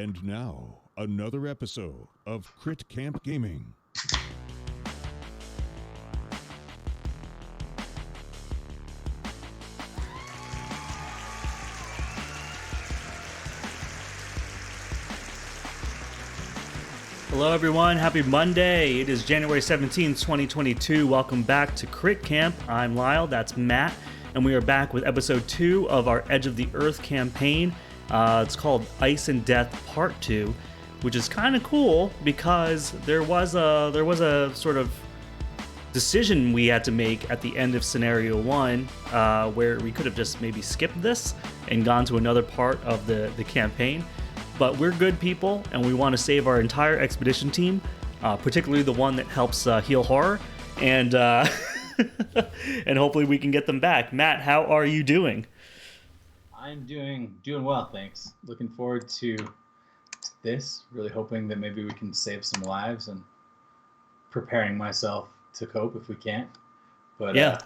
And now, another episode of Crit Camp Gaming. Hello everyone, happy Monday. It is January 17th, 2022. Welcome back to Crit Camp. I'm Lyle, that's Matt, and we are back with episode 2 of our Edge of the Earth campaign. It's called Ice and Death Part 2, which is kind of cool because there was a sort of decision we had to make at the end of scenario 1 where we could have just maybe skipped this and gone to another part of the campaign. But we're good people, and we want to save our entire expedition team, particularly the one that helps heal horror, and and hopefully we can get them back. Matt, how are you doing? I'm doing well, thanks. Looking forward to this. Really hoping that maybe we can save some lives, and preparing myself to cope if we can't. But yeah,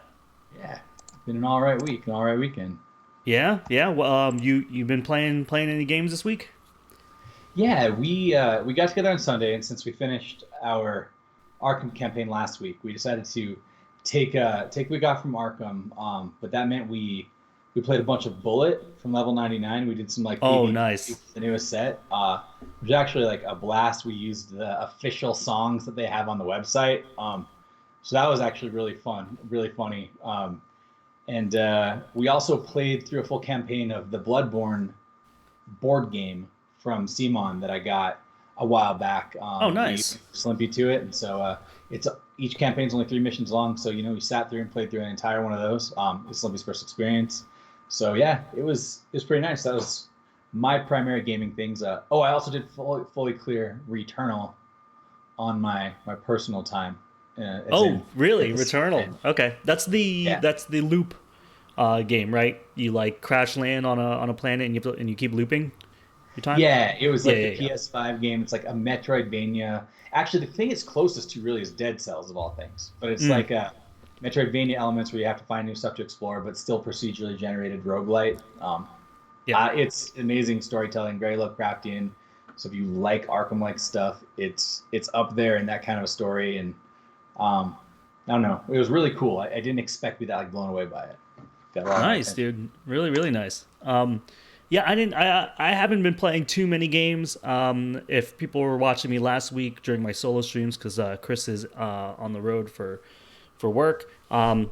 been an all right week, an all right weekend. Yeah. Well, you've been playing any games this week? Yeah, we got together on Sunday, and since we finished our Arkham campaign last week, we decided to take a week off from Arkham. But that meant we played a bunch of Bullet from level 99. We did some nice, the newest set, which was actually like a blast. We used the official songs that they have on the website, so that was actually really fun, really funny. And we also played through a full campaign of the Bloodborne board game from Simon that I got a while back. Nice. Slimpy to it, and so each campaign's only 3 missions long, so we sat through and played through an entire one of those. It's Slimpy's first experience, so yeah, it was pretty nice. That was my primary gaming things. I also did fully clear Returnal on my personal time. Really? Returnal? Okay, that's the loop game, right? You like crash land on a planet and you keep looping your time? Yeah, it was like the PS5 game. It's like a Metroidvania. Actually, the thing it's closest to really is Dead Cells of all things. But it's like a Metroidvania elements where you have to find new stuff to explore, but still procedurally generated roguelite. It's amazing storytelling, very Lovecraftian. So if you like Arkham-like stuff, it's up there in that kind of a story. And I don't know, it was really cool. I didn't expect to be that blown away by it. Nice, dude. Really, really nice. I haven't been playing too many games. If people were watching me last week during my solo streams, because Chris is on the road for work,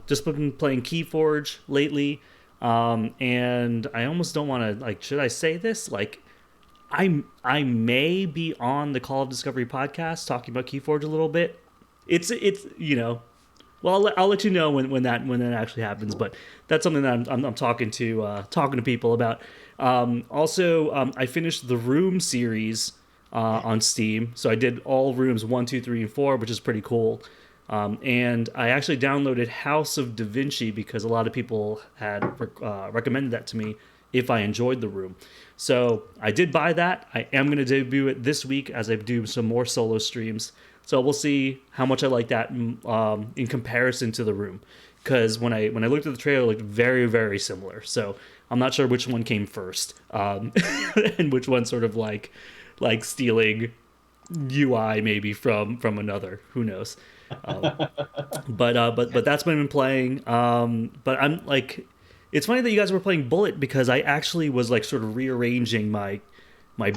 just been playing Keyforge lately, and I almost don't want to, should I say this? I may be on the Call of Discovery podcast talking about Keyforge a little bit. It's well, I'll let you know when that actually happens. But that's something that I'm talking to people about. I finished the Room series on Steam, so I did all rooms 1, 2, 3, and 4, which is pretty cool. And I actually downloaded House of Da Vinci because a lot of people had recommended that to me if I enjoyed the room. So I did buy that. I am going to debut it this week as I do some more solo streams. So we'll see how much I like that in comparison to the room, because when I looked at the trailer, it looked very, very similar. So I'm not sure which one came first, and which one sort of like stealing UI maybe from another. Who knows? But that's what I've been playing. But I'm like, it's funny that you guys were playing Bullet, because I actually was sort of rearranging my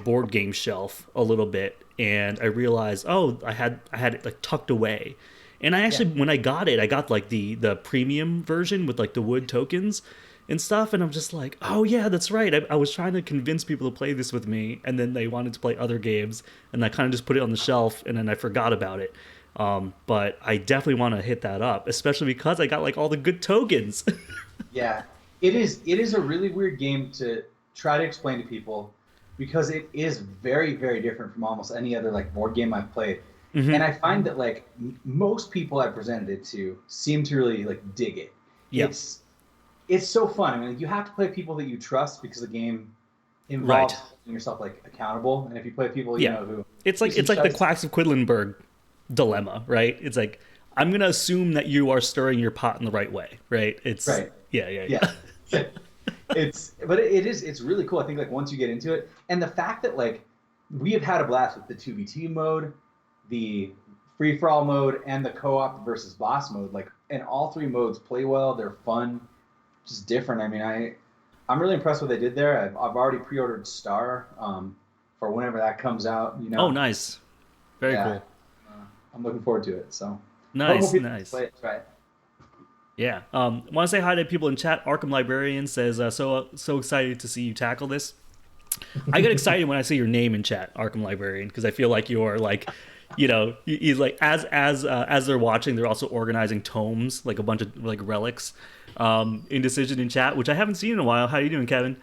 board game shelf a little bit, and I realized, I had it tucked away. And I actually, when I got it, I got the premium version with the wood tokens and stuff, and I'm just like, oh yeah, that's right. I was trying to convince people to play this with me, and then they wanted to play other games, and I kind of just put it on the shelf, and then I forgot about it. But I definitely want to hit that up, especially because I got all the good tokens. Yeah, it is a really weird game to try to explain to people, because it is very, very different from almost any other board game I've played. Mm-hmm. And I find that most people I presented it to seem to really dig it. Yeah. It's so fun. I mean, you have to play people that you trust, because the game involves holding yourself accountable. And if you play people you know who, it's like the Quacks of Quedlinburg dilemma, right? It's I'm gonna assume that you are stirring your pot in the right way, right? It's right. Yeah. It's really cool. I think once you get into it, and the fact that we have had a blast with the 2v2 mode, the free-for-all mode, and the co-op versus boss mode. Like, and all three modes play well. They're fun, just different. I mean, I'm really impressed with what they did there. I've already pre-ordered Star for whenever that comes out. You know. Oh, nice. Very cool. I'm looking forward to it. So nice. Play it, try it. Yeah. Want to say hi to people in chat. Arkham Librarian says, so excited to see you tackle this. I get excited when I see your name in chat, Arkham Librarian, because I feel like you're like, you know, you like as they're watching, they're also organizing tomes, like a bunch of like relics. Indecision in chat, which I haven't seen in a while. How you doing, Kevin?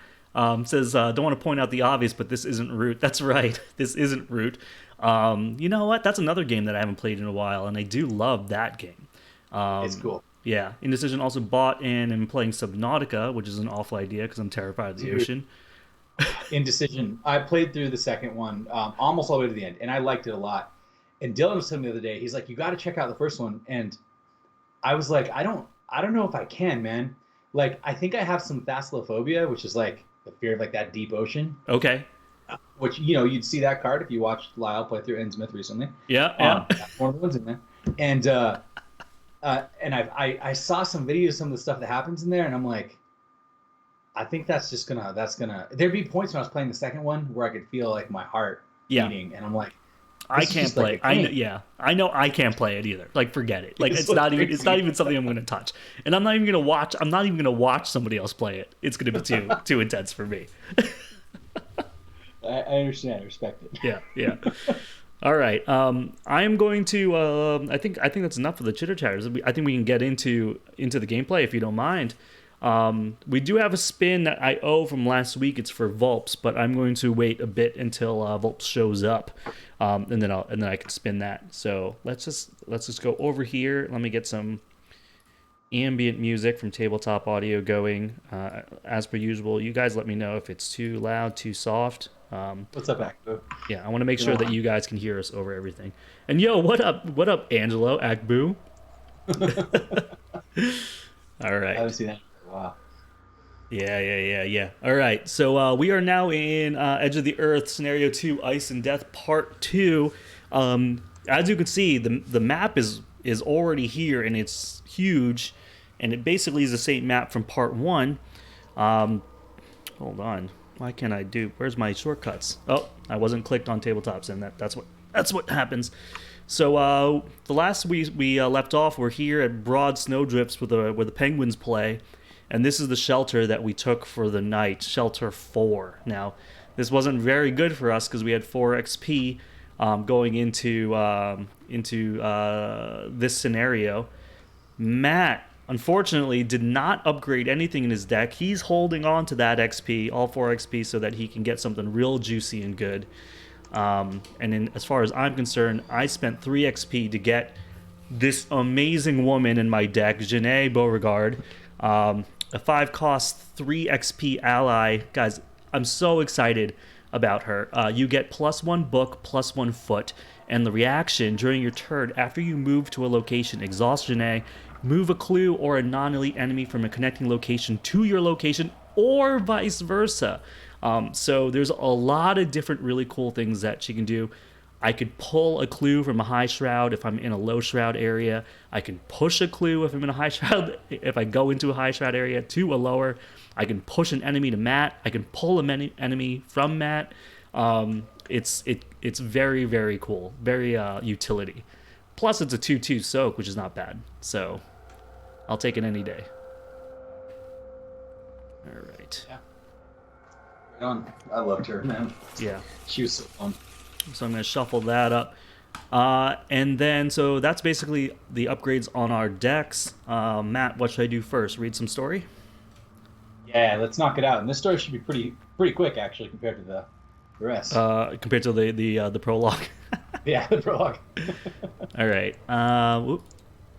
Says, don't want to point out the obvious, but this isn't Root. That's right. This isn't Root. You know what? That's another game that I haven't played in a while, and I do love that game. It's cool. Yeah. Indecision also bought and am playing Subnautica, which is an awful idea because I'm terrified of the ocean. Indecision. I played through the second one almost all the way to the end, and I liked it a lot. And Dylan was telling me the other day, he's like, you got to check out the first one. And I was like, I don't know if I can, man. Like, I think I have some thalassophobia, which is like the fear of like that deep ocean. Okay. Which, you know, you'd see that card if you watched Lyle play through Innsmouth recently. Yeah. One of the ones in there. And I saw some videos of some of the stuff that happens in there, and I'm like, I think that's gonna. There'd be points when I was playing the second one where I could feel like my heart beating, and I'm like, I can't play. I know I can't play it either. Like, forget it. Like, it's not even something I'm going to touch. And I'm not even going to watch. I'm not even going to watch somebody else play it. It's going to be too intense for me. I understand. I respect it. Yeah. All right. I am going to. I think that's enough for the chitter chatters. I think we can get into the gameplay if you don't mind. We do have a spin that I owe from last week. It's for Vulps, but I'm going to wait a bit until Vulps shows up, and then I can spin that. So let's just go over here. Let me get some ambient music from Tabletop Audio going. As per usual, you guys let me know if it's too loud, too soft. What's up, Akbu? Yeah, I want to make sure that you guys can hear us over everything. And yo, what up, Angelo Akbu? All right. I haven't seen that. Wow. Yeah. All right, so we are now in Edge of the Earth Scenario 2 Ice and Death Part 2. As you can see, the map is already here, and it's huge, and it basically is the same map from Part 1. Hold on. Why can't I do... Where's my shortcuts? Oh, I wasn't clicked on tabletops, and that's what happens. So the last we left off, we're here at Broad Snowdrifts where the penguins play. And this is the shelter that we took for the night, Shelter 4. Now, this wasn't very good for us because we had 4 XP going into this scenario. Matt, unfortunately, did not upgrade anything in his deck. He's holding on to that XP, all 4 XP, so that he can get something real juicy and good. And then, as far as I'm concerned, I spent 3 XP to get this amazing woman in my deck, Janae Beauregard. A 5-cost 3 XP ally. Guys, I'm so excited about her. You get +1 book, +1 foot, and the reaction during your turn after you move to a location, exhaust Janae, move a clue or a non-elite enemy from a connecting location to your location, or vice versa. So there's a lot of different really cool things that she can do. I could pull a clue from a high shroud if I'm in a low shroud area. I can push a clue if I'm in a high shroud, if I go into a high shroud area to a lower. I can push an enemy to Matt. I can pull an enemy from Matt. It's very, very cool. Very utility. Plus, it's a 2/2 soak, which is not bad. So, I'll take it any day. All right. Yeah. Right on. I loved her, man. Yeah. She was so fun. So I'm going to shuffle that up. And then, so that's basically the upgrades on our decks. Matt, what should I do first? Read some story? Yeah, let's knock it out. And this story should be pretty quick, actually, compared to the rest. Compared to the prologue. Yeah, the prologue. All right. All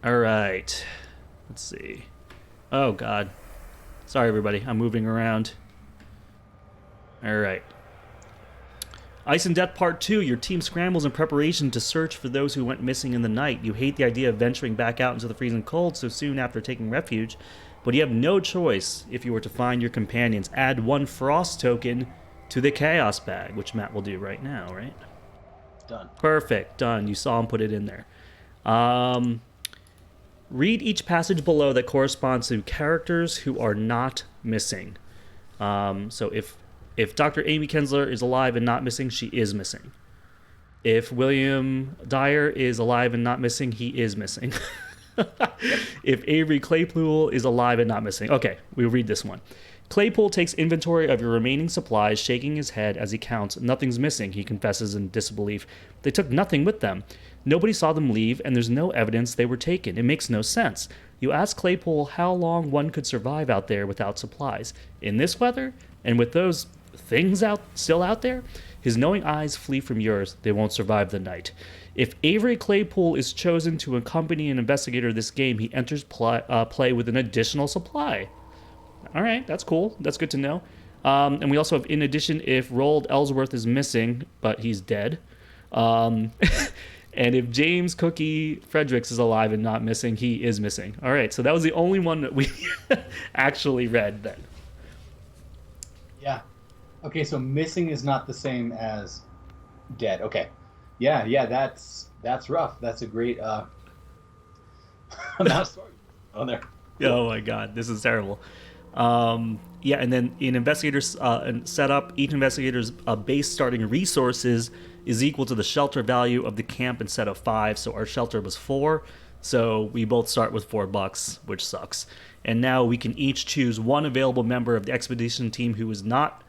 right. Let's see. Oh, God. Sorry, everybody. I'm moving around. All right. Ice and Death Part 2, your team scrambles in preparation to search for those who went missing in the night. You hate the idea of venturing back out into the freezing cold so soon after taking refuge, but you have no choice if you were to find your companions. Add 1 frost token to the chaos bag, which Matt will do right now, right? Done. Perfect. Done. You saw him put it in there. Read each passage below that corresponds to characters who are not missing. So if Dr. Amy Kensler is alive and not missing, she is missing. If William Dyer is alive and not missing, he is missing. If Avery Claypool is alive and not missing. Okay, we'll read this one. Claypool takes inventory of your remaining supplies, shaking his head as he counts. Nothing's missing, he confesses in disbelief. They took nothing with them. Nobody saw them leave, and there's no evidence they were taken. It makes no sense. You ask Claypool how long one could survive out there without supplies. In this weather, and with those things still out there, his knowing eyes flee from yours. They won't survive the night. If Avery Claypool is chosen to accompany an investigator this game, he enters play with an additional supply. All right, that's cool. That's good to know. And we also have, in addition, if Roald Ellsworth is missing, but he's dead. And if James Cookie Fredericks is alive and not missing, he is missing. All right, so that was the only one that we actually read then. Yeah. Okay, so missing is not the same as dead. Okay. Yeah, that's rough. That's a great amount of story on there. Oh my god, this is terrible. Yeah, and then in investigators setup, each investigator's base starting resources is equal to the shelter value of the camp in set of 5. So our shelter was 4, so we both start with $4, which sucks. And now we can each choose one available member of the expedition team who is not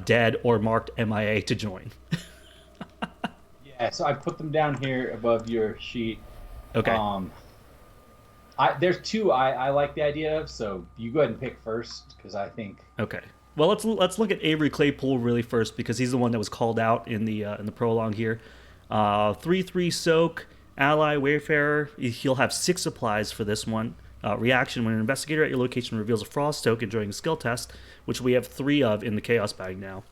dead or marked MIA to join. Yeah, so I put them down here above your sheet. Okay. There's 2 I like the idea of, so you go ahead and pick first, because I think. Okay. Well, let's look at Avery Claypool really first, because he's the one that was called out in the prologue here. 3/3 soak, ally wayfarer. He'll have 6 supplies for this one. Reaction: when an investigator at your location reveals a frost token during a skill test, which we have 3 of in the chaos bag now.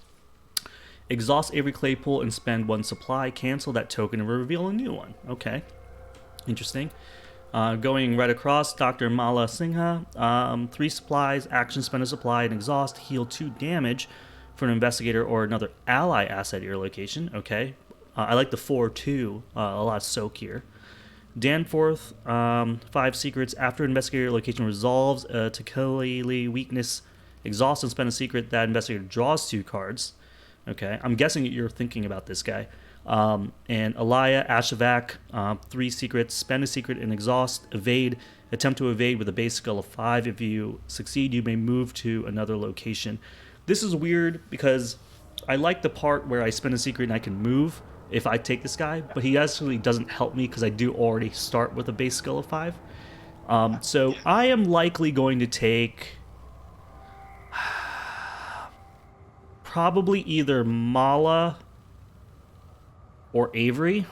Exhaust Avery Claypool and spend 1 supply. Cancel that token and reveal a new one. Okay. Interesting. Going right across, Dr. Mala Singha. 3 supplies, action, spend a supply, and exhaust, heal 2 damage for an investigator or another ally asset at your location. Okay. I like the 4-2, a lot of soak here. Danforth, 5 secrets. After investigator location resolves a Tekeli weakness, exhaust and spend a secret. That investigator draws 2 cards. Okay. I'm guessing you're thinking about this guy. And Alaya, Ashavak, 3 secrets, spend a secret and exhaust, evade, attempt to evade with a base skill of 5. If you succeed, you may move to another location. This is weird because I like the part where I spend a secret and I can move if I take this guy, but he actually doesn't help me because I do already start with a base skill of 5. So I am likely going to take probably either Mala or Avery,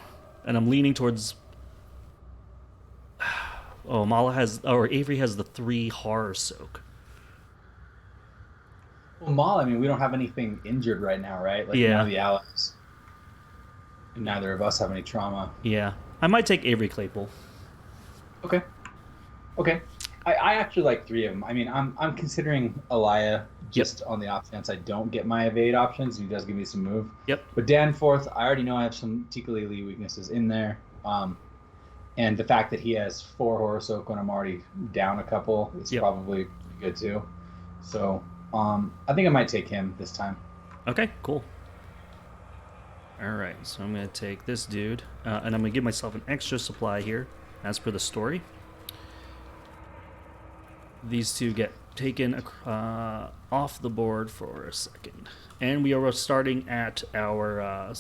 and I'm leaning towards. Oh, Avery has the 3 horror soak. Well, Mala, I mean, we don't have anything injured right now, right? Like, yeah. None of the allies. And neither of us have any trauma. Yeah, I might take Avery Claypool. Okay. I actually like 3 of them. I mean, I'm considering Alaya just on the off chance I don't get my evade options. He does give me some move. Yep. But Danforth, I already know I have some Tikalili weaknesses in there. And the fact that he has 4 horror soak when I'm already down a couple is probably good too. So I think I might take him this time. Okay, cool. All right, so I'm going to take this dude, and I'm going to give myself an extra supply here as per the story. These 2 get taken off the board for a second. And we are starting at our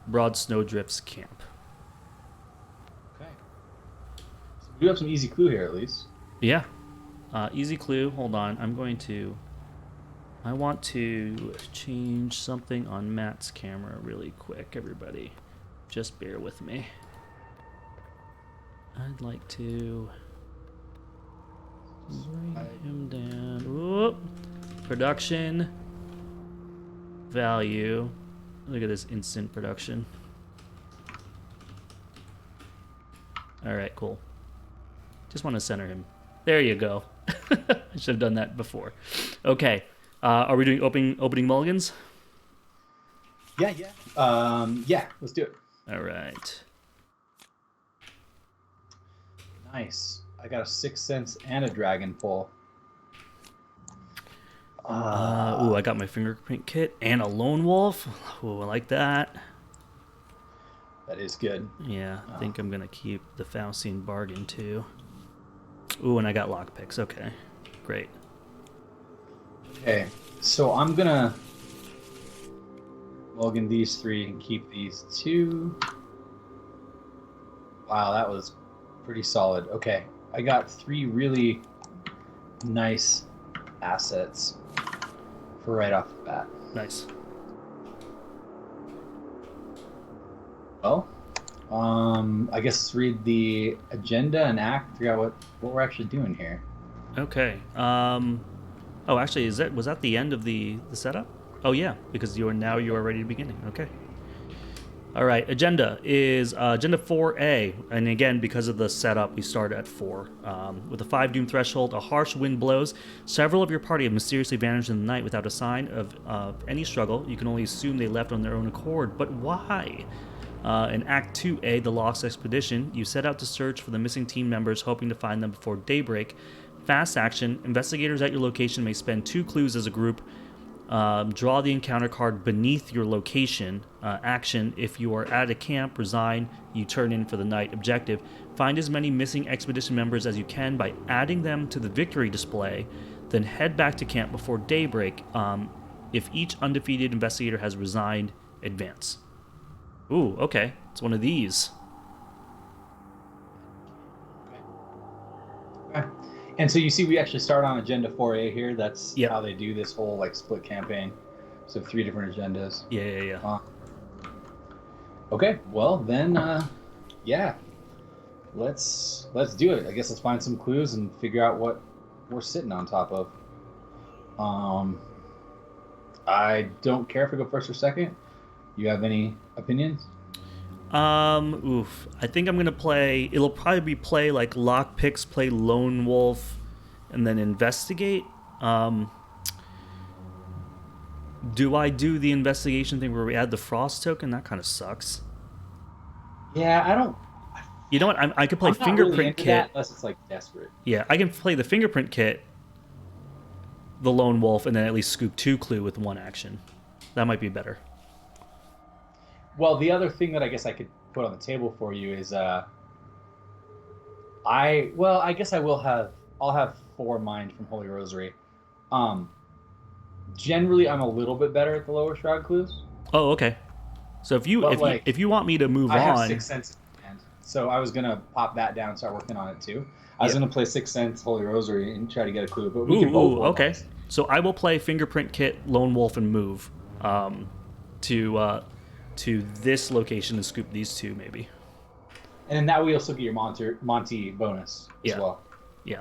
Broad Snowdrifts camp. Okay. So we do have some easy clue here, at least. Yeah. Easy clue. Hold on. I want to change something on Matt's camera really quick, everybody. Just bear with me. I'd like to bring him down. Whoop. Production. Value. Look at this instant production. Alright, cool. Just want to center him. There you go. I should have done that before. Okay. Are we doing opening mulligans? Yeah, let's do it. All right. Nice. I got a 6th Sense and a Dragon Pull. I got my fingerprint kit and a lone wolf. Ooh, I like that. That is good. Yeah, I think I'm gonna keep the Faustian bargain too. Ooh, and I got lockpicks. Okay, great. Okay, so I'm gonna mulligan these 3 and keep these 2. Wow, that was pretty solid. Okay, I got 3 really nice assets for right off the bat. Nice. Well, I guess let's read the agenda and figure out what we're actually doing here. Okay. Oh, actually, was that the end of the setup? Oh yeah, because you are ready to begin. Okay. All right. Agenda is agenda 4A, and again, because of the setup, we start at 4. With a 5 doom threshold, a harsh wind blows. Several of your party have mysteriously vanished in the night without a sign of any struggle. You can only assume they left on their own accord, but why? In Act 2A, the Lost Expedition, you set out to search for the missing team members, hoping to find them before daybreak. Fast action. Investigators at your location may spend 2 clues as a group. Draw the encounter card beneath your location. Action. If you are at a camp, resign. You turn in for the night. Objective. Find as many missing expedition members as you can by adding them to the victory display. Then head back to camp before daybreak. If each undefeated investigator has resigned, advance. Ooh, okay. It's one of these. Okay. And so you see we actually start on Agenda 4A here. That's Yep. how they do this whole split campaign. So 3 different agendas. Yeah. Okay, well then, yeah. Let's do it. I guess let's find some clues and figure out what we're sitting on top of. I don't care if we go first or second. You have any opinions? I think I'm gonna play. It'll probably play like lockpicks, play lone wolf, and then investigate. Do I do the investigation thing where we add the frost token? That kind of sucks. Yeah, I don't. You know what? I could play I'm not fingerprint really into kit. that unless it's desperate. Yeah, I can play the fingerprint kit, the lone wolf, and then at least scoop 2 clue with 1 action. That might be better. Well, the other thing that I guess I could put on the table for you is I guess I'll have 4 mind from Holy Rosary. Generally I'm a little bit better at the lower shroud clues. Oh, okay. So if you want me to move I have on, 6 Sense in hand, so I was gonna pop that down and start working on it too. I was gonna play 6 Sense Holy Rosary and try to get a clue, but we can both. Okay. So I will play fingerprint kit, lone wolf, and move to this location and scoop these 2 maybe. And then that way you'll still get your Monty bonus as well. Yeah.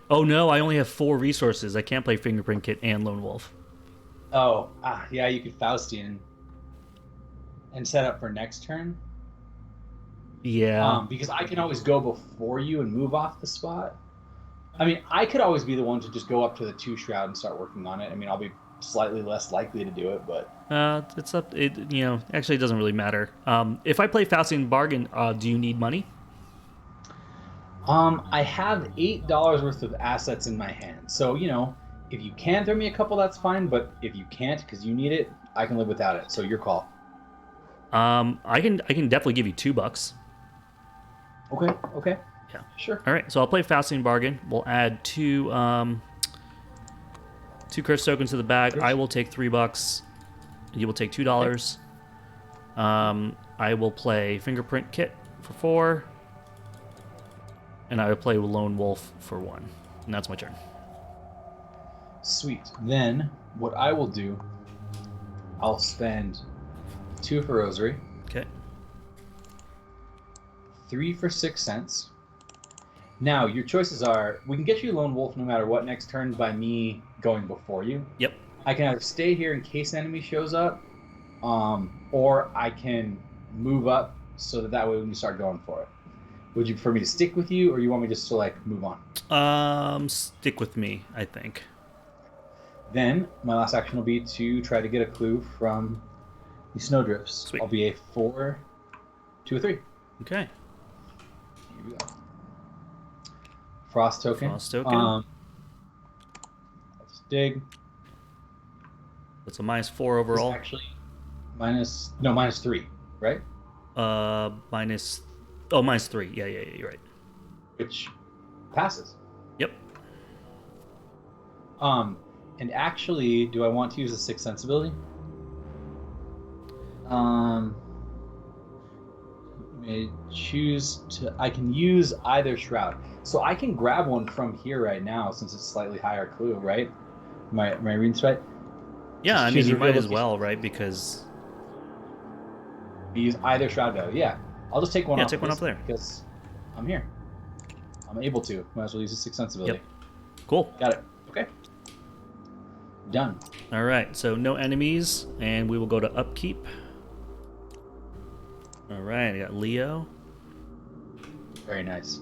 Oh no, I only have 4 resources. I can't play fingerprint kit and lone wolf. Oh, yeah, you could Faustian and set up for next turn. Yeah. Because I can always go before you and move off the spot. I mean, I could always be the one to just go up to the 2 shroud and start working on it. I mean, I'll be slightly less likely to do it, but it's up. Actually, it doesn't really matter. If I play Faustian Bargain, do you need money? I have $8 worth of assets in my hand, so if you can throw me a couple, that's fine. But if you can't because you need it, I can live without it. So your call. I can definitely give you $2. Okay. Yeah. Sure. All right. So I'll play Faustian Bargain. We'll add 2 curse tokens to the bag. I will take $3. You will take $2. I will play fingerprint kit for 4. And I will play lone wolf for 1. And that's my turn. Sweet. Then what I will do, I'll spend 2 for Rosary. Okay. 3 for 6 Sense. Now, your choices are, we can get you Lone Wolf no matter what next turn by me going before you. Yep. I can either stay here in case an enemy shows up, or I can move up so that way when you start going for it. Would you prefer me to stick with you, or you want me just to move on? Stick with me, I think. Then, my last action will be to try to get a clue from These snowdrifts. Sweet. I'll be a 4, 2, or 3. Okay. Here we go. Frost token. Frost token. I'll just dig. That's a -4 overall. It's actually -3, right? -3. Yeah, you're right. Which passes. Yep. And actually, do I want to use a 6 sensibility? May choose to. I can use either shroud, so I can grab one from here right now since it's slightly higher clue, right? Am I reading this right? Yeah, Just I mean, choose you a might as real well, right? Because use either shroud value. Yeah, I'll just take one. Yeah, off take one this off there. because I'm here. I'm able to. Might as well use a 6 sensibility. Yep. Cool. Got it. Okay. Done. All right, so no enemies, and we will go to upkeep. All right, I got Leo. Very nice.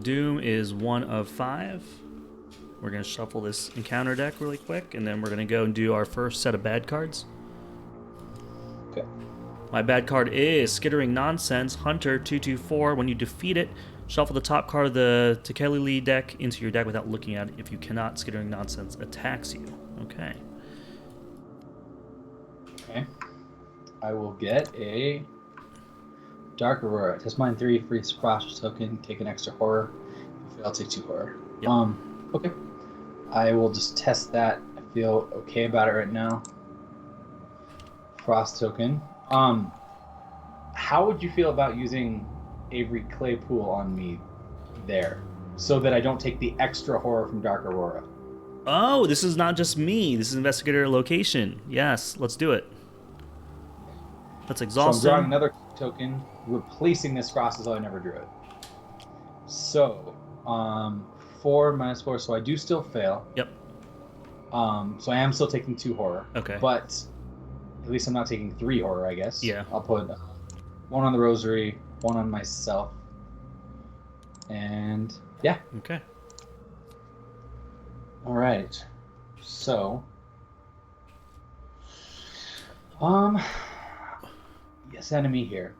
Doom is 1 of 5. We're going to shuffle this encounter deck really quick, and then we're going to go and do our first set of bad cards. Okay. My bad card is Skittering Nonsense, Hunter 2/4. When you defeat it, shuffle the top card of the Tekeli deck into your deck without looking at it. If you cannot, Skittering Nonsense attacks you. Okay. Okay. I will get a Dark Aurora. Test mine 3, free splash token, take an extra horror. If I'll take 2 horror. Yep. Okay. I will just test that. I feel okay about it right now. Frost token. How would you feel about using Avery Claypool on me there, so that I don't take the extra horror from Dark Aurora? Oh, this is not just me. This is Investigator Location. Yes, let's do it. That's exhausting. So I'm drawing another token, replacing this Frost as though I never drew it. So, 4 -4, so I do still fail. Yep. So I am still taking 2 horror. Okay. But at least I'm not taking 3 horror, I guess. Yeah. I'll put 1 on the Rosary, 1 on myself, and yeah. Okay. All right. So, yes, enemy here.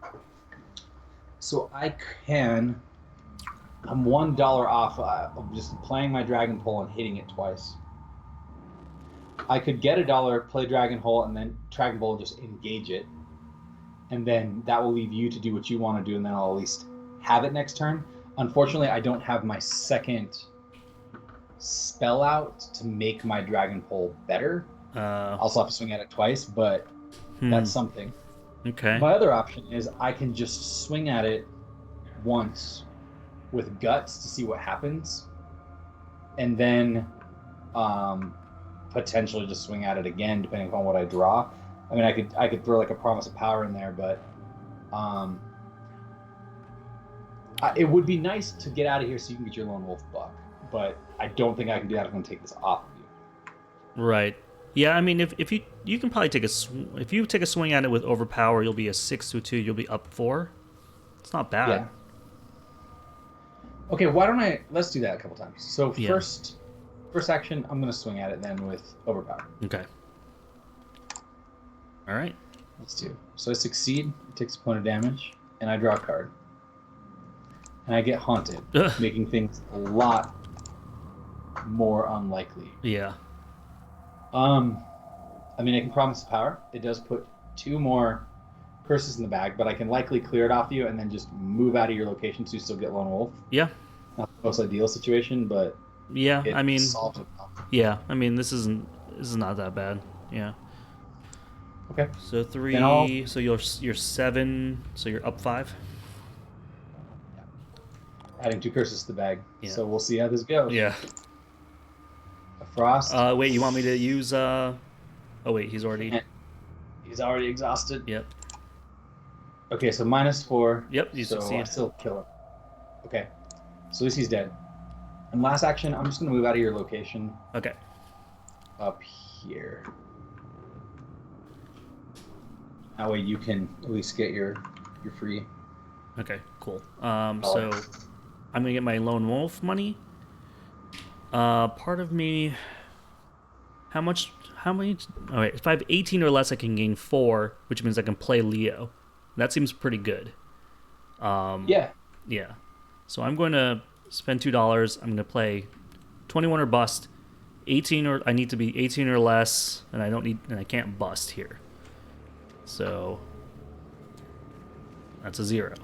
So I'm $1 off of just playing my Dragon Pole and hitting it twice. I could get $1, play Dragon Hole, and then Dragon Pole and just engage it. And then that will leave you to do what you want to do, and then I'll at least have it next turn. Unfortunately, I don't have my second spell out to make my Dragon Pole better. I'll also have to swing at it twice, but that's something. Okay. My other option is I can just swing at it once with Guts to see what happens, and then potentially just swing at it again depending upon what I draw. I mean, I could throw like a Promise of Power in there, but it would be nice to get out of here so you can get your Lone Wolf buck. But I don't think I can do that. I'm going to take this off of you. Right. Yeah, I mean, if you can probably take if you take a swing at it with Overpower, you'll be a 6/2. You'll be up 4. It's not bad. Yeah. Okay, why don't let's do that a couple times. So Yeah. first action, I'm going to swing at it then with Overpower. Okay. All right. Let's do. So I succeed, it takes a point of damage, and I draw a card. And I get haunted, Ugh. making things a lot more unlikely. Yeah. I mean, I can Promise Power. It does put 2 more curses in the bag, but I can likely clear it off you and then just move out of your location so you still get Lone Wolf. Yeah. Not the most ideal situation, but Yeah. it I mean. solves it well. Yeah. I mean, this is not that bad. Yeah. Okay. So 3. Then I'll- So you're 7. So you're up 5. Adding 2 curses to the bag. Yeah. So we'll see how this goes. Yeah. A Frost. Wait. You want me to use? Oh wait. He's already. He's already exhausted. Yep. Okay, so -4. Yep. You So I succeed. still kill him. Okay. So at least he's dead. And last action, I'm just going to move out of your location Okay. up here. That way you can at least get your free. Okay. Cool. So I'm gonna get my Lone Wolf money. Part of me. How much? How many? All right, if I have 18 or less, I can gain 4, which means I can play Leo. That seems pretty good. Yeah. Yeah. So I'm going to spend $2. I'm going to play 21 or bust. 18 or I need to be 18 or less, and I can't bust here. So that's a 0.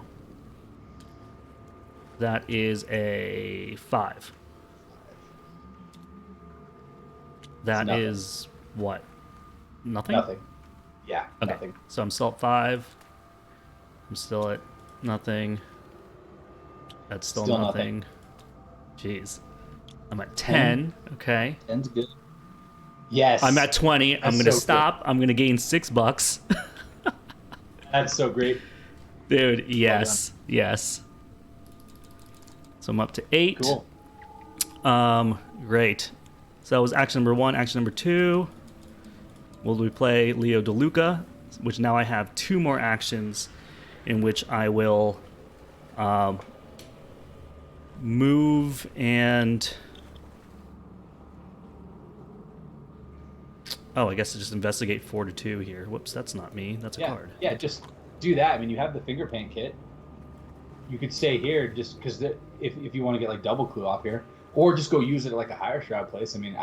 That is a 5. That nothing. is what? Nothing? Nothing. Yeah, Okay. nothing. So I'm still at 5. I'm still at nothing. That's still nothing. Jeez. I'm at 10. Okay. 10's good. Yes. I'm at 20. I'm going to stop. I'm going to gain $6. That's so great. Dude, yes. Yes. So I'm up to 8. Cool. Great. So that was action number 1. Action number 2. Will we play Leo DeLuca, which now I have 2 more actions in which I will move and... Oh, I guess I just investigate 4 to 2 here. Whoops, that's not me. That's a card. Yeah, just do that. I mean, you have the finger paint kit. You could stay here just because if you want to get like double clue off here, or just go use it at like a higher shroud place. I mean,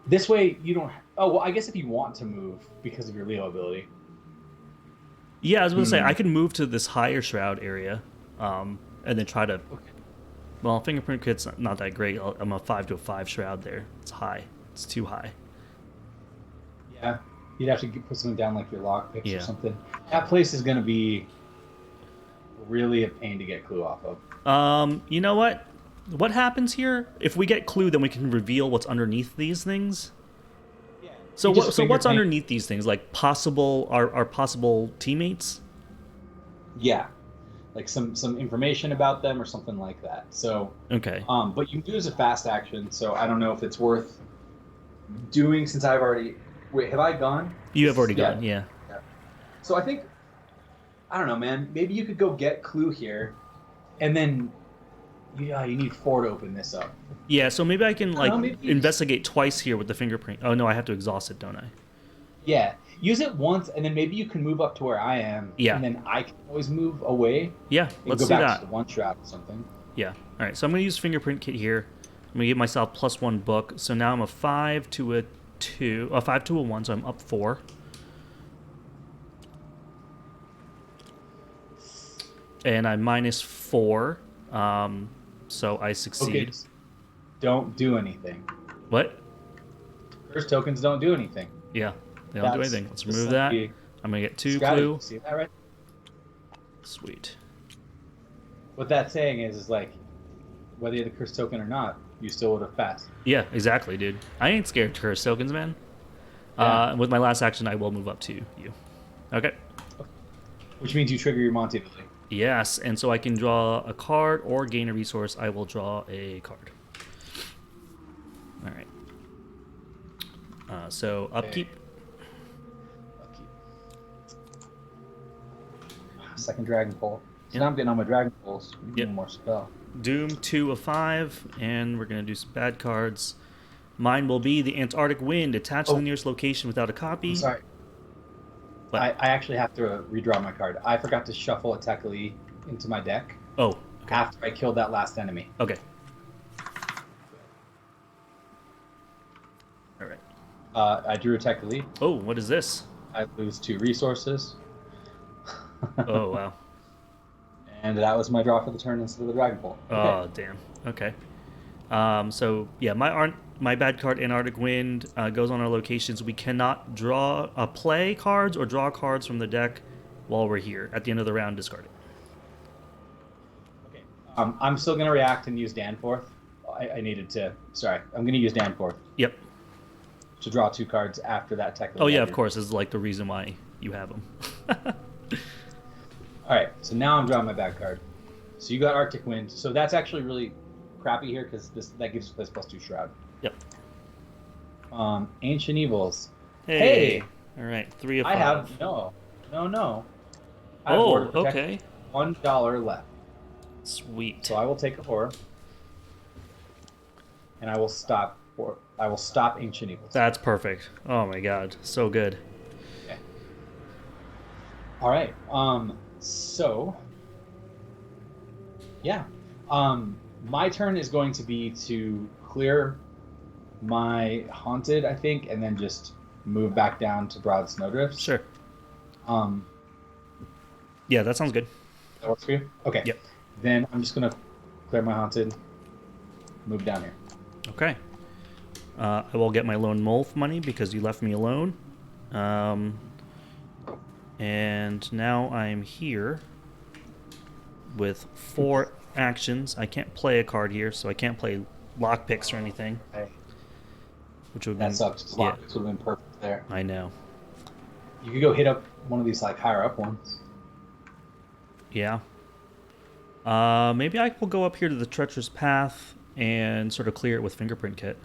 this way you don't. Oh well, I guess if you want to move because of your Leo ability. Yeah, I was going to say I can move to this higher shroud area, and then try to. Okay. Well, fingerprint kit's not that great. I'm a 5 to a 5 shroud there. It's high. It's too high. Yeah, you'd have to put something down like your lock picks Yeah. or something. That place is going to be really a pain to get clue off of. You know what? What happens here? If we get clue, then we can reveal what's underneath these things. Yeah. So what's underneath these things? Like our possible teammates? Yeah, like some information about them or something like that. So Okay. but you can do as a fast action. So I don't know if it's worth doing since I've already. Wait, have I gone? You have already gone. Yeah. So I think I don't know, man. Maybe you could go get clue here, and then you need 4 to open this up. Yeah. So maybe I can like maybe investigate twice here with the fingerprint. Oh no, I have to exhaust it, don't I? Yeah, use it once, and then maybe you can move up to where I am. Yeah. And then I can always move away. Yeah. And Let's go do back that. to the one shroud or something. Yeah. All right. So I'm gonna use fingerprint kit here. I'm gonna give myself +1 book. So now I'm a 5 to a 2, a 5 to a 1. So I'm up 4. And I'm -4. So I succeed. Okay. Don't do anything. What? Curse tokens don't do anything. Yeah. They don't do That's anything. Let's remove that. the I'm gonna get 2 strategy. clue. See that right? Sweet. What that's saying is like, whether you had the curse token or not, you still would have passed. Yeah, exactly, dude. I ain't scared of curse tokens, man. Yeah. With my last action, I will move up to you. Okay. Which means you trigger your Monty ability. Yes, and so I can draw a card or gain a resource. I will draw a card. All right. So upkeep. Second dragon pull. So Yep. now I'm getting all my dragon pulls. Yep. One more spell. Doom 2 of 5, and we're gonna do some bad cards. Mine will be the Antarctic Wind, attached to the nearest location without a copy. I'm sorry. What? I actually have to redraw my card. I forgot to shuffle a Tekali into my deck Oh, okay. after I killed that last enemy. Okay. All right. I drew a Tekali. Oh, what is this? I lose 2 resources. Oh, wow. And that was my draw for the turn instead of the dragon pull. Okay. Oh, damn. Okay. So yeah, my bad card, Antarctic Wind, goes on our locations. We cannot play cards or draw cards from the deck while we're here. At the end of the round, discard it. Okay. I'm still going to react and use Danforth. I needed to. Sorry. I'm going to use Danforth Yep. to draw 2 cards after that Tekali. Oh yeah, of course. This is like the reason why you have them. All right. So now I'm drawing my bad card. So you got Arctic Wind. So that's actually really crappy here because that gives us +2 shroud. Yep. Ancient Evils. Hey. All right. 3 of 5. I have no. I have Oh, Order of Protection. okay. $1 left. Sweet. So I will take a horror. And I will stop I will stop Ancient Evils. That's perfect. Oh my god, so good. Okay. All right. So yeah. My turn is going to be to clear my haunted, I think, and then just move back down to Broad Snowdrifts. Sure. Um, Yeah, that sounds good. that works for you? Okay. Yep. Then I'm just gonna clear my haunted, move down here. Okay. I will get my lone wolf money because you left me alone. And now I'm here with 4 actions. I can't play a card here, so I can't play lockpicks or anything. Okay. Which would That be sucks. Lockpicks would have been perfect there. I know. You could go hit up one of these like higher up ones. Yeah. Maybe I will go up here to the treacherous path and sort of clear it with fingerprint kit.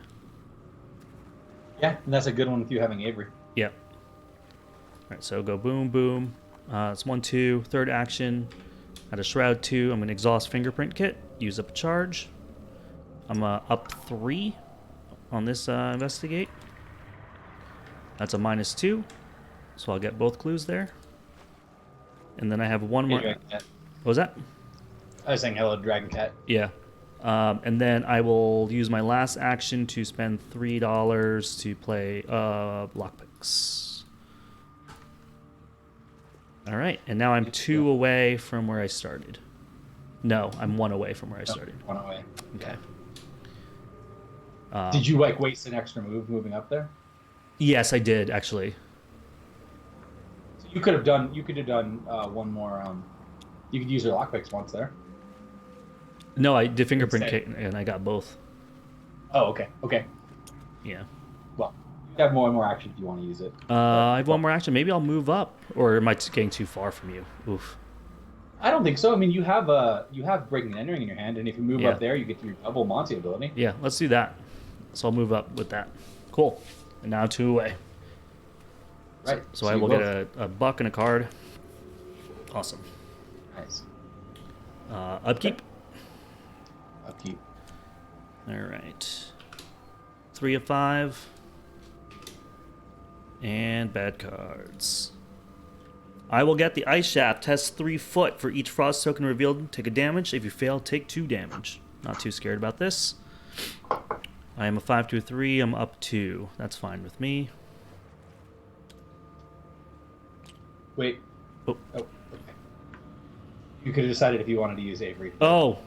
Yeah, and that's a good one with you having Avery. Yep. All right, so go boom, boom. It's 1, 2. Third action. At a shroud 2, I'm going to exhaust fingerprint kit. Use up a charge. I'm up 3 on this investigate. That's a -2, so I'll get both clues there. And then I have one more. Dragon Cat. What was that? I was saying hello, Dragon Cat. Yeah. And then I will use my last action to spend $3 to play lockpicks. All right, and now I'm 2 away from where I started. No, I'm 1 away from where I started. 1 away. Okay. Did you like waste an extra move moving up there? Yes, I did actually. So you could have done. You could have done one more. You could use your lockpicks once there. No, I did fingerprint Instead. kit and I got both. Oh, okay, okay. Yeah. Well, you have one more action if you want to use it. I have one more action. Maybe I'll move up, or am I getting too far from you? Oof. I don't think so. I mean, you have breaking and entering in your hand, and if you move Yeah. up there, you get your double Monty ability. Yeah, let's do that. So I'll move up with that. Cool. And now 2 away. Right. So I you will both. get a buck and a card. Awesome. Nice. Upkeep. Upkeep. All right. 3 of 5. And bad cards. I will get the Ice Shaft. Test 3 foot for each frost token revealed. Take a damage. If you fail, take 2 damage. Not too scared about this. I am a 5 to a 3. I'm up 2. That's fine with me. Wait. Oh. Okay. You could have decided if you wanted to use Avery. Oh,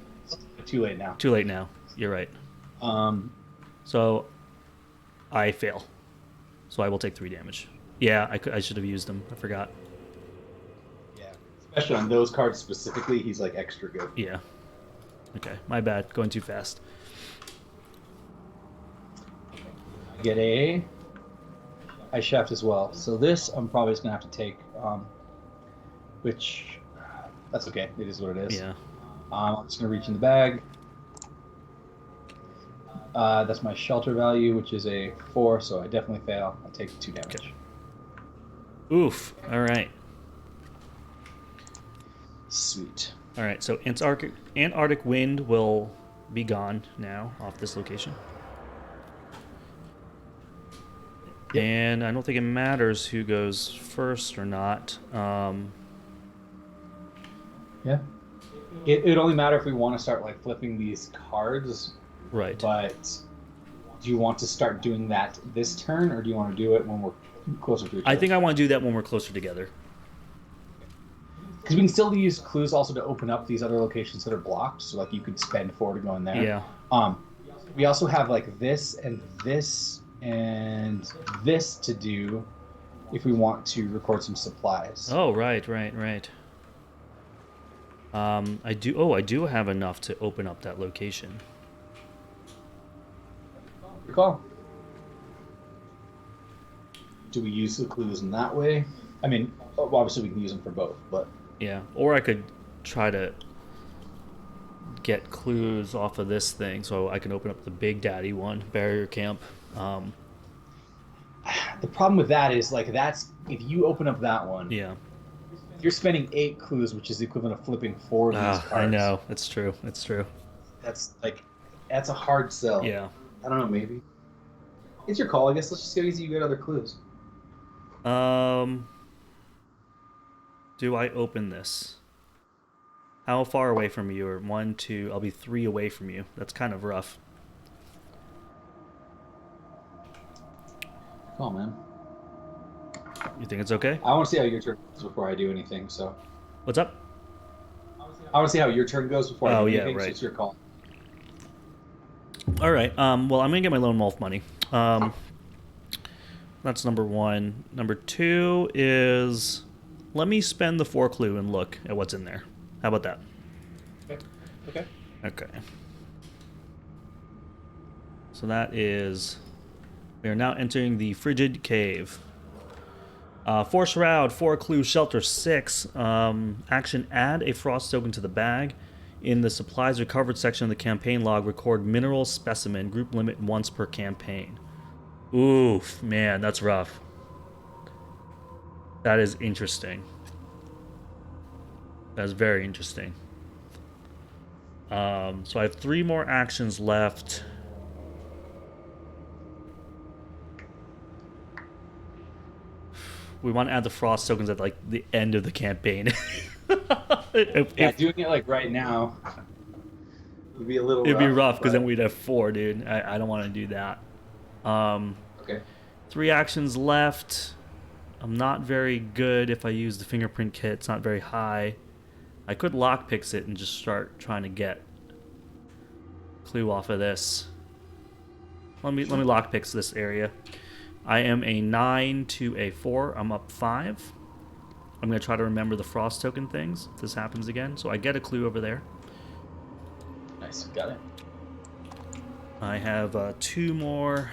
Too late now. too late now. You're right. Um. So I fail. So I will take 3 damage. Yeah, I should have used them. I forgot. Yeah. Especially on those cards specifically, he's like extra good. Yeah. Okay, my bad. Going too fast. I get a Ice Shaft as well. So this I'm probably just gonna have to take, which that's okay. It is what it is. Yeah. I'm just gonna reach in the bag. That's my shelter value, which is a 4, so I definitely fail. I take 2 damage. Okay. Oof. All right. Sweet. All right. So Antarctic wind will be gone now off this location. Yep. And I don't think it matters who goes first or not. Yeah. It would only matter if we want to start like flipping these cards. Right. But do you want to start doing that this turn, or do you want to do it when we're closer to each other? I think I want to do that when we're closer together. Because we can still use clues also to open up these other locations that are blocked. So like you could spend 4 to go in there. Yeah. We also have like this and this and this to do if we want to record some supplies. Oh, right. I do have enough to open up that location. Good call. Do we use the clues in that way? I mean, obviously we can use them for both, but Yeah. Or I could try to get clues off of this thing so I can open up the Big Daddy one, Barrier Camp. the problem with that is like that's if you open up that one, Yeah. you're spending 8 clues, which is the equivalent of flipping 4 of these cards. I know. It's true. That's a hard sell. Yeah. I don't know, maybe. It's your call. I guess let's just go easy. You get other clues. Do I open this? How far away from you? Or 1, 2, I'll be 3 away from you. That's kind of rough. Call, man. You think it's okay? I want to see how your turn goes before I do anything. So What's up? I want to see how your turn goes before I do yeah, anything. right. So it's your call. All right. Well, I'm gonna get my lone wolf money. That's number 1. Number 2 is let me spend the 4 clue and look at what's in there. How about that? Okay. Okay. So that is. We are now entering the frigid cave. 4 shroud, 4 clue, shelter 6. Action: add a frost token to the bag. In the supplies recovered section of the campaign log, record mineral specimen. Group limit once per campaign. Oof, man, that's rough. That is interesting. That is very interesting. So I have 3 more actions left. We want to add the frost tokens at like the end of the campaign. Doing it like right now would be a little. It'd be rough because then we'd have 4, dude. I don't want to do that. Okay. 3 actions left. I'm not very good if I use the fingerprint kit. It's not very high. I could lockpicks it and just start trying to get clue off of this. Let me lockpicks this area. I am a 9 to a 4. I'm up 5. I'm going to try to remember the frost token things if this happens again. So I get a clue over there. Nice. Got it. I have 2 more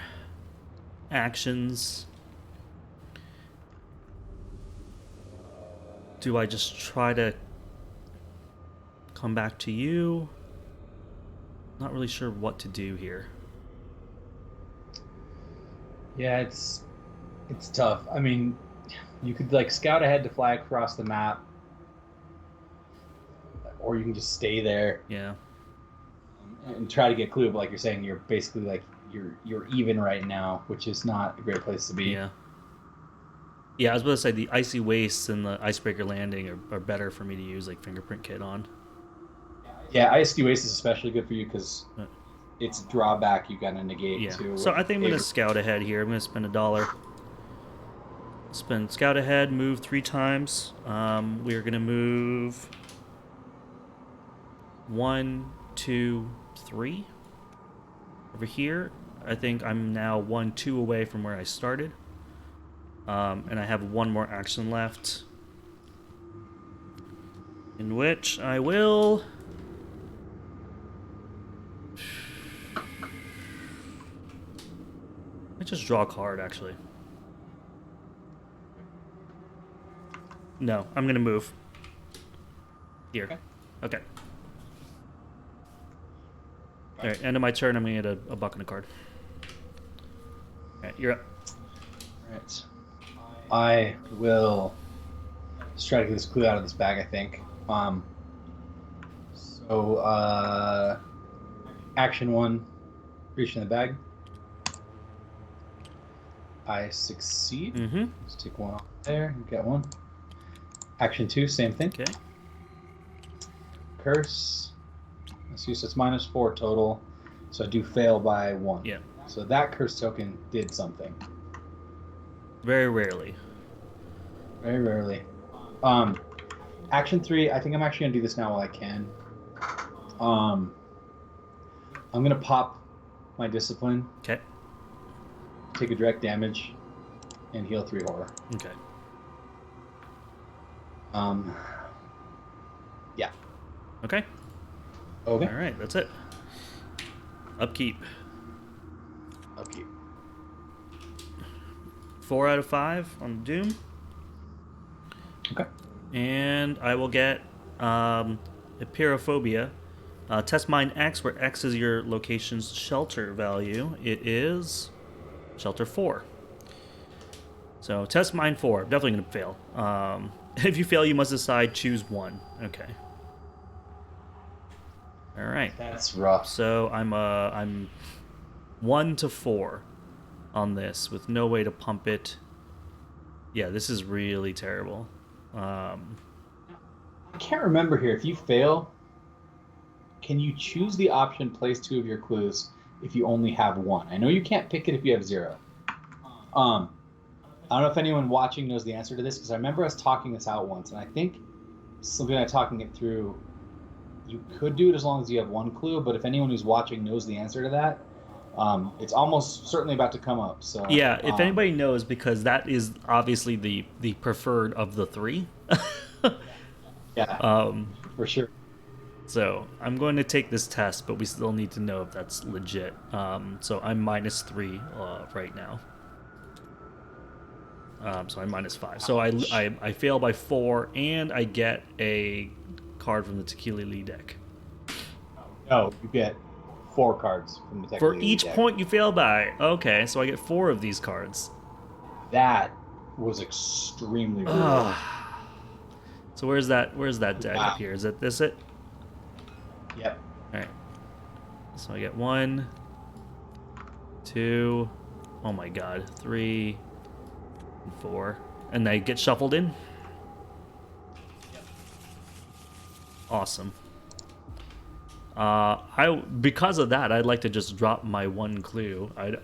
actions. Do I just try to come back to you? Not really sure what to do here. Yeah, it's tough. I mean, you could like scout ahead to fly across the map, or you can just stay there. Yeah. And try to get clue. But like you're saying, you're basically like you're even right now, which is not a great place to be. Yeah. Yeah, I was about to say the icy wastes and the icebreaker landing are better for me to use like fingerprint kit on. Yeah, icy waste is especially good for you because it's drawback you gotta negate. Yeah. Too. So I think I'm gonna scout ahead here. I'm gonna spend $1. Spend scout ahead. Move 3 times. We are gonna move 1, 2, 3 over here. I think I'm now 1, 2 away from where I started. And I have 1 more action left, in which I will just draw a card, actually. No, I'm gonna move here. Okay. All right, end of my turn. I'm gonna get a buck and a card. All right, you're up. All right. I will just try to get this clue out of this bag, I think. Action 1, reach in the bag. I succeed. Mm-hmm. Let's take 1 off there and get 1. Action 2, same thing. Okay. Curse. Let's use it's -4 total, so I do fail by 1. Yeah. So that curse token did something. Very rarely. Very rarely. Action 3, I think I'm actually gonna do this now while I can. I'm gonna pop my discipline. Okay. Take a direct damage, and heal 3 horror. Okay. Yeah. Okay. Okay. All right, that's it. Upkeep. Upkeep. 4 out of 5 on the Doom. Okay. And I will get Epirophobia. Test mine X, where X is your location's shelter value. It is shelter 4. So test mine 4. Definitely going to fail. If you fail, you must decide, choose 1. Okay. All right. That's rough. So I'm 1 to 4. on this with no way to pump it. Yeah, this is really terrible. I can't remember here. If you fail, can you choose the option place 2 of your clues if you only have 1? I know you can't pick it if you have 0. I don't know if anyone watching knows the answer to this, because I remember us talking this out once, and I think something like talking it through, you could do it as long as you have 1 clue, but if anyone who's watching knows the answer to that, it's almost certainly about to come up. So yeah, if anybody knows, because that is obviously the preferred of the 3. yeah, for sure. So I'm going to take this test, but we still need to know if that's legit. So I'm -3 right now. So I'm -5. So I fail by 4, and I get a card from the Tequila deck. No, you get 4 cards from the For each deck. point you fail by. Okay, so I get 4 of these cards. That was extremely rude. So where's that deck Wow. up here? Is that this it? Yep. All right. So I get 1, 2, oh my god, 3, and 4, and they get shuffled in. Awesome. Because of that, I'd like to just drop my 1 clue. I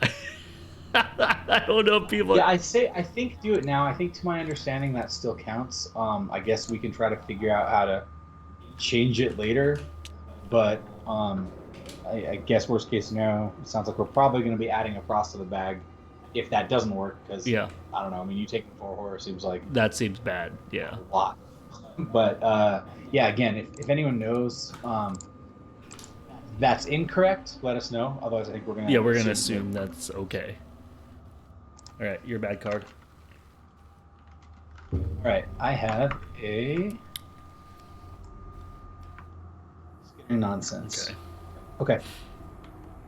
don't know if people. Yeah, I think do it now. I think to my understanding that still counts. I guess we can try to figure out how to change it later, but I guess worst case scenario, it sounds like we're probably going to be adding a frost to the bag if that doesn't work. Because yeah, I don't know. I mean, you taking 4 horror seems like that seems bad. Yeah, a lot. But yeah, again, if anyone knows that's incorrect, let us know. Otherwise, I think we're gonna assume that's okay. All right, your bad card. All right, I have a nonsense. Okay.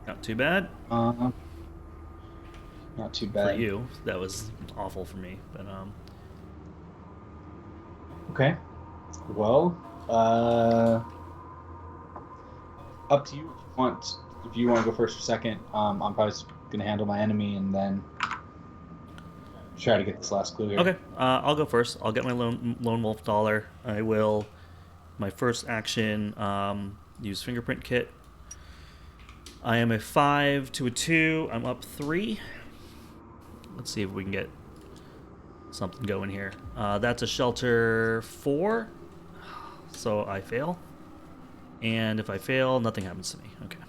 Not too bad. Not too bad For you. That was awful for me, but Okay. Well, up to you if you want. If you want to go first or second, I'm probably gonna handle my enemy and then try to get this last clue here. okay. I'll go first. I'll get my lone wolf dollar. I will. My first action. Use fingerprint kit. I am a 5 to a 2. I'm up 3. Let's see if we can get something going here. That's a shelter 4. So I fail. And if I fail, nothing happens to me. Okay.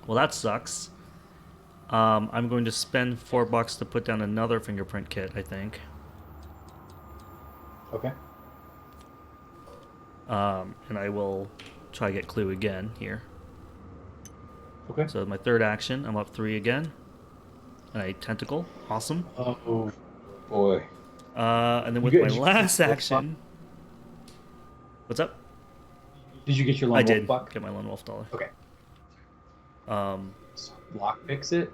Well, that sucks. I'm going to spend $4 to put down another fingerprint kit, I think. Okay. And I will try to get clue again here. Okay. So my third action, I'm up 3 again. And a tentacle. Awesome. Oh, boy. And then with my last action... What's up? Did you get your lone wolf buck? Get my lone wolf dollar. Okay. Lock fix it?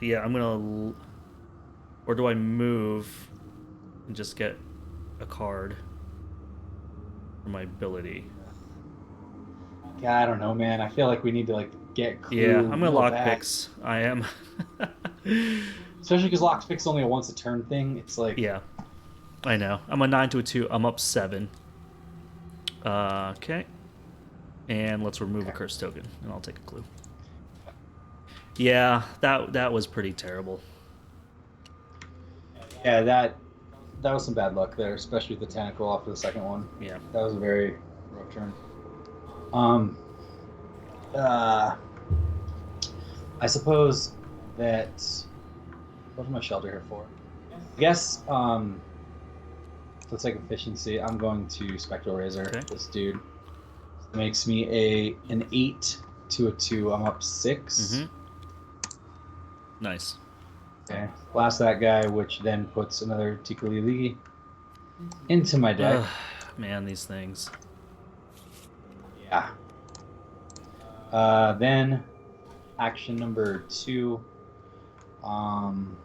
Yeah, I'm gonna... Or do I move and just get a card for my ability? Yeah, I don't know, man. I feel like we need to get clue. Yeah, I'm gonna lock picks. I am. Especially because lock picks only a once a turn thing. It's like... Yeah, I know. I'm a 9 to a 2. I'm up 7. Okay. And let's remove a curse token, and I'll take a clue. Yeah, that was pretty terrible. Yeah, that was some bad luck there, especially with the tentacle off of the second one. Yeah. That was a very rough turn. I suppose that... What is my shelter here for? I guess, for the sake of efficiency, I'm going to Spectral Razor this dude. It makes me an 8 to a 2. I'm up 6. Mm-hmm. Nice. Okay. Blast that guy, which then puts another Tikulili into my deck. Man, these things. Yeah. Then, action number 2. I'm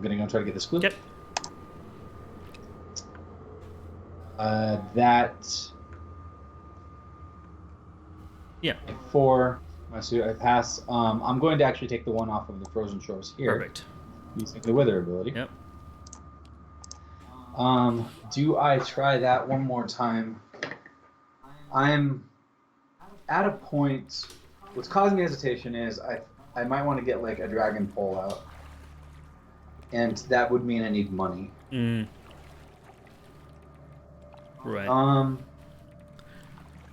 gonna go try to get this clue. Yep. That. Yeah. 4. My suit, I pass. I'm going to actually take the one off of the Frozen Shores here. Perfect. Using the Wither ability. Yep. Do I try that one more time? I'm at a point. What's causing me hesitation is I might want to get like a dragon pole out, and that would mean I need money. Right.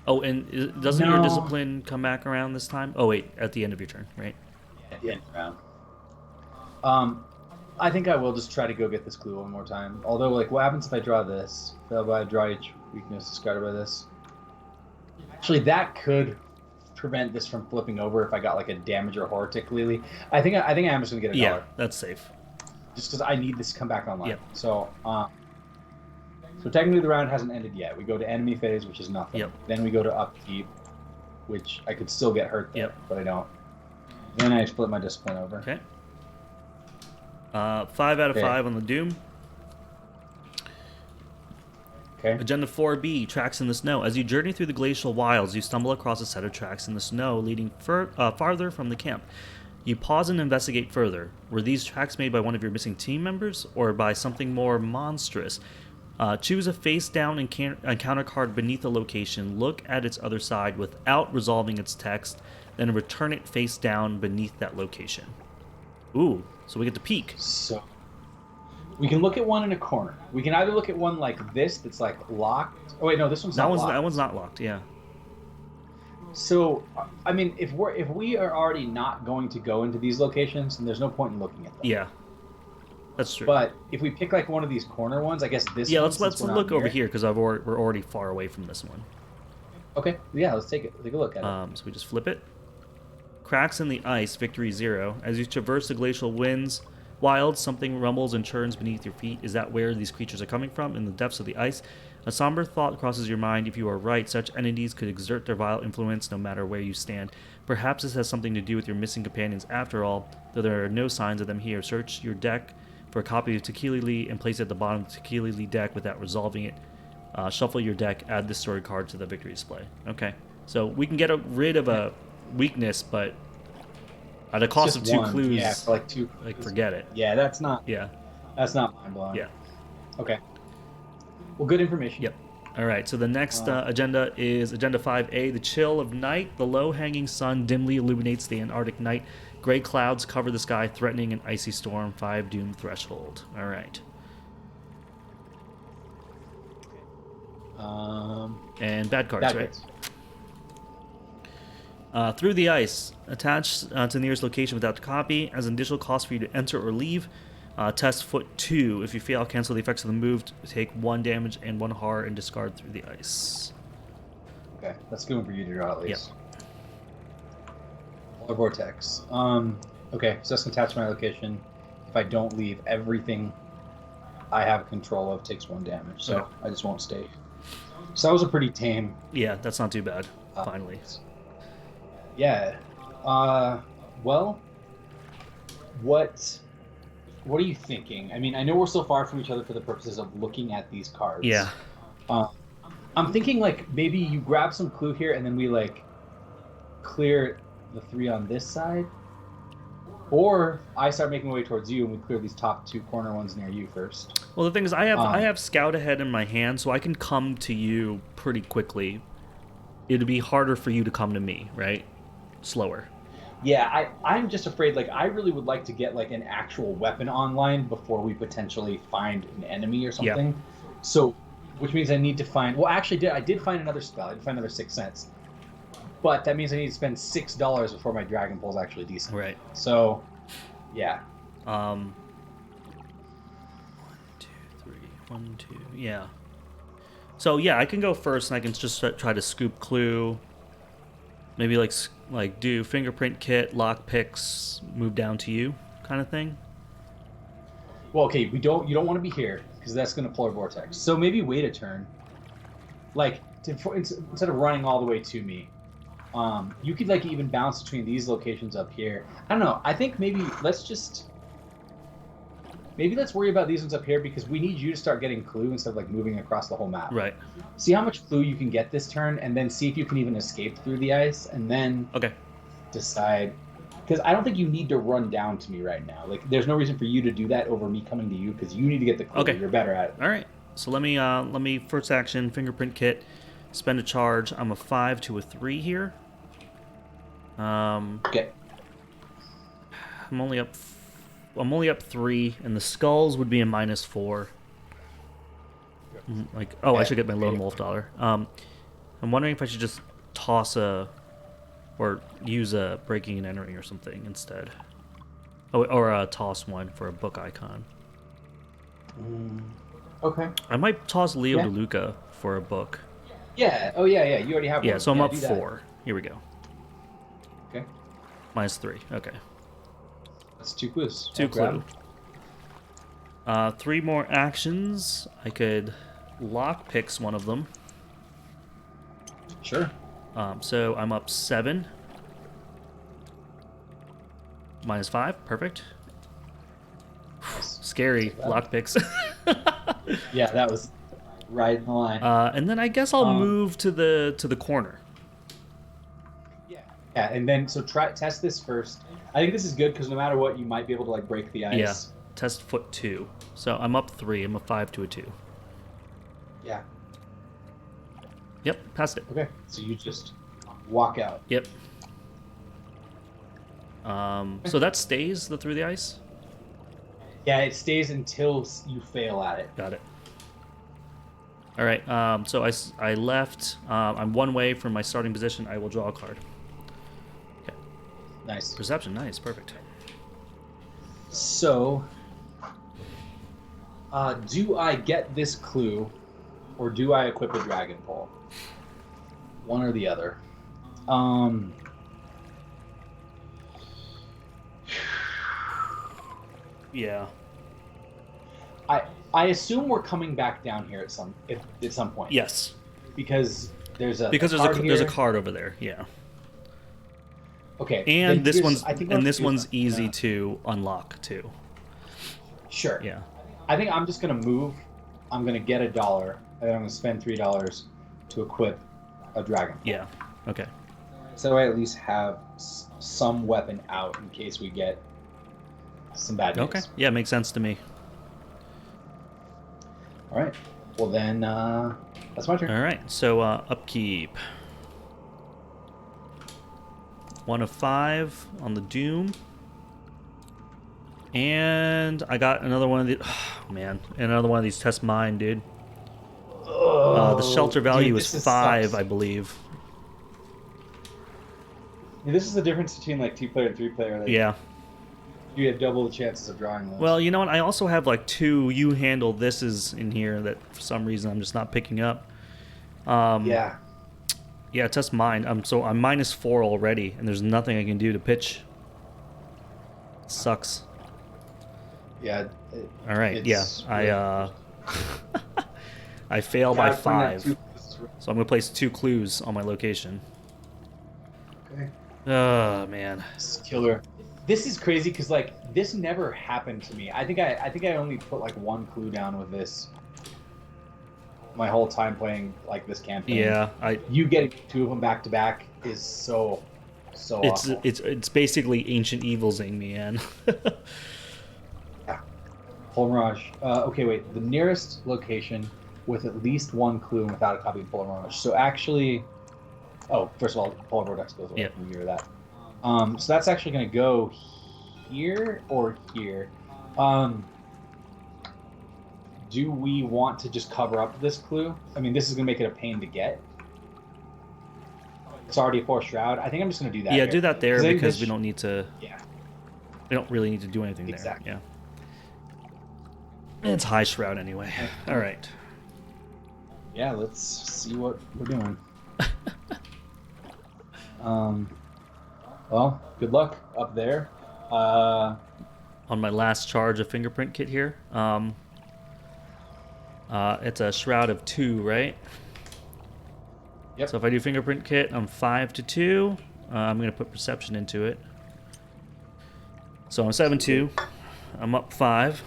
Oh, and doesn't your discipline come back around this time? Oh wait, at the end of your turn, right? At the end of the round. I think I will just try to go get this clue one more time. Although, like, what happens if I draw this? If I draw each weakness discarded by this. Actually, that could prevent this from flipping over if I got like a damage or horror tick Lily. I think I'm just gonna get a dollar. Yeah, that's safe. Just because I need this to come back online. Yep. So, so technically the round hasn't ended yet. We go to enemy phase, which is nothing. Yep. Then we go to upkeep, which I could still get hurt there, Yep. but I don't. Then I split my discipline over. Okay. 5 out of 5 on the Doom. Okay. Agenda 4B, tracks in the snow. As you journey through the glacial wilds, you stumble across a set of tracks in the snow leading farther from the camp. You pause and investigate further. Were these tracks made by one of your missing team members or by something more monstrous? Choose a face-down encounter card beneath the location. Look at its other side without resolving its text, then return it face down beneath that location. Ooh, so we get to peek. So we can look at one in a corner. We can either look at one like this that's like locked. Oh wait, no, this one's not locked. That one's not locked. Yeah. So I mean, if we are already not going to go into these locations, then there's no point in looking at them. Yeah. That's true. But if we pick like one of these corner ones, I guess this. Yeah, one, let's look over here because we're already far away from this one. Okay. Yeah, let's take a look at it. So we just flip it. Cracks in the ice, victory 0. As you traverse the glacial wilds, something rumbles and churns beneath your feet. Is that where these creatures are coming from? In the depths of the ice? A somber thought crosses your mind. If you are right, such entities could exert their vile influence no matter where you stand. Perhaps this has something to do with your missing companions after all, though there are no signs of them here. Search your deck for a copy of Tequila Lee and place it at the bottom of the Tequila Lee deck without resolving it. Shuffle your deck, add this story card to the victory display. Okay, so we can get rid of a weakness, but at a cost of 2 clues. Yeah, for like 2. Like, forget it. Yeah, that's not. Yeah. That's not mind blowing. Yeah. Okay. Well, good information. Yep. All right. So the next agenda is Agenda 5A, the chill of night. The low-hanging sun dimly illuminates the Antarctic night. Gray clouds cover the sky, threatening an icy storm. 5 doom threshold. All right. And bad cards, right? Through the ice. Attach to the nearest location without copy. As an additional cost for you to enter or leave. Test foot 2. If you fail, cancel the effects of the move. Take 1 damage and 1 horror and discard through the ice. Okay, that's good for you to draw at least. Yep. Polar vortex. Okay, so that's gonna attach to my location. If I don't leave, everything I have control of takes 1 damage. So okay. I just won't stay. So that was a pretty tame. Yeah, that's not too bad. Finally. Yeah. Well, what are you thinking? I mean, I know we're so far from each other for the purposes of looking at these cards. Yeah. I'm thinking like maybe you grab some clue here and then we like clear the 3 on this side, or I start making my way towards you and we clear these top 2 corner ones near you first. Well, the thing is, I have Scout Ahead in my hand, so I can come to you pretty quickly. It'd be harder for you to come to me, right? Slower. Yeah, I'm just afraid, like, I really would like to get, like, an actual weapon online before we potentially find an enemy or something. Yeah. So, which means I need to find... Well, actually, I did find another spell. I did find another 6 cents. But that means I need to spend $6 before my Dragon Pole is actually decent. Right. So, yeah. 1, 2, 3. 1, 2. Yeah. So, yeah, I can go first, and I can just try to scoop clue. Maybe, like do fingerprint kit, lock picks, move down to you kind of thing. Well, okay, you don't want to be here because that's going to Polar Vortex. So maybe wait a turn. Like instead of running all the way to me, you could like even bounce between these locations up here. I don't know. I think maybe let's worry about these ones up here because we need you to start getting clue instead of like moving across the whole map. Right. See how much clue you can get this turn, and then see if you can even escape through the ice, and then okay. decide, because I don't think you need to run down to me right now. Like, there's no reason for you to do that over me coming to you, because you need to get the clue. Okay. You're better at it. All right. So let me first action fingerprint kit, spend a charge. I'm a 5 to a 3 here. Okay. I'm only up 3, and the skulls would be a -4. Like, oh, I should get my lone wolf dollar. I'm wondering if I should just toss or use a breaking and entering or something instead. Oh, or toss one for a book icon. Okay. I might toss Leo DeLuca for a book. Yeah. Oh, yeah. You already have one. Yeah, so I'm up do that. 4. Here we go. Okay. -3. Okay. That's 2 clues. 2 I'll grab clue. 3 more actions. I could lock picks one of them. them. Sure. So I'm up 7. -5. Perfect. Nice. Scary lock picks. Yeah, that was right in the line. And then I guess I'll move to the corner. Yeah, and then so test this first. I think this is good because no matter what, you might be able to like break the ice. Yeah. Test foot 2. So I'm up 3. I'm a 5 to a 2. Yeah. Yep, passed it. Okay. So you just walk out. Yep. So that stays through the ice? Yeah, it stays until you fail at it. Got it. All right. So I left. I'm 1 way from my starting position. I will draw a card. Okay. Nice. Perception. Nice. Perfect. So, do I get this clue, or do I equip a dragon pole? One or the other. Yeah. I assume we're coming back down here at some point. Yes. Because there's a There's a card over there. Yeah. Okay. And this one's one's easy to unlock too. Sure. Yeah. I think I'm just gonna move. I'm gonna get $1, and then I'm gonna spend $3 to equip a dragon. Yeah. Okay. So I at least have some weapon out in case we get some bad news. Okay. Yeah, makes sense to me. All right. Well then, that's my turn. All right. So upkeep. 1 of 5 on the Doom. And I got another one of the. Oh, man, another one of these test mine, dude. The shelter value is 5, sucks. I believe. Yeah, this is the difference between like 2-player and 3-player. Like, Yeah. you have double the chances of drawing those. Well, you know what? I also have like 2 you handle thises in here that for some reason I'm just not picking up. Yeah. Yeah, test mine. I'm -4 already, and there's nothing I can do to pitch. Sucks. Yeah. All right. Yeah. I fail by 5. So I'm gonna place 2 clues on my location. Okay. Oh man. This is killer. This is crazy because like this never happened to me. I think I only put like 1 clue down with this. My whole time playing like this campaign. Yeah. You getting 2 of them back to back is so awful. It's basically Ancient Evilsing me, man. Yeah. Polar Mirage. Okay, wait. The nearest location with at least 1 clue and without a copy of Polar Mirage. So actually, first of all, Polar Vortex goes away from you or that. So that's actually going to go here or here. Do we want to just cover up this clue? I mean, this is going to make it a pain to get. It's already a 4 shroud. I think I'm just going to do that. Yeah, here. do that there because we don't. don't need to. Yeah. We don't really need to do anything Exactly. there. Yeah. It's high shroud anyway. All right. Yeah, let's see what we're doing. Well, good luck up there. On my last charge of fingerprint kit here. It's a shroud of 2, right? Yep. So if I do fingerprint kit, I'm 5 to 2. I'm gonna put perception into it. So I'm 7-2. I'm up 5.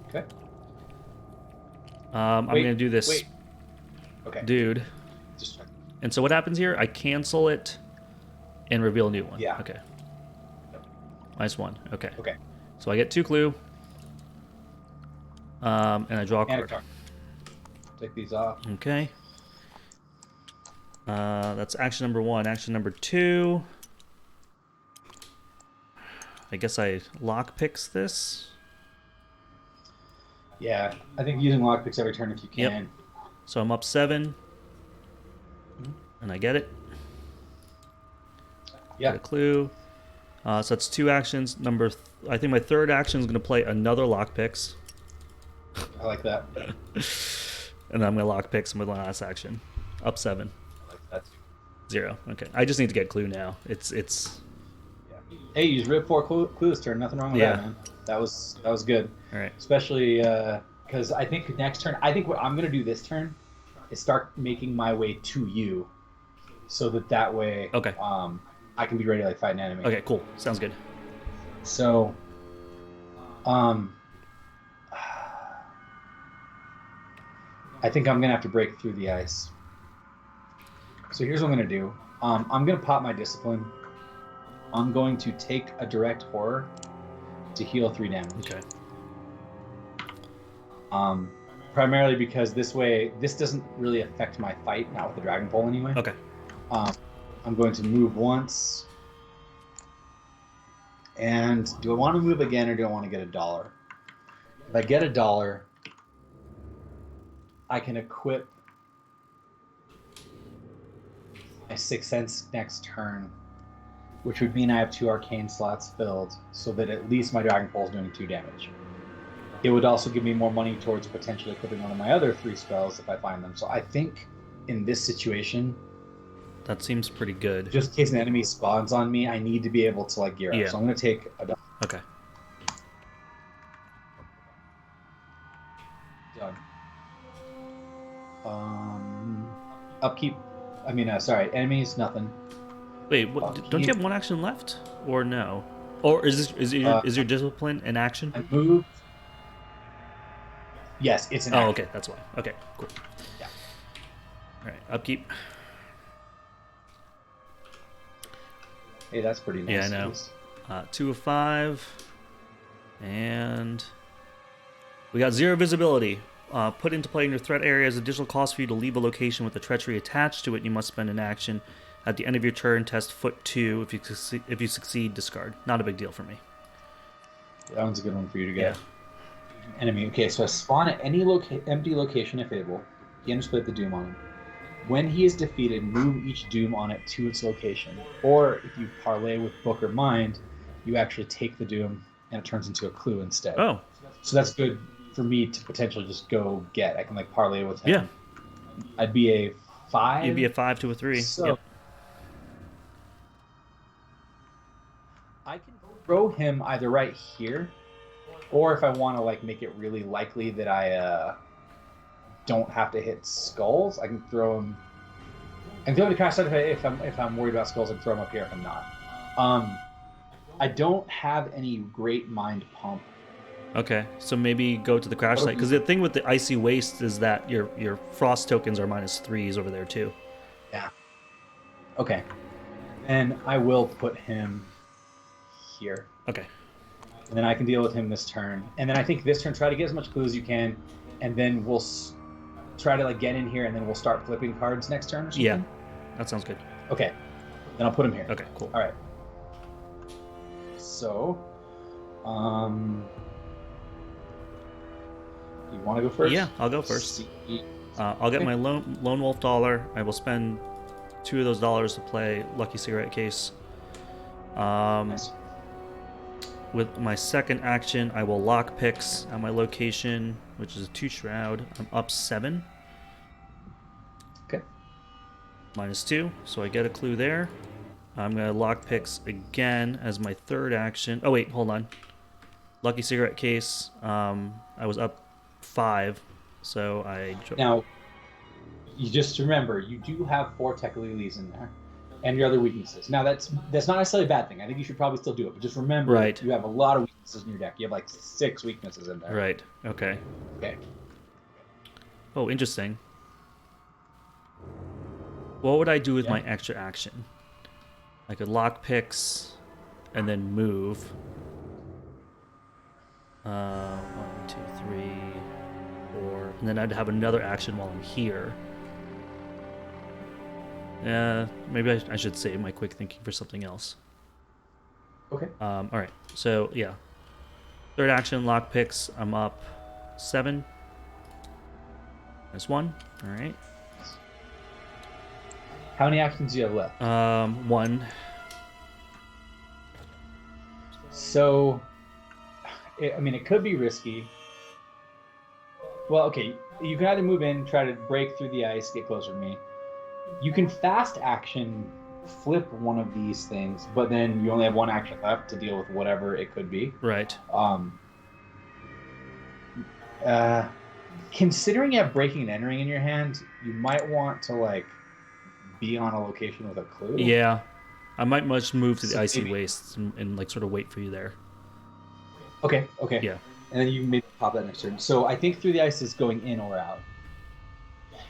Okay. I'm gonna do this, Okay. dude. Just check. And so what happens here? I cancel it And reveal a new one. Yeah. Okay. -1. Okay. Okay. So I get 2 clue. And I draw a And card. a card. Take these off. Okay. That's action number 1. Action number 2. I guess I lockpicks this. Yeah, I think using lockpicks every turn if you can. Yep. So I'm up 7. And I get it. Yeah. Get a clue. So that's 2 actions. I think my third action is going to play another lockpicks. I like that. And then I'm going to lockpicks my last action. Up 7. I like that too. 0. Okay. I just need to get clue now. It's. Yeah. Hey, you just ripped 4 clues turn. Nothing wrong with that, man. That was good. All right. Especially because I think next turn, I think what I'm going to do this turn is start making my way to you, so that way, Okay. I can be ready to like fight an enemy. Okay. Cool. Sounds good. So, I think I'm gonna have to break through the ice. So here's what I'm gonna do. I'm gonna pop my discipline. I'm going to take a direct horror to heal 3 damage. Okay. Primarily because this way, this doesn't really affect my fight, not with the Dragon Pole anyway. Okay. I'm going to move once. And do I want to move again or do I want to get $1? If I get $1, I can equip my 6th Sense next turn, which would mean I have 2 arcane slots filled, so that at least my Dragon Pole is doing 2 damage. It would also give me more money towards potentially equipping one of my other 3 spells if I find them. So I think in this situation, That seems pretty good. just in case an enemy spawns on me, I need to be able to like gear up. Yeah. So I'm going to take $1. Okay. Done. Upkeep. Enemies, nothing. Wait, what, don't you have 1 action left, or no? Or is your discipline an action? I moved. Yes, it's an Oh, action. okay, that's why. Okay, cool. Yeah. All right, upkeep. Hey, that's pretty nice. Yeah, I know. 2 of 5, and we got 0 visibility. Put into play in your threat area as additional cost for you to leave a location with a treachery attached to it. You must spend an action at the end of your turn. Test foot 2. If you succeed, discard. Not a big deal for me. That one's a good one for you to get. Enemy. Okay, so I spawn at any empty location if able. You split the Doom on him. When he is defeated, move each Doom on it to its location. Or if you parlay with Book or Mind, you actually take the Doom and it turns into a clue instead. Oh. So that's good for me to potentially just go get. I can like parlay with him. Yeah. I'd be a 5. You'd be a 5 to a 3. So Yep. I can throw him either right here, or if I want to like make it really likely that I don't have to hit skulls, I can throw him. I can throw him to crash side if I'm worried about skulls. I can throw him up here if I'm not. I don't have any great mind pump. Okay, so maybe go to the crash site, because the thing with the icy waste is that your frost tokens are -3s over there too. Yeah. Okay. And I will put him here. Okay. And then I can deal with him this turn. And then I think this turn, try to get as much clue as you can, and then we'll try to like get in here, and then we'll start flipping cards next turn or something. Yeah, that sounds good. Okay. Then I'll put him here. Okay, cool. All right. So, you want to go first? Yeah, I'll go first. I'll get my lone wolf $1. I will spend 2 of those dollars to play Lucky Cigarette Case. Nice. With my second action, I will lock picks at my location, which is a 2 shroud. I'm up 7. Okay. -2, so I get a clue there. I'm gonna lock picks again as my third action. Oh wait, hold on. Lucky Cigarette Case. I was up 5, so I. Now, you just remember you do have 4 Tekalilis in there, and your other weaknesses. Now that's not necessarily a bad thing. I think you should probably still do it, but just remember Right. you have a lot of weaknesses in your deck. You have like 6 weaknesses in there. Right. Okay. Okay. Oh, interesting. What would I do with Yeah. my extra action? I could lock picks and then move. 1, 2, 3, 4, and then I'd have another action while I'm here. Yeah, maybe I should save my quick thinking for something else. Okay. All right. So yeah, third action, lock picks. I'm up 7. That's 1. All right. How many actions do you have left? 1. So, I mean, it could be risky. Well, okay, you can either move in, try to break through the ice, get closer to me. You can fast action flip one of these things, but then you only have 1 action left to deal with whatever it could be. Right. Considering you have breaking and entering in your hand, you might want to like be on a location with a clue. Yeah, I might much move to the So icy maybe- wastes and like sort of wait for you there. Okay. Yeah. And then you maybe pop that next turn. So I think through the ice is going in or out.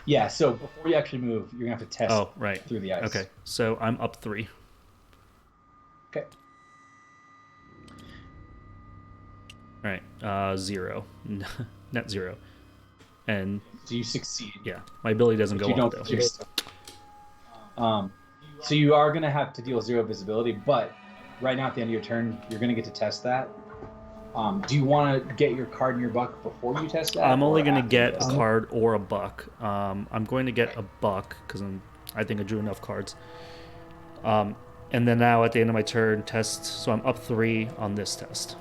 Yeah, so before you actually move, you're going to have to test Oh, right. through the ice. Okay, so I'm up 3. Okay. All right, 0, net 0, and So you succeed. yeah, my ability doesn't go You off don't though. So you are going to have to deal 0 visibility, but right now at the end of your turn, you're going to get to test that. Do you want to get your card in your buck before you test that? I'm only or going to after you get a test it? card or a buck. I'm going to get a buck because I think I drew enough cards. And then now at the end of my turn, test. So I'm up 3 on this test.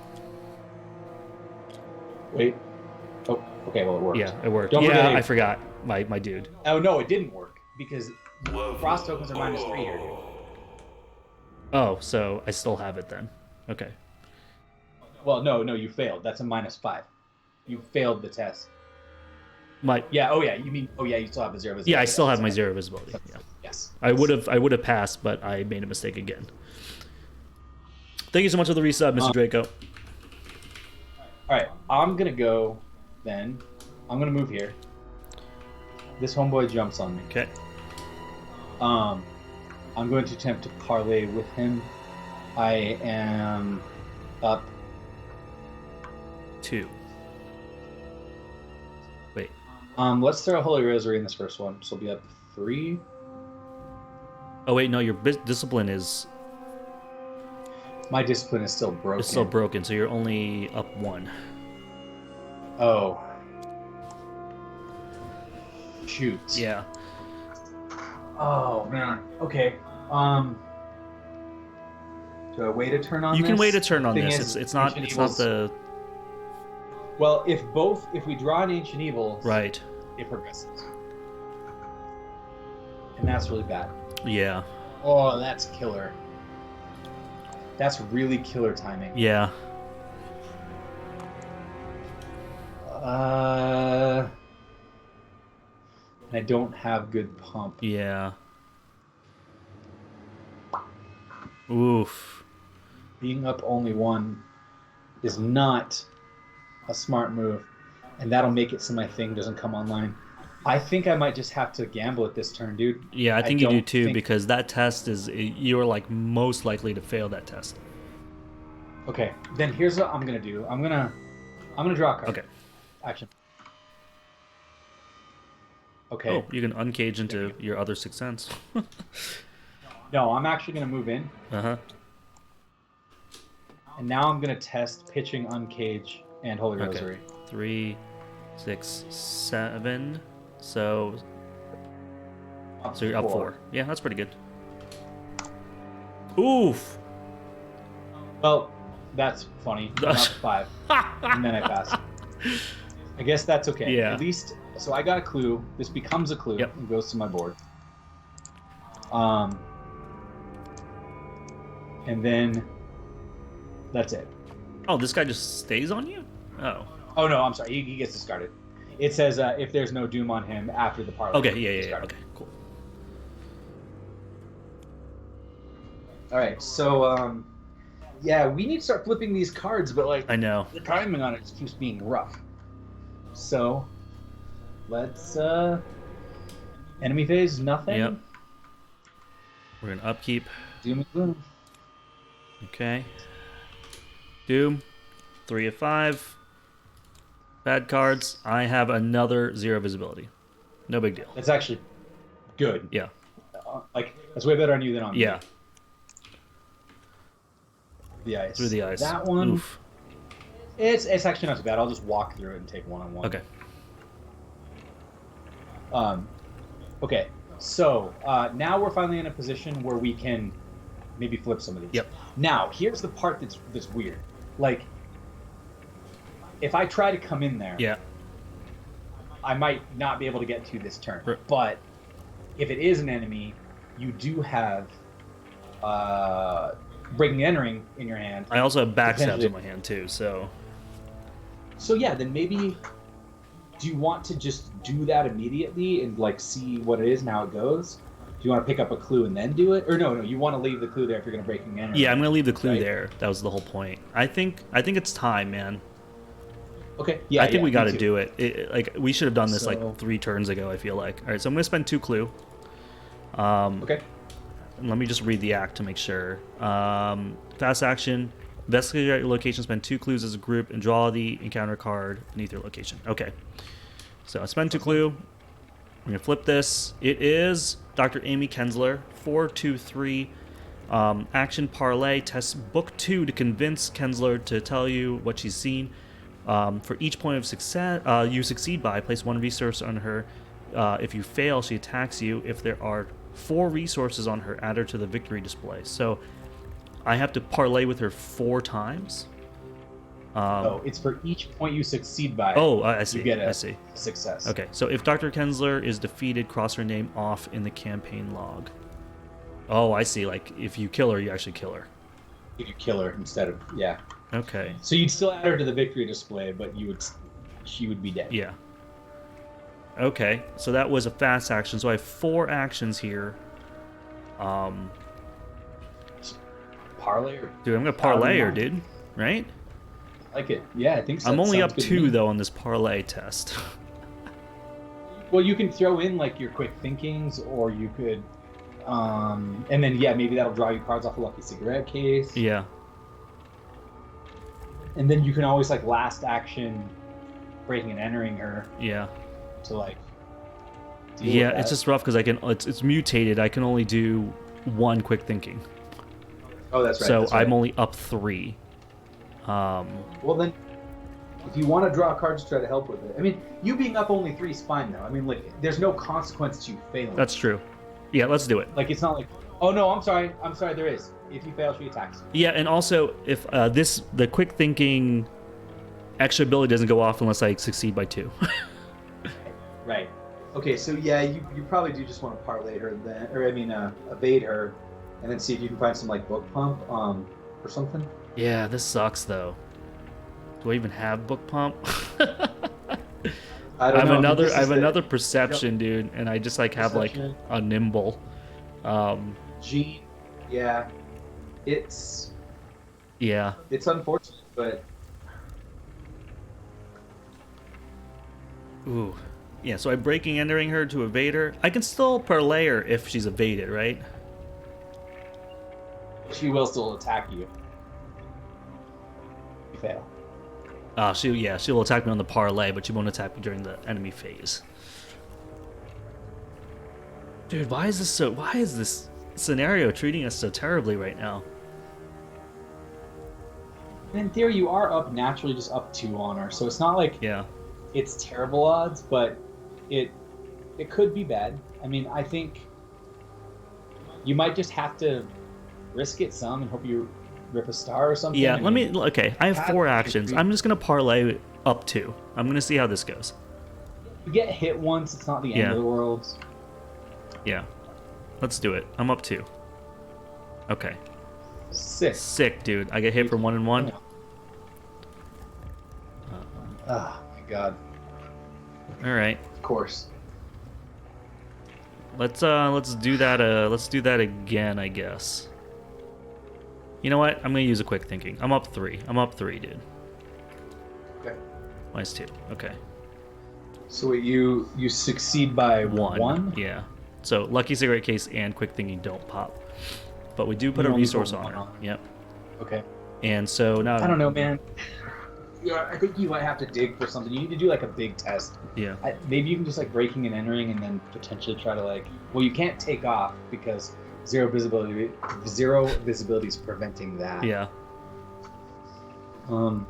Wait. Oh, okay, well, it worked. Yeah, it worked. Don't Yeah, forget I it. forgot my dude. Oh, no, it didn't work because frost tokens are -3 here. Oh, so I still have it then. Okay. Well, no, you failed. That's a -5. You failed the test. My Yeah, you mean, you still have the 0 visibility. yeah, I still have my That's 0 visibility. right. Yeah. Yes. I would have passed, but I made a mistake again. Thank you so much for the resub, Mr. Draco. All right, I'm going to go then. I'm going to move here. This homeboy jumps on me. Okay. I'm going to attempt to parlay with him. I am up 2. Wait. Let's throw a Holy Rosary in this first one. So we'll be up 3. Oh wait, no, your discipline is My discipline is still broken. it's still broken, so you're only up 1. Oh. Shoot. Yeah. Oh man. Okay. Do I wait a turn on You this? can wait a turn on Thing this. is, It's not Ancient it's not Evils- the Well, if we draw an Ancient Evil, right. it progresses. And that's really bad. Yeah. Oh, that's killer. That's really killer timing. Yeah. And I don't have good pump. Yeah. Oof. Being up only 1 is not a smart move, and that'll make it so my thing doesn't come online. I think I might just have to gamble at this turn, dude. Yeah, I think you do don't too think- because that test is you're like most likely to fail that test. Okay, then here's what I'm gonna do. I'm gonna draw a card. Okay. Action. Okay. Oh, you can uncage into your other 6th sense. No, I'm actually gonna move in, Uh-huh. and now I'm gonna test pitching, uncage, and Holy Okay. Rosary. 3, 6, 7. So you're up 4. Yeah, that's pretty good. Oof. Well, that's funny. I'm up 5, and then I pass. I guess that's okay. Yeah. At least, so I got a clue. This becomes a clue. Yep. And goes to my board. And then that's it. Oh, this guy just stays on you? Oh. Oh no, I'm sorry. He gets discarded. It says if there's no doom on him after the parlay. Okay, he's yeah. discarded. Okay, cool. All right, so yeah, we need to start flipping these cards, but like I know. the timing on it just keeps being rough. So let's enemy phase nothing. Yep. We're gonna upkeep. Doom and gloom. Okay. Doom. 3 of 5. Bad cards. I have another 0 visibility. No big deal. That's actually good. Yeah. Like, that's way better on you than on me. Yeah. The ice. Through the ice. That one. Oof. It's actually not too bad. I'll just walk through it and take 1-on-1. Okay. Okay. So now we're finally in a position where we can maybe flip some of these. Yep. Now here's the part that's weird. Like, if I try to come in there, Yeah. I might not be able to get to this turn. Right. But if it is an enemy, you do have breaking and entering in your hand. I also have backstabs Potentially. in my hand too, so So yeah, then maybe do you want to just do that immediately and like see what it is and how it goes? Do you want to pick up a clue and then do it? Or no, you want to leave the clue there if you're going to break and enter. yeah, I'm gonna leave the clue Right. there. That was the whole point. I think it's time, man. Okay. Yeah. I think we got to to do it. Like we should have done this So- like 3 turns ago. I feel like. All right, so I'm gonna spend 2 clue. Okay. Let me just read the act to make sure. Fast action. Investigate your location. Spend 2 clues as a group and draw the encounter card beneath your location. Okay. So I spend 2 clue. I'm gonna flip this. It is Dr. Amy Kensler. 4-2-3. Action parlay. Test book 2 to convince Kensler to tell you what she's seen. For each point of success you succeed by, place 1 resource on her. If you fail, she attacks you. If there are 4 resources on her, add her to the victory display. So I have to parlay with her 4 times. It's for each point you succeed by. Oh, I see. You get I see. success. Okay, so if Dr. Kensler is defeated, cross her name off in the campaign log. Oh, I see. Like, if you kill her, you actually kill her. If you kill her instead of Okay. So you'd still add her to the victory display, but she would be dead. Yeah. Okay, so that was a fast action. So I have 4 actions here. Parlay or Dude, I'm gonna parlay her, dude. Right? I like it. Yeah, I think so. I'm only Sounds up good to 2 me. though on this parlay test. Well, you can throw in like your quick thinkings, or you could, and then maybe that'll draw you cards off a lucky cigarette case. Yeah. And then you can always like last action, breaking and entering her Yeah. to like. deal Yeah, with it's that. just rough because it's mutated. I can only do 1 quick thinking. Oh, that's right. So that's right. I'm only up 3. Well then, if you want to draw cards to try to help with it, I mean, you being up only 3 is fine though. I mean, like, there's no consequence to you failing. That's true. Yeah, let's do it. Like, it's not like, oh no, I'm sorry, there is. If you fail, she attacks. Yeah, and also if the quick thinking extra ability doesn't go off unless I succeed by 2. Right. Okay, so yeah, you probably do just want to parlay her then, or I mean, evade her, and then see if you can find some like book pump, or something. Yeah, this sucks though. Do I even have book pump? I don't know. I have another perception, dude, and I just like have like Perception. a nimble. Gene. Yeah. It's Yeah. unfortunate, but Ooh. Yeah, so I'm breaking entering her to evade her. I can still parlay her if she's evaded, right? she will still attack you. You fail. She'll attack me on the parlay, but she won't attack me during the enemy phase. Dude, why is this scenario treating us so terribly right now? In theory, you are up naturally, just up 2 on her, so it's not like Yeah. it's terrible odds, but it could be bad. I mean, I think you might just have to risk it some and hope you rip a star or something. Yeah, I let mean, me. Okay, I have God, 4 actions. I'm just gonna parlay up 2. I'm gonna see how this goes. you get hit once, it's not the end Yeah. of the world. Yeah, let's do it. I'm up 2. Okay, 6. sick, dude. I get hit for 1 and 1. Oh my god. All right, Of course. let's do that. Let's do that again, I guess. You know what? I'm gonna use a quick thinking. I'm up 3, dude. Okay. Minus 2. Okay. So wait, you succeed by 1? Yeah. So lucky cigarette case and quick thinking don't pop. but we do put You a only resource put on one her. on. Yep. Okay. And so now I don't know, man. Yeah, I think you might have to dig for something. You need to do like a big test. Yeah. Maybe you can just like breaking and entering, and then potentially try to like. Well, you can't take off because zero visibility. Zero visibility is preventing that. Yeah. You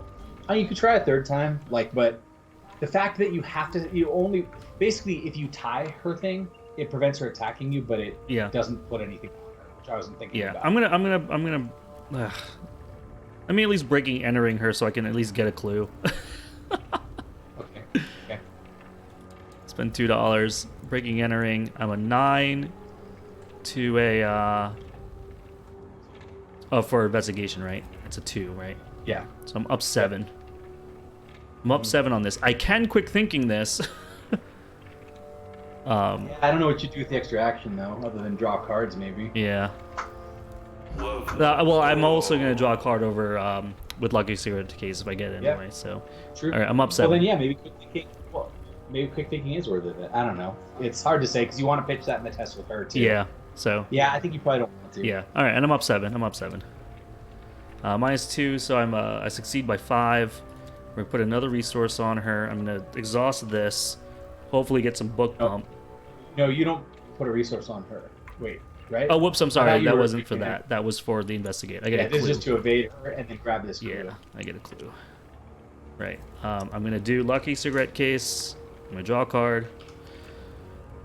could try a third time, like, but the fact that you only basically if you tie her thing, it prevents her attacking you, but it doesn't put anything on her, which I wasn't thinking about. I'm gonna. I mean, at least breaking, entering her, so I can at least get a clue. Okay. Spend $2. Breaking, entering. I'm a 9 to a. Oh, for investigation, right? It's a 2, right? Yeah. So I'm up 7. I'm up 7 on this. I can quick thinking this. I don't know what you do with the extra action though, other than draw cards, maybe. Yeah. Well, I'm also gonna draw a card over with Lucky Cigarette case if I get it anyway. So. True. All right, I'm up 7. Well, then yeah, maybe quick thinking. Well, maybe quick thinking is worth it. I don't know. It's hard to say because you want to pitch that in the test with her too. Yeah. So. Yeah, I think you probably don't want to. Yeah. All right, and I'm up 7. I'm up 7. -2, so I succeed by 5. We're gonna put another resource on her. I'm gonna exhaust this. Hopefully get some book bump. No, you don't put a resource on her. Wait, right? Oh, whoops! I'm sorry. That wasn't for that. That was for the investigate. I get a clue. This is just to evade her and then grab this clue. Yeah, I get a clue. Right. I'm gonna do Lucky Cigarette case. I'm gonna draw a card,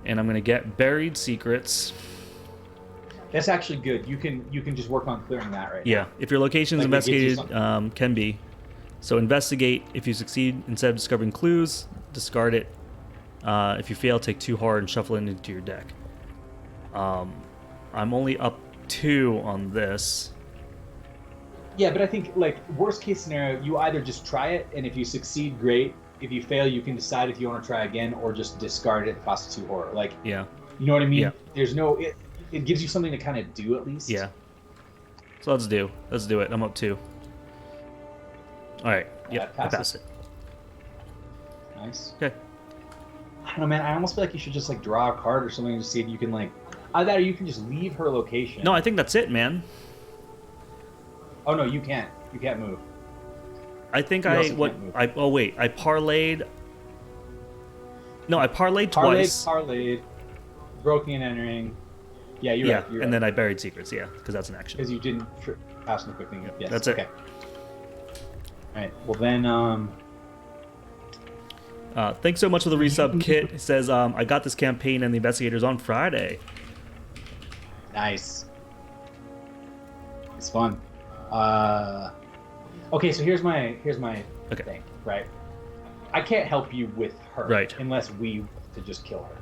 and I'm gonna get buried secrets. That's actually good. You can just work on clearing that right Yeah. now. If your location is Like, it gives you investigated, can be. So investigate. If you succeed, instead of discovering clues, discard it. If you fail, take 2 hard and shuffle it into your deck. I'm only up 2 on this. Yeah, but I think like worst case scenario, you either just try it, and if you succeed, great. If you fail, you can decide if you want to try again or just discard it. It costs 2 horror. Like, yeah, you know what I mean? Yeah. There's no. It gives you something to kind of do at least. Yeah. So let's do it. I'm up 2. All right. Yep. I pass it. Nice. Okay. I don't know, man. I almost feel like you should just like draw a card or something to see if you can like. Either that or you can just leave her location. No, I think that's it, man. Oh no, you can't. You can't move. I think You also what can't move. I oh wait, I parlayed. No, I parlayed twice. Parlayed, broken and entering. Yeah, you're right. You're and right. then I buried secrets. Yeah, because that's an action. Because you didn't pass the quick thing. Yes. That's it. Okay. All right. Well then, Thanks so much for the resub, Kit. It says I got this campaign and the investigators on Friday. Nice. It's fun. Okay, so here's my thing, right? I can't help you with her, Right. unless we to just kill her,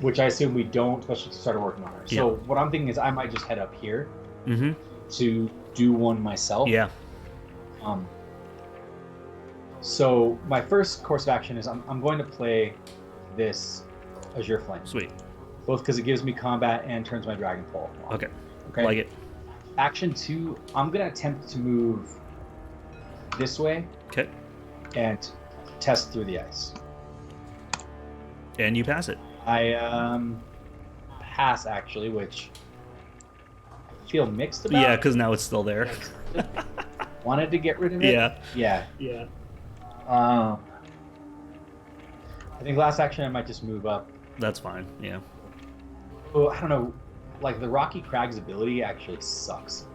which I assume we don't, especially to start working on her. So what I'm thinking is I might just head up here to do one myself. Yeah. So my first course of action is I'm going to play this Azure Flame. Sweet. Both because it gives me combat and turns my Dragon Pole on. Okay. Okay. Like it. Action 2, I'm going to attempt to move this way Okay. and test through the ice. And you pass it. I pass, actually, which I feel mixed about. Yeah, because now it's still there. Wanted to get rid of it. Yeah. Yeah. I think last action I might just move up. That's fine. Yeah. Oh, I don't know. Like, the Rocky Crag's ability actually sucks.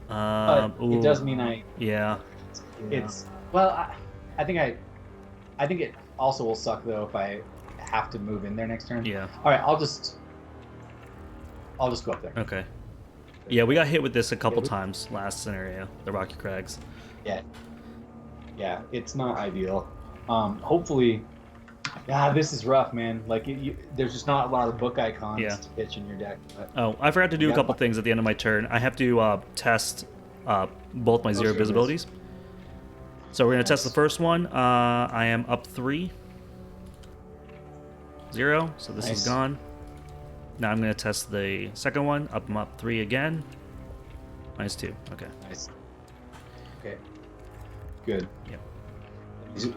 But it does mean Yeah. It's well. I think it also will suck though if I have to move in there next turn. Yeah. All right. I'll just go up there. Okay. Yeah, we got hit with this a couple times last scenario, the Rocky Crags. Yeah. Yeah. It's not ideal. Hopefully. Yeah, this is rough, man. Like, there's just not a lot of book icons to pitch in your deck. But Oh, I forgot to do a couple things at the end of my turn. I have to test both my zero visibilities. So we're going to test the first one. I am up 3. 0, so this is gone. Now I'm going to test the second one. I'm up 3 again. -2. Okay. Nice. Okay. Good. Yep.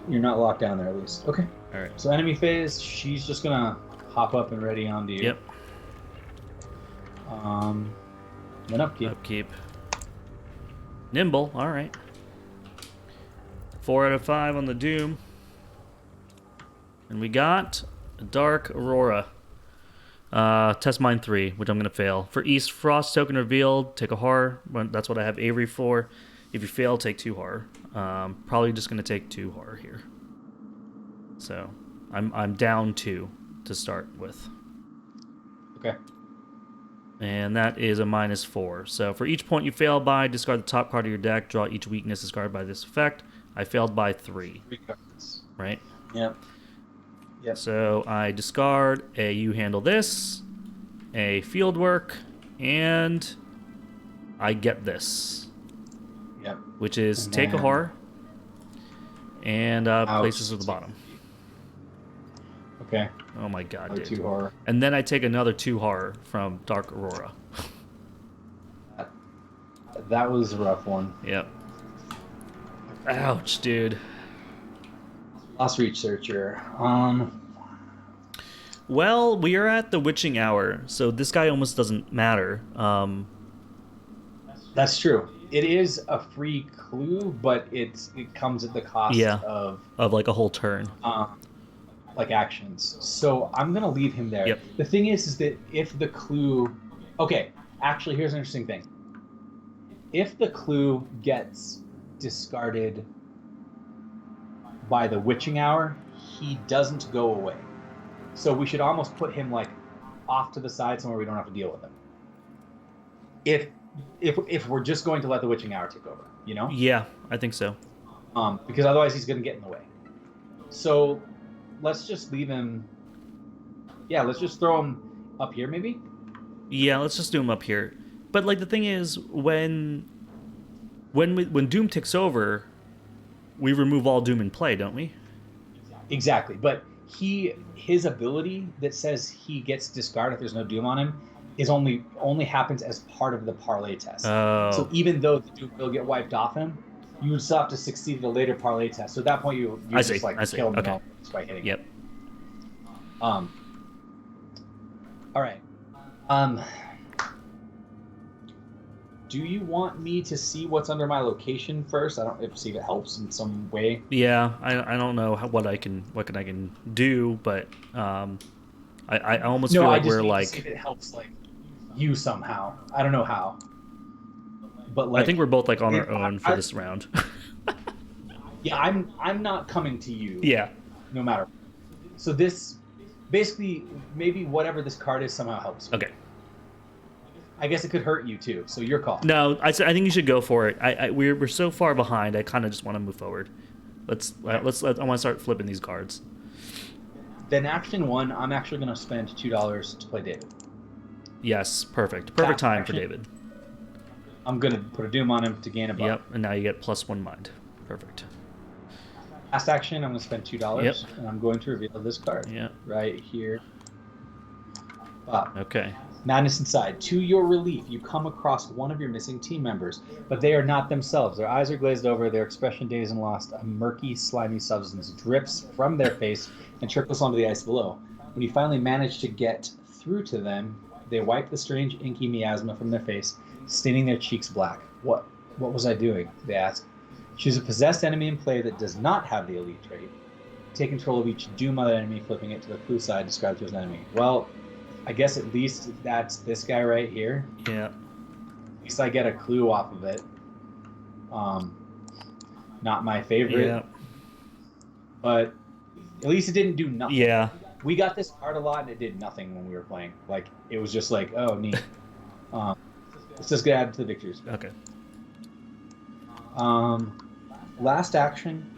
You're not locked down there, at least. Okay. All right. So enemy phase, she's just gonna hop up and ready onto you. Yep. Then upkeep. Upkeep. Nimble. All right. 4 out of 5 on the Doom. And we got a Dark Aurora. Test Mine 3, which I'm going to fail. For East Frost token revealed, take a horror. That's what I have Avery for. If you fail, take 2 horror. Probably just going to take 2 horror here. So I'm down 2 to start with. Okay. And that is a -4. So for each point you fail by, discard the top card of your deck. Draw each weakness discarded by this effect. I failed by 3. 3 cards. Right? Yep. Yep. So I discard a You Handle This, a Fieldwork, and I get this. Yep. Which is And take a then- horror and place this at the bottom. Okay. Oh my god, Another dude. 2 horror. And then I take another 2 horror from Dark Aurora. That was a rough one. Yep. Ouch, dude. Lost Reach Searcher. Well, we are at the witching hour, so this guy almost doesn't matter. That's true. It is a free clue, but it comes at the cost Yeah. of like a whole turn. like actions. So I'm gonna leave him there. Yep. The thing is that if the clue, okay, actually, here's an interesting thing. If the clue gets discarded by the witching hour, he doesn't go away. So we should almost put him like off to the side somewhere we don't have to deal with him. If we're just going to let the witching hour take over, you know? Yeah, I think so. Because otherwise he's going to get in the way. So let's just leave him. Yeah, let's just throw him up here maybe. Yeah, let's just do him up here. But like the thing is, when Doom ticks over, we remove all Doom in play, don't we? Exactly, but his ability that says he gets discarded if there's no Doom on him is only happens as part of the parlay test. Oh. So even though the Doom will get wiped off him, you would still have to succeed at a later parlay test. So at that point you just I like see. kill him Okay. just by hitting. Yep. All right. Do you want me to see what's under my location first? I don't see if it helps in some way. Yeah, I don't know what I can do, but I almost feel like we're need like to see if it helps like you somehow. I don't know how. But like I think we're both like on our own for this round. Yeah, I'm not coming to you. Yeah. No matter. So this basically maybe whatever this card is somehow helps. Okay. I guess it could hurt you too. So your call. No, I think you should go for it. We're so far behind. I kind of just want to move forward. I want to start flipping these cards. Then action 1, I'm actually going to spend $2 to play David. Yes, perfect. Perfect time for David. I'm going to put a Doom on him to gain a buff. Yep, and now you get +1 mind. Perfect. Last action, I'm going to spend $2, Yep. and I'm going to reveal this card. Yeah. Right here. Bob. Okay. Madness Inside. To your relief, you come across one of your missing team members, but they are not themselves. Their eyes are glazed over, their expression dazed and lost. A murky, slimy substance drips from their face and trickles onto the ice below. When you finally manage to get through to them, they wipe the strange, inky miasma from their face, staining their cheeks black. What was I doing? They ask. Choose a possessed enemy in play that does not have the elite trait. Take control of each Doom other enemy, flipping it to the clue side described to as an enemy. Well, I guess at least that's this guy right here. Yeah. At least I get a clue off of it. Not my favorite. Yeah. But at least it didn't do nothing. Yeah. We got this card a lot and it did nothing when we were playing. Like, it was just like, oh, neat. Let's just get added to the victories. Okay. Last action,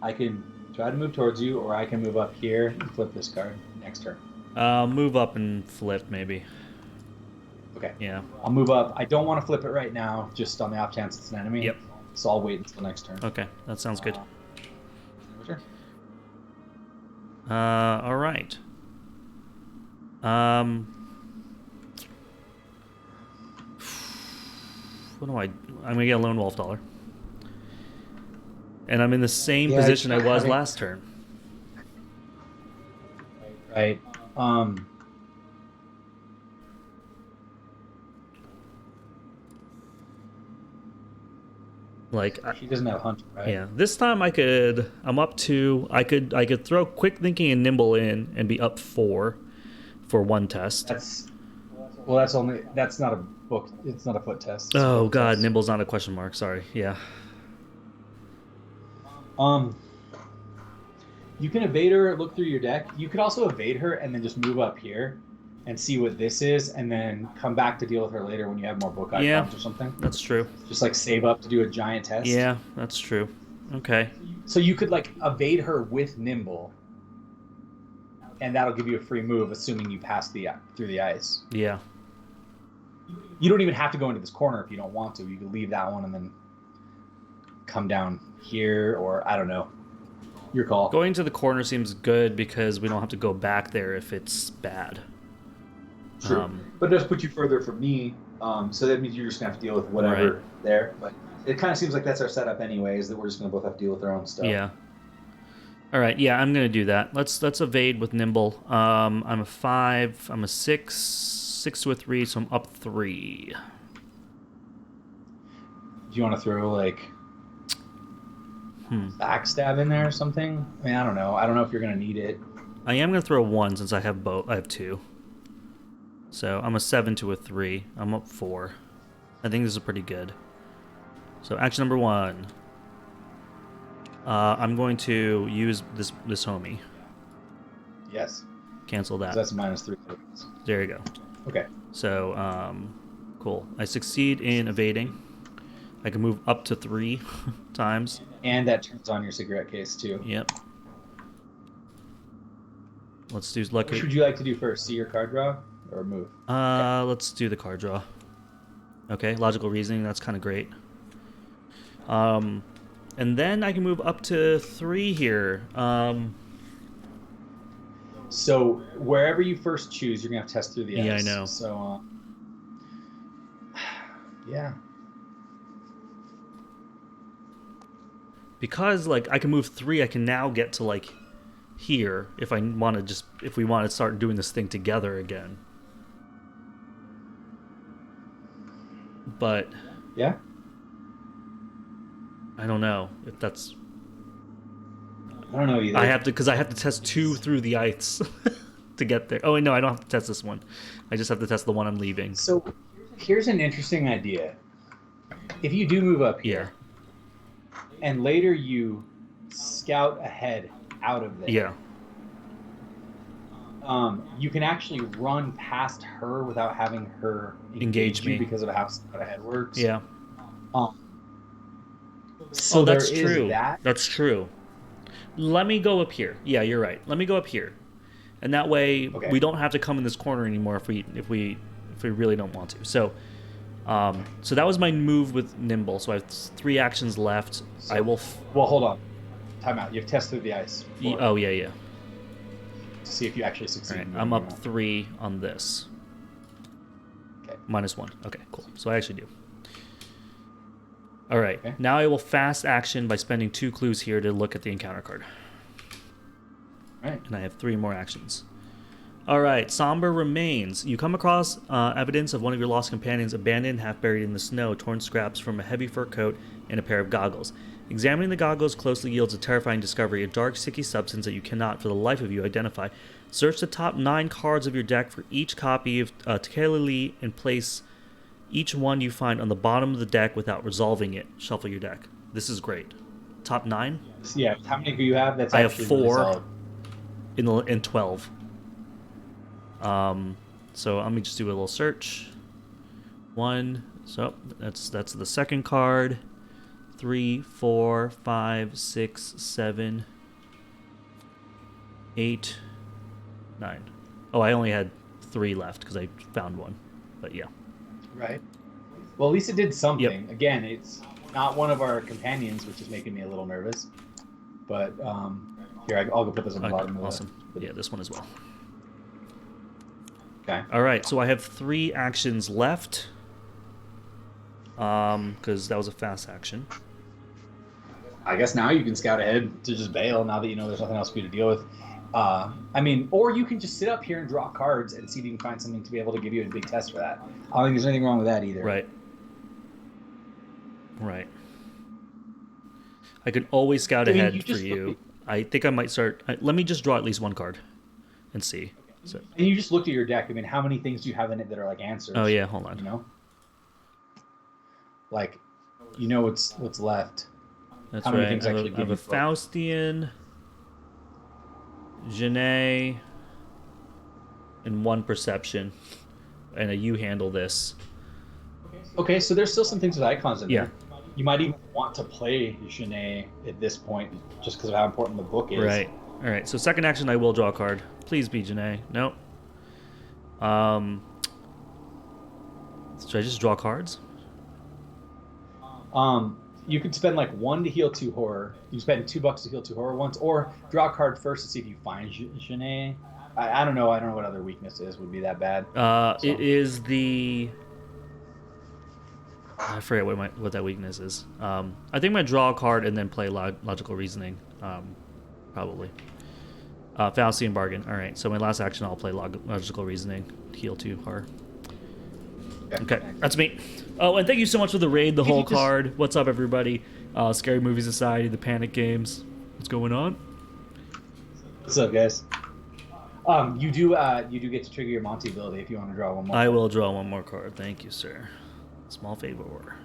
I can try to move towards you, or I can move up here and flip this card next turn. Move up and flip maybe. Okay. Yeah. I'll move up. I don't want to flip it right now, just on the off chance it's an enemy. Yep. So I'll wait until next turn. Okay, that sounds good. Sure. All right. What do I'm gonna get a lone wolf dollar, and I'm in the same position I was last turn. Right. Like, He doesn't have Hunter, right? yeah, this time I'm up 2. I could throw Quick Thinking and Nimble in and be up 4 for one test. That's not a book. It's not a foot test. It's a Oh book god, test. Nimble's not a question mark. Sorry. Yeah. You can evade her, look through your deck. You could also evade her and then just move up here and see what this is, and then come back to deal with her later when you have more book icons or something. That's true. Just like save up to do a giant test. Yeah, that's true. Okay. So you could like evade her with Nimble, and that'll give you a free move, assuming you pass through the ice. Yeah. You don't even have to go into this corner if you don't want to. You could leave that one and then come down here, or I don't know. Your call. Going to the corner seems good because we don't have to go back there if it's bad. True. But it does put you further from me, so that means you're just going to have to deal with whatever there. But it kind of seems like that's our setup anyways, that we're just going to both have to deal with our own stuff. Yeah. All right, yeah, I'm going to do that. Let's evade with Nimble. I'm a 5, I'm a 6 to a 3, so I'm up 3. Do you want to throw, like, backstab in there or something? I mean, I don't know. I don't know if you're going to need it. I am going to throw 1 since I have both. I have 2. So I'm a 7 to a 3. I'm up 4. I think this is pretty good. So action number 1. I'm going to use this homie. Yes. Cancel that. So that's -3. There you go. Okay. So, cool. I succeed in evading. I can move up to 3 times. And that turns on your cigarette case, too. Yep. Let's do lucky. Which would you like to do first? See your card draw or move? Let's do the card draw. Okay, logical reasoning. That's kind of great. And then I can move up to 3 here. So wherever you first choose, you're gonna have to test through the ice. Yeah, I know. So, yeah. Because like I can move 3, I can now get to like here if I want to if we want to start doing this thing together again. But yeah, I don't know if that's. I don't know either. I have to test 2 through the ice to get there. Oh wait, no, I don't have to test this one. I just have to test the one I'm leaving. So here's an interesting idea. If you do move up here, and later you scout ahead out of there, you can actually run past her without having her engage you because of how scout ahead works. Yeah. So that's there is true. that. That's true. Let me go up here. Yeah, you're right. Let me go up here, and that way we don't have to come in this corner anymore if we really don't want to. So, so that was my move with Nimble. So I have 3 actions left. So, I will. Well, hold on. Time out. You have tested the ice. Oh yeah. To see if you actually succeed. Right, I'm up 3 on this. Okay. -1. Okay, cool. So I actually do. All right. Okay. Now I will fast action by spending 2 clues here to look at the encounter card. All right. And I have 3 more actions. All right. Somber remains. You come across evidence of one of your lost companions abandoned, half buried in the snow, torn scraps from a heavy fur coat and a pair of goggles. Examining the goggles closely yields a terrifying discovery, a dark, sticky substance that you cannot, for the life of you, identify. Search the top 9 cards of your deck for each copy of Tekelili and place each one you find on the bottom of the deck without resolving it. Shuffle your deck. This is great. Top 9? Yeah. How many do you have? That's I have actually 4 really in 12. So let me just do a little search. 1. So that's the second card. 3, 4, 5, 6, 7, 8, 9. Oh, I only had 3 left because I found 1. But yeah. Right. Well, at least it did something. Yep. Again, it's not one of our companions, which is making me a little nervous. But here, I'll go put this on the bottom of awesome. Yeah, this one as well. Okay. All right, so I have 3 actions left. Because that was a fast action. I guess now you can scout ahead to just bail now that you know there's nothing else for you to deal with. I mean, or you can just sit up here and draw cards and see if you can find something to be able to give you a big test for that. I don't think there's anything wrong with that either. Right. Right. I can always scout I mean, ahead you for just you. look I think I might start. Let me just draw at least one card and see. So, And you just looked at your deck. I mean, how many things do you have in it that are like answers? oh yeah, hold on. You know, like, you know what's left. That's How many right. things I actually have a give you book? Faustian, Janae, and one Perception, and a You Handle This. Okay, so there's still some things with icons in Yeah. there. You might even want to play Janae at this point just because of how important the book is. Right. All right. So second action, I will draw a card. Please be Janae. Nope. Should I just draw cards? You could spend like 1 to heal 2 horror. You spend $2 to heal 2 horror once, or draw a card first to see if you find Janae. I don't know. I don't know what other weakness is would be that bad. It is the. I forget what that weakness is. I think I'm gonna draw a card and then play logical reasoning. Probably. Faustian Bargain. All right. So my last action, I'll play logical reasoning. Heal 2 horror. Okay, that's me. Oh, and thank you so much for the raid, the whole card. What's up, everybody? Scary Movie Society, the Panic Games. What's going on? What's up, guys? You do get to trigger your Monty ability if you want to draw one more. I will draw one more card. Thank you, sir. Small favor.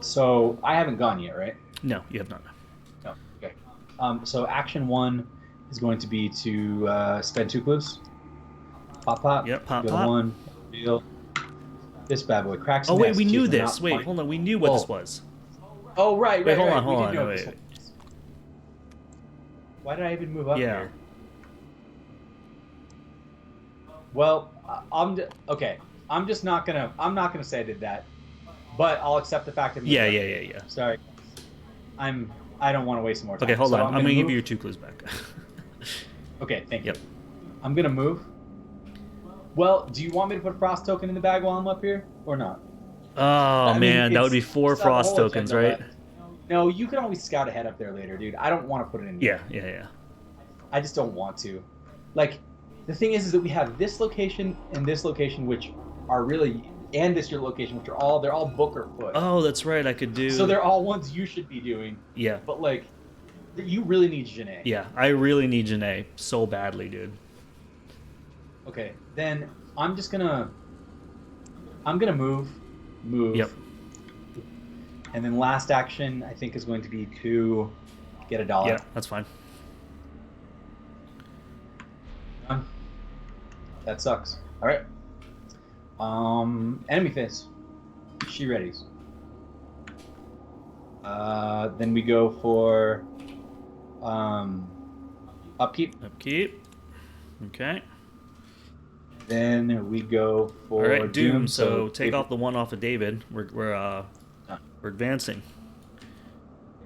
So I haven't gone yet, right? No, you have not. No. Okay. So action 1 is going to be to spend 2 clues. Pop. Yep, pop. 1. Deal. This bad boy cracks. Oh wait, we nest, knew teeth are this. not Wait, funny. hold on. We knew what this was. Oh right. Wait, hold right. on, hold We on. did know Wait. this. Why did I even move up here? Well, okay. I'm not gonna say I did that, but I'll accept the fact that. Yeah. Sorry. I don't want to waste more time. Okay, hold So on. I'm gonna give move. you your 2 clues back. Okay, thank you. Yep. I'm gonna move. Well, do you want me to put a frost token in the bag while I'm up here, or not? Oh man, that would be 4 it's not the frost whole tokens, agenda, right? but- No, you can always scout ahead up there later, dude. I don't want to put it in. Yeah. I just don't want to. Like, the thing is that we have this location and this location, which are really, and this your location, which are they're all book or foot. Oh, that's right. I could do. So they're all ones you should be doing. Yeah. But like, you really need Janae. Yeah, I really need Janae so badly, dude. Okay, then I'm gonna move. Yep. And then last action, I think, is going to be to get $1. Yeah, that's fine. That sucks. All right. Enemy phase. She readies. Then we go for upkeep. Upkeep. Okay. Then we go for All right, Doom. So take David. off the 1 off of David. We're advancing.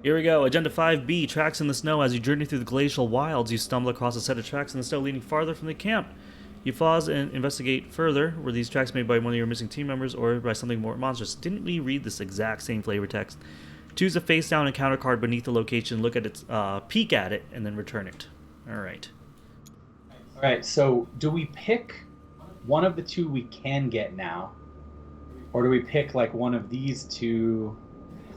Here we go. Agenda 5B. Tracks in the snow. As you journey through the glacial wilds, you stumble across a set of tracks in the snow leading farther from the camp. You pause and investigate further. Were these tracks made by one of your missing team members or by something more monstrous? Didn't we read this exact same flavor text? Choose a face down encounter card beneath the location, look at its peek at it, and then return it. All right. All right. So do we pick one of the 2 we can get now, or do we pick like one of these 2?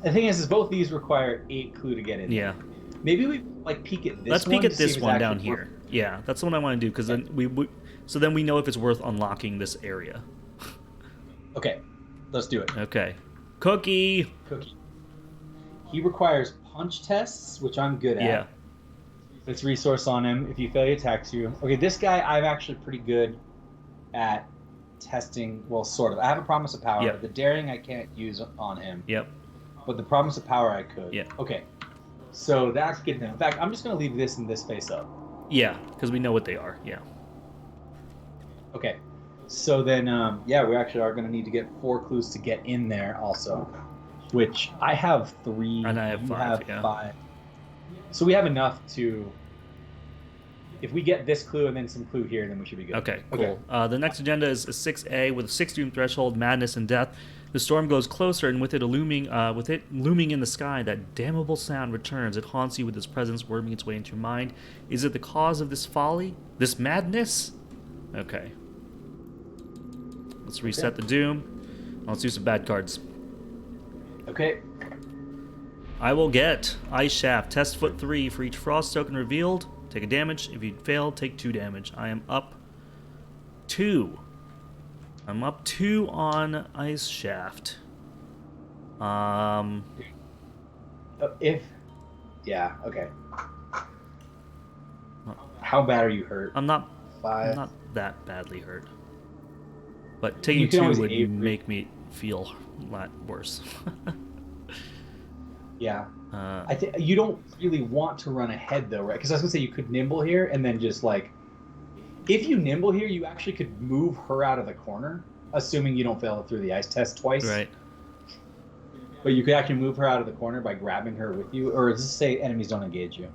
The thing is both these require 8 clue to get in. Yeah. Maybe we like peek at this. Let's one peek to at see this if it's one down actually here. worth- Yeah, that's the one I want to do because then then we know if it's worth unlocking this area. Okay, let's do it. Okay. Cookie. He requires punch tests, which I'm good at. Yeah. Let's resource on him. If you fail, he attacks you. Okay, this guy I'm actually pretty good at testing. Well, sort of. I have a promise of power. Yep. The daring I can't use on him. Yep. But the promise of power I could. Yeah. Okay. So that's good. In fact, I'm just going to leave this and this face up. Yeah, because we know what they are. Yeah. Okay. So then, yeah, we actually are going to need to get 4 clues to get in there also, which I have 3. And I have you 5, yeah. 5. So we have enough to, if we get this clue and then some clue here, then we should be good. Okay, cool. The next agenda is a 6A with a 6 doom threshold, madness and death. The storm goes closer, and with it looming in the sky, that damnable sound returns. It haunts you with its presence, worming its way into your mind. Is it the cause of this folly? This madness? Okay. Let's reset the doom. Let's do some bad cards. Okay. I will get Ice Shaft. Test foot 3 for each frost token revealed. Take a damage. If you fail, take 2 damage. I am up 2. I'm up 2 on Ice Shaft. Yeah, okay. How bad are you hurt? I'm not 5. I'm not that badly hurt. But taking 2 would make me feel a lot worse. Yeah. I think you don't really want to run ahead though, right? Because I was gonna say you could nimble here and then just like, if you nimble here, you actually could move her out of the corner, assuming you don't fail through the ice test twice. Right. But you could actually move her out of the corner by grabbing her with you, or does this say enemies don't engage you?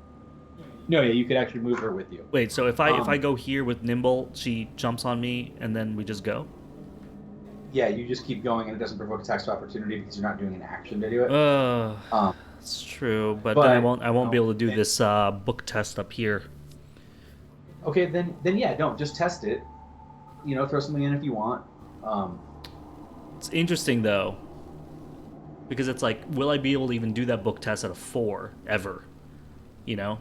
No, yeah, you could actually move her with you. Wait, so if I go here with nimble, she jumps on me and then we just go? Yeah, you just keep going and it doesn't provoke attacks of opportunity because you're not doing an action to do it. It's true, but then I won't be able to do this book test up here. Okay, then yeah, don't just test it. You know, throw something in if you want. It's interesting though, because it's like, will I be able to even do that book test at a 4 ever? You know?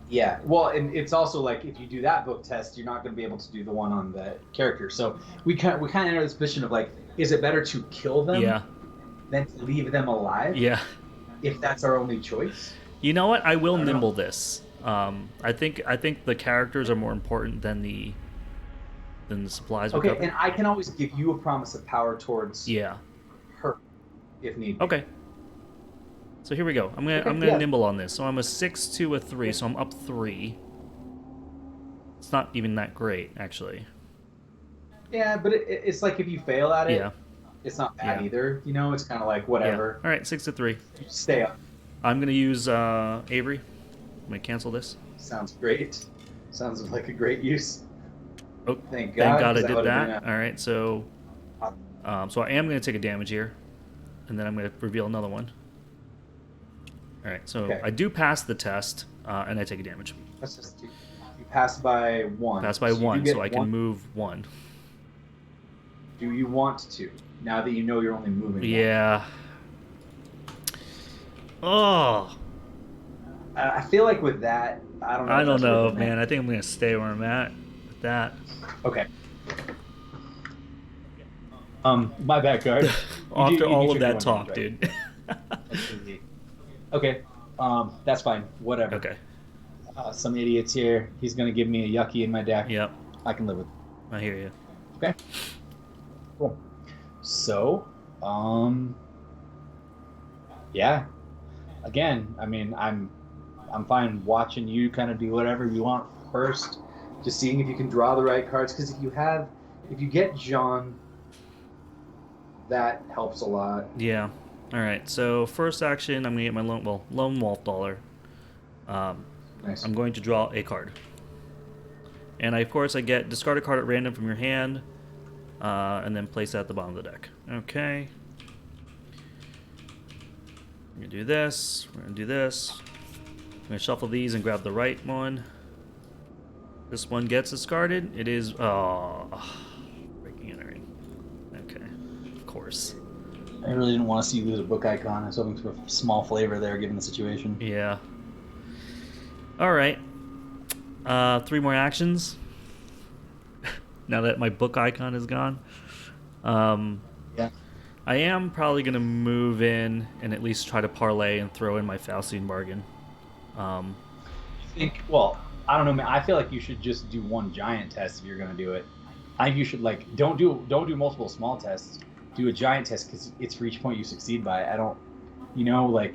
Yeah, well, and it's also like if you do that book test, you're not going to be able to do the one on the character. So we kind of enter this position of like, is it better to kill them than to leave them alive? Yeah. If that's our only choice. You know what? I will nimble this. I think the characters are more important than the supplies. Okay, and I can always give you a promise of power towards her if need be. Okay. So here we go. I'm gonna nimble on this. So I'm a 6 to a 3, so I'm up 3. It's not even that great, actually. Yeah, but it's like if you fail at it, it's not bad either. You know, it's kind of like whatever. Yeah. All right, 6 to 3. Stay up. I'm gonna use Avery. I'm gonna cancel this. Sounds great. Sounds like a great use. Oh, thank God I did that. All right, so so I am gonna take a damage here, and then I'm gonna reveal another one. All right, so I do pass the test, and I take a damage. That's just you pass by 1. Pass by 1, so I can move 1. Do you want to? Now that you know you're only moving. Yeah. 1. Oh. I feel like with that, I don't know. I don't know, man. I think I'm gonna stay where I'm at with that. Okay. My bad, guard. After all of that talk, right? Dude. Okay, that's fine. Whatever. Okay. Some idiots here. He's gonna give me a yucky in my deck. Yep. I can live with it. I hear you. Okay. Cool. So, yeah. Again, I mean, I'm fine watching you kind of do whatever you want first, just seeing if you can draw the right cards. Because if you get John, that helps a lot. Yeah. All right, so first action, I'm going to get my lone wolf dollar. Nice. I'm going to draw a card. And of course, I get discard a card at random from your hand, and then place that at the bottom of the deck. Okay. We're going to do this. We're going to do this. I'm going to shuffle these and grab the right one. This one gets discarded. It is... breaking entering. Okay. Of course. I really didn't want to see you lose a book icon. I was hoping for a small flavor there, given the situation. Yeah. All right. 3 more actions. Now that my book icon is gone. Yeah. I am probably going to move in and at least try to parlay and throw in my Faustian bargain. Well, I don't know, man. I feel like you should just do one giant test if you're going to do it. I think you should, like, don't do multiple small tests. Do a giant test because it's for each point you succeed by. I don't, you know, like.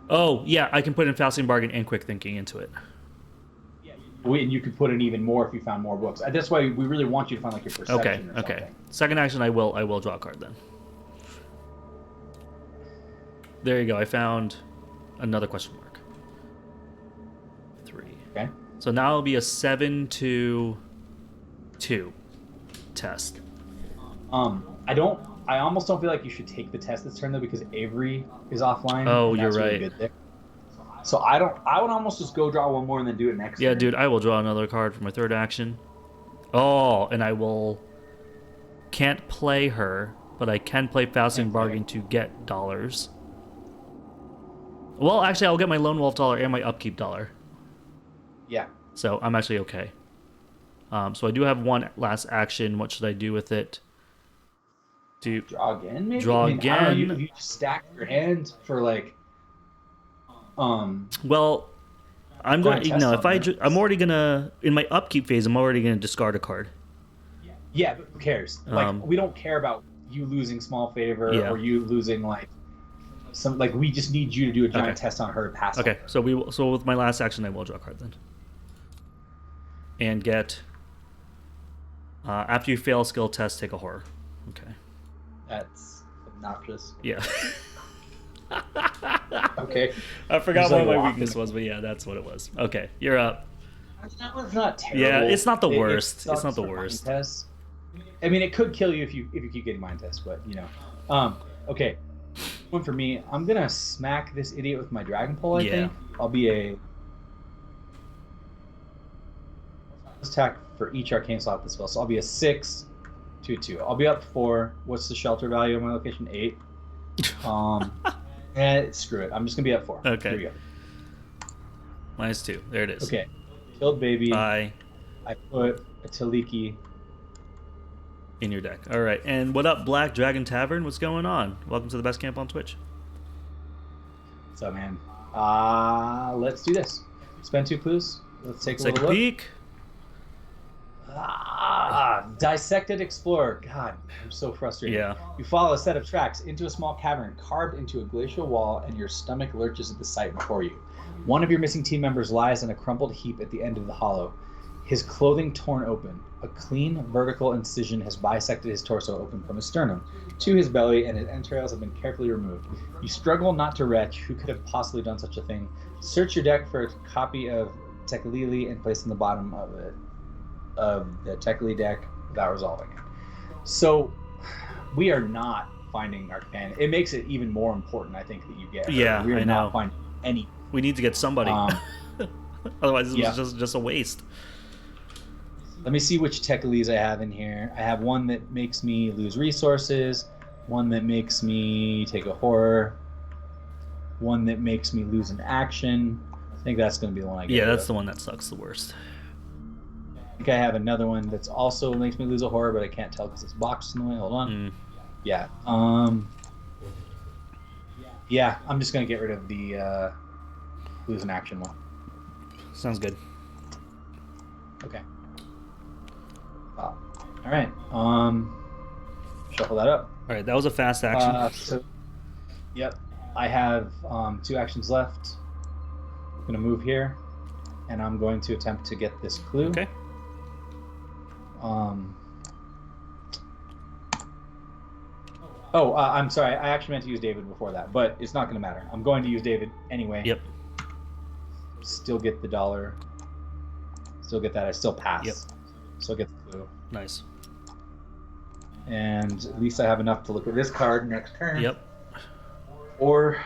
Oh yeah, I can put in Faustian bargain and quick thinking into it. Yeah, and you could put in even more if you found more books. That's why we really want you to find like your perception. Okay. Okay. Second action, I will draw a card then. There you go. I found another question mark. 3. Okay. So now it'll be a 7 to 2 test. I almost don't feel like you should take the test this turn though because Avery is offline. Oh, you're right. Really good there. So I would almost just go draw one more and then do it next turn. Yeah, dude, I will draw another card for my third action. Oh, and I can't play her, but I can play Faustian bargain to get dollars. Well, actually, I'll get my Lone Wolf dollar and my upkeep dollar. Yeah. So I'm actually okay. So I do have one last action. What should I do with it? Draw again, maybe? Draw I don't know, again. if you just stack your hand for like Well, I'm going to, no, if I'm already going to, in my upkeep phase, I'm already going to discard a card. Yeah, but who cares? Like, we don't care about you losing small favor or you losing like some, like, we just need you to do a giant test on her to pass. Okay, so so with my last action, I will draw a card then. And get, after you fail a skill test, take a horror. Okay. That's obnoxious. Yeah. Okay. I forgot what my weakness was, but yeah, that's what it was. Okay, you're up. That was not terrible. Yeah, it's not the worst. It's not the worst. Test. I mean, it could kill you if you keep getting mind tests, but you know. Okay. One for me. I'm gonna smack this idiot with my dragon pole. I think I'll be a attack for each arcane slot this spell. So I'll be a 6/2/2. I'll be up 4. What's the shelter value of my location? 8. Screw it. I'm just gonna be at 4. Okay. Here we go. -2. There it is. Okay. Killed baby. Bye. I put a Taliki in your deck. All right. And what up, Black Dragon Tavern? What's going on? Welcome to the best camp on Twitch. What's up, man? Let's do this. Spend 2 clues. Let's take a little look. Peek. Dissected Explorer. God, I'm so frustrated. Yeah. You follow a set of tracks into a small cavern carved into a glacial wall, and your stomach lurches at the sight before you. One of your missing team members lies in a crumpled heap at the end of the hollow, his clothing torn open. A clean vertical incision has bisected his torso open from his sternum to his belly, and his entrails have been carefully removed. You struggle not to retch. Who could have possibly done such a thing? Search your deck for a copy of Tekalili and place in the bottom of it. Of the Tekley deck without resolving it. So we are not finding Arcane. It makes it even more important, I think, that you get her. Yeah, we are I not know. finding any. We need to get somebody. Otherwise, this was just a waste. Let me see which Tekleys I have in here. I have one that makes me lose resources, one that makes me take a horror, one that makes me lose an action. I think that's going to be the one I get. Yeah, that's the one that sucks the worst. I think I have another one that's also makes me lose a horror, but I can't tell because it's boxed in the way. Hold on. Yeah. Yeah, I'm just gonna get rid of the lose an action one. Sounds good. Okay. All right. Shuffle that up. All right, that was a fast action. Yep. I have 2 actions left. I'm gonna move here, and I'm going to attempt to get this clue. Okay. I'm sorry. I actually meant to use David before that, but it's not going to matter. I'm going to use David anyway. Yep. Still get the dollar. Still get that. I still pass. Yep. Still get the clue. Nice. And at least I have enough to look at this card next turn. Yep. Or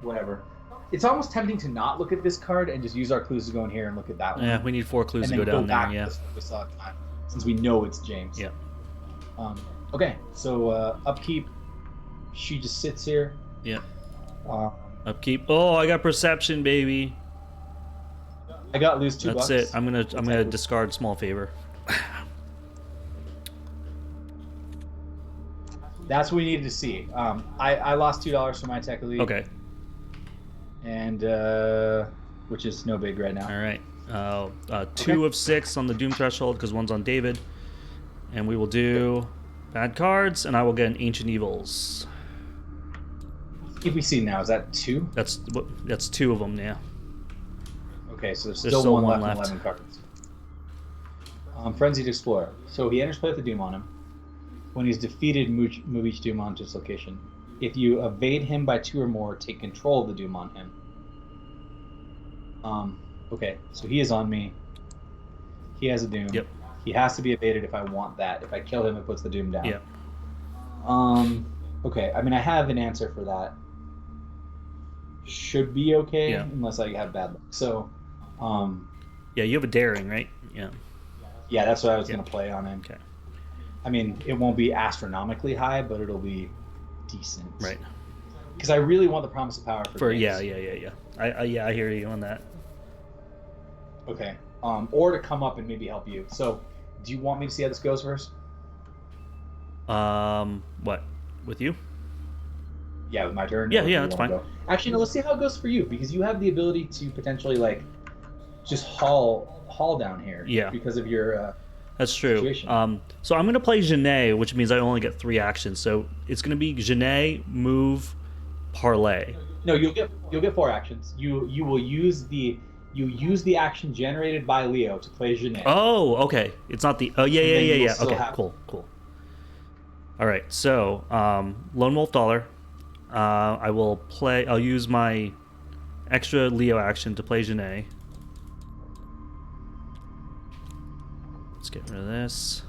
whatever. It's almost tempting to not look at this card and just use our clues to go in here and look at that one. Yeah, we need 4 clues and to then go down there. back Yeah. to we saw time, since we know it's James. Yep. Okay, so upkeep. She just sits here. Yep. Upkeep. Oh, I got perception, baby. I got lose 2 That's bucks. it. I'm gonna discard small favor. That's what we needed to see. I lost $2 for my tech lead. Okay. And which is no big right now. All right. 2 of 6 on the Doom Threshold because one's on David, and we will do bad cards, and I will get an Ancient Evils. If we see now, is that 2? That's 2 of them. Yeah. Okay, so there's There's still one one left left. on 11 cards. Frenzied Explorer. So he enters play with the Doom on him. When he's defeated, move each Doom onto its location. If you evade him by 2 or more, take control of the Doom on him. Okay, so he is on me. He has a Doom. Yep. He has to be evaded if I want that. If I kill him, it puts the Doom down. Yep. Okay, I mean, I have an answer for that. Should be okay, Yeah. unless I have bad luck. So, Yeah, you have a daring, right? Yeah. yeah, that's what I was going to play on him. Okay. I mean, it won't be astronomically high, but it'll be decent. Right. because I really want the Promise of Power for yeah. games. I hear you on that. Okay. Or to come up and maybe help you. So, do you want me to see how this goes first? What? With you? Yeah, with my turn. Yeah, that's fine. Actually, no. Let's see how it goes for you because you have the ability to potentially like just haul down here. Yeah. Because of your. That's true. Situation. So I'm gonna play Genet, which means I only get 3 actions. So it's gonna be Genet, move, parlay. No, you'll get 4 actions. You will use the action generated by Leo to play Genet. Oh, okay. It's not the. Oh, yeah. Okay, have... cool. All right. So, Lone Wolf Dollar. I will play. I'll use my extra Leo action to play Genet. Let's get rid of this.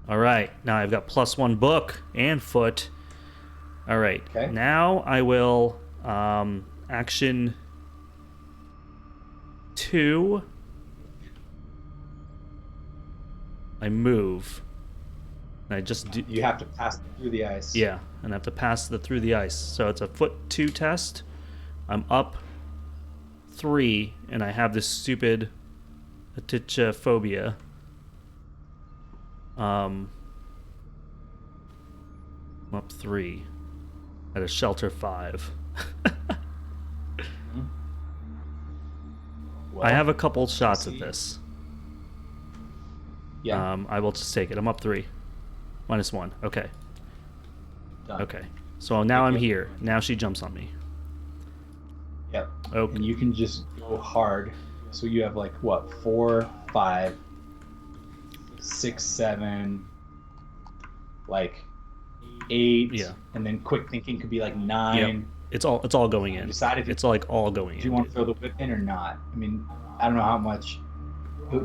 All right. Now I've got +1 book and foot. All right. Okay. Now I will action 2. I move. And I just do. You have to pass through the ice. Yeah, and I have to pass through the ice. So it's a foot 2 test. I'm up 3, and I have this stupid Atichophobia. I'm up 3 at a shelter 5. Well, I have a couple shots at this. Yeah. I will just take it. I'm up 3. -1. Okay. Done. Okay. So now I'm here. Now she jumps on me. Yep. Okay. And you can just go hard. So you have like what? 4, 5, 6, 7, like 8. Yeah. And then quick thinking could be like 9. Yep. It's all going in. It's like all going in. Do you want to throw the whip in or not? I mean, I don't know how much.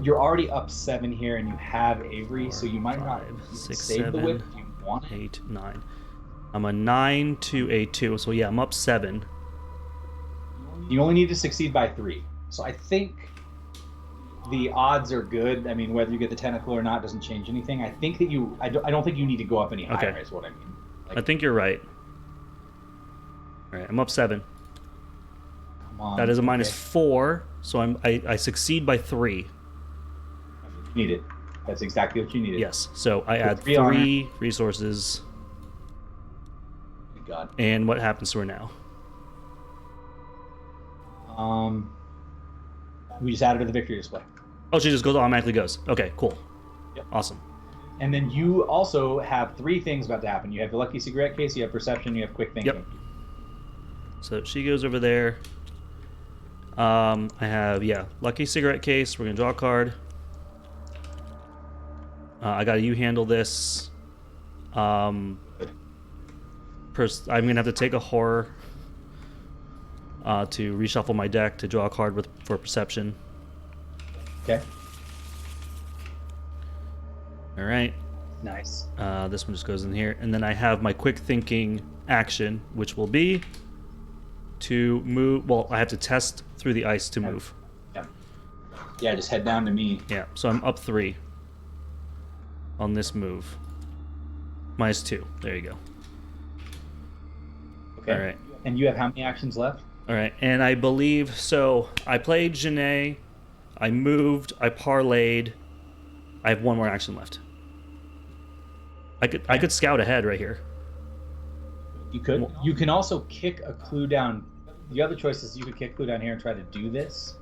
You're already up 7 here, and you have Avery, 4, so you might 5, not 6, save 7, the whip if you want it. 8, 9. I'm a 9 to a 2, so yeah, I'm up 7. You only need to succeed by 3. So I think the odds are good. I mean, whether you get the tentacle or not doesn't change anything. I think that I don't think you need to go up any higher. Okay. Is what I mean. I think you're right. All right, I'm up 7. Come on. That is a -4, so I succeed by 3. Need it. That's exactly what you needed. Yes. So I add 3 3 resources. Good God. And what happens to her now? We just added to the victory display. Oh, she just automatically goes. Okay, cool. Yep. Awesome. And then you also have 3 things about to happen. You have the lucky cigarette case, you have perception, you have quick thinking. Yep. So she goes over there. I have, lucky cigarette case. We're going to draw a card. I got you handle this. I'm going to have to take a horror to reshuffle my deck to draw a card for perception. Okay. All right. Nice. This one just goes in here. And then I have my quick thinking action, which will be to move. Well, I have to test through the ice to move. Yeah, just head down to me. Yeah, so I'm up 3 on this move. -2. There you go. Okay. All right. And you have how many actions left? All right, and I believe so. I played Genet, I moved, I parlayed. I have 1 more action left. I could scout ahead right here. You could. You can also kick a clue down. The other choice is you could kick clue down here and try to do this.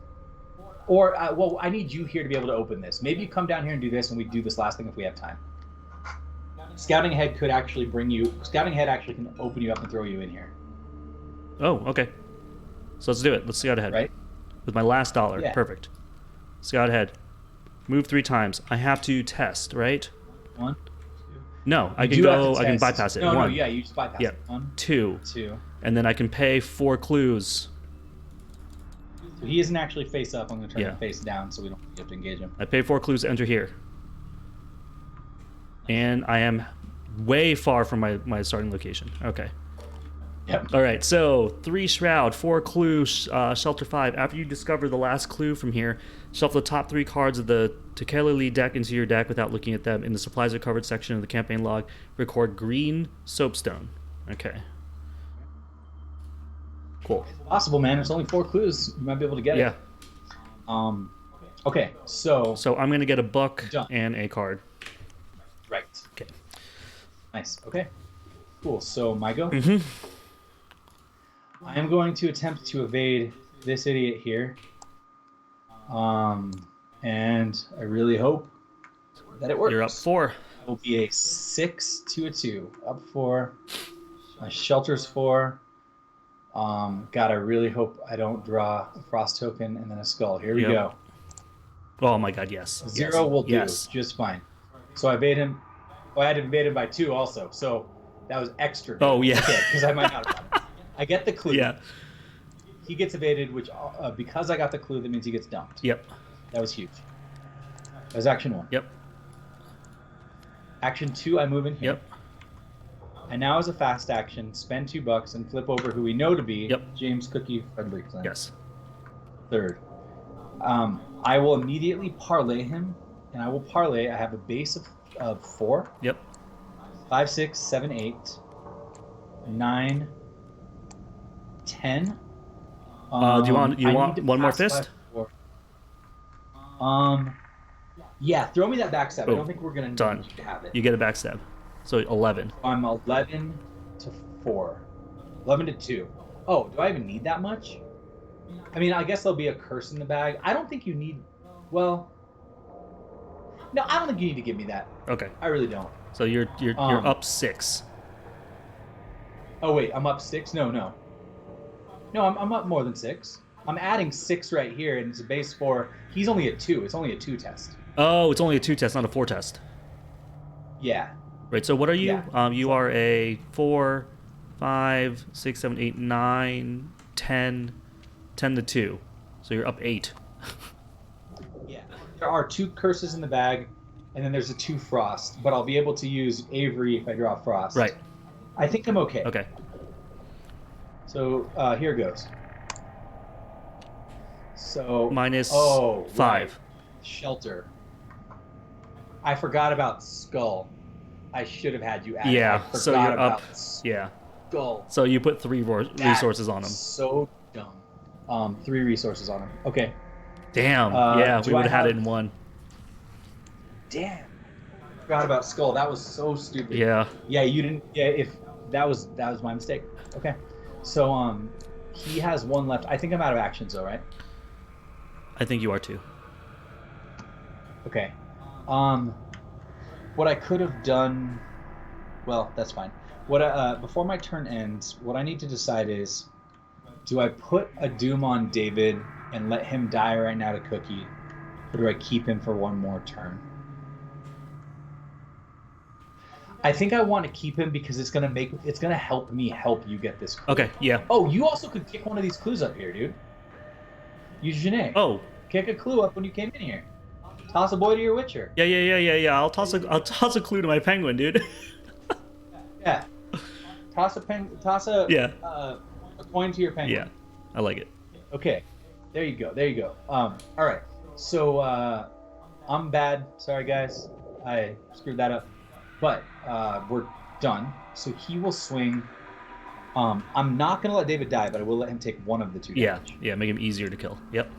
Or, well, I need you here to be able to open this. Maybe you come down here and do this, and we do this last thing if we have time. Scouting ahead could actually bring you. Scouting ahead actually can open you up and throw you in here. Oh, okay. So let's do it. Let's scout ahead. Right? With my last dollar. Yeah. Perfect. Scout ahead. Move 3 times. I have to test, right? 1. No, I You can do have go. to I can test. bypass it. No, 1. yeah, you just bypass Yeah. it. 1, 2. 2. And then I can pay 4 clues. So he isn't actually face up. I'm going to turn Yeah. him face down so we don't have to engage him. I pay 4 clues to enter here. And I am way far from my starting location. Okay. Yep. All right, so 3 shroud, 4 clue, shelter 5. After you discover the last clue from here, shuffle the top 3 cards of the Tekelili deck into your deck without looking at them. In the supplies recovered section of the campaign log, record green soapstone. Okay. Cool. Possible, man. It's only 4 clues. You might be able to get Yeah. it. Okay, so So I'm gonna get a buck Done. and a card. right. Okay. Nice. Okay. Cool. So my go. Mm-hmm. I am going to attempt to evade this idiot here. And I really hope that it works. You're up 4. It will be a 6 to a 2. Up 4. My shelter's 4. God, I really hope I don't draw a frost token and then a skull. Here we Yep. go. Oh my god, yes. 0 will do Yes. just fine. So I evade him. Oh, I had to evade him by 2 also. So that was extra good. Oh, yeah. Okay, because I might not have gotten it. I get the clue. Yeah. He gets evaded, which because I got the clue, that means he gets dumped. Yep. That was huge. That was action 1. Yep. Action 2, I move in here. Yep. And now as a fast action, spend $2 and flip over who we know to be Yep. James Cookie Fredrickson. Yes. Third. I will immediately parlay him, and I will parlay. I have a base of 4. Yep. 5, 6, 7, 8, 9, 10. Do you want I one need to more pass by fist? 4. Yeah, throw me that backstab. I Boom. don't think we're gonna Done. need to have it. You get a backstab. So 11. I'm 11 to 4. 11 to 2. Oh, do I even need that much? I mean, I guess there'll be a curse in the bag. I don't think you need... Well... No, I don't think you need to give me that. Okay. I really don't. So you're up 6. Oh, wait, I'm up 6? No. No, I'm up more than 6. I'm adding 6 right here, and it's a base 4. He's only a 2. It's only a 2 test. Oh, it's only a 2 test, not a 4 test. Yeah. Right, so what are you? Yeah. You are a 4, 5, 6, 7, 8, 9, 10, 10 to 2. So you're up 8. Yeah. There are 2 curses in the bag, and then there's a 2 frost, but I'll be able to use Avery if I draw frost. Right. I think I'm okay. Okay. So here goes. So Minus 5. right. Shelter. I forgot about skull. I should have had you add. Yeah, I so forgot you're about up. Yeah. Skull. So you put 3 resources on him. So dumb. 3 resources on him. Okay. Damn. Yeah, we do would I have had it have- in 1. Damn. Forgot about skull. That was so stupid. Yeah. Yeah, you didn't. Yeah, if that was my mistake. Okay. So he has 1 left. I think I'm out of actions though, right? I think you are too. Okay. What I could have done, well, that's fine. What before my turn ends, what I need to decide is, do I put a doom on David and let him die right now to Cookie, or do I keep him for 1 more turn? I think I want to keep him because it's gonna help me help you get this clue. Okay, yeah. Oh, you also could kick one of these clues up here, dude. Use Janae. Oh, Kick a clue up when you came in here. Toss a boy to your Witcher. yeah. I'll toss a clue to my penguin, dude. Yeah. Toss a Yeah. a coin to your penguin. Yeah. I like it. Okay. There you go. All right. So I'm bad. Sorry guys. I screwed that up. But we're done. So he will swing. I'm not gonna let David die, but I will let him take 1 of the 2 Yeah. damage. Yeah, make him easier to kill. Yep.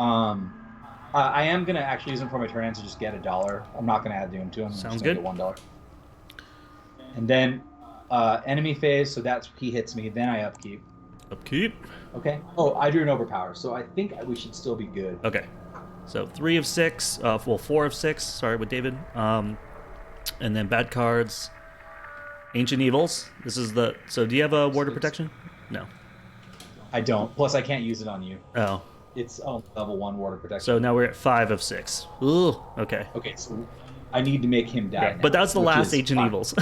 I am gonna actually use him for my turn end to just get $1. I'm not gonna add doom to him. I'm Sounds just gonna good. get $1. And then enemy phase, so that's he hits me. Then I upkeep. Upkeep. Okay. Oh, I drew an overpower, so I think we should still be good. Okay. So 3 of 6. Well, 4 of 6. Sorry, with David. And then bad cards. Ancient Evils. This is the. So do you have a ward of protection? No. I don't. Plus, I can't use it on you. Oh. It's level 1 water protection. So now we're at 5 of 6. Ooh. Okay. Okay, so I need to make him die. Yeah, now, but that's the which last is Ancient fine. Evils.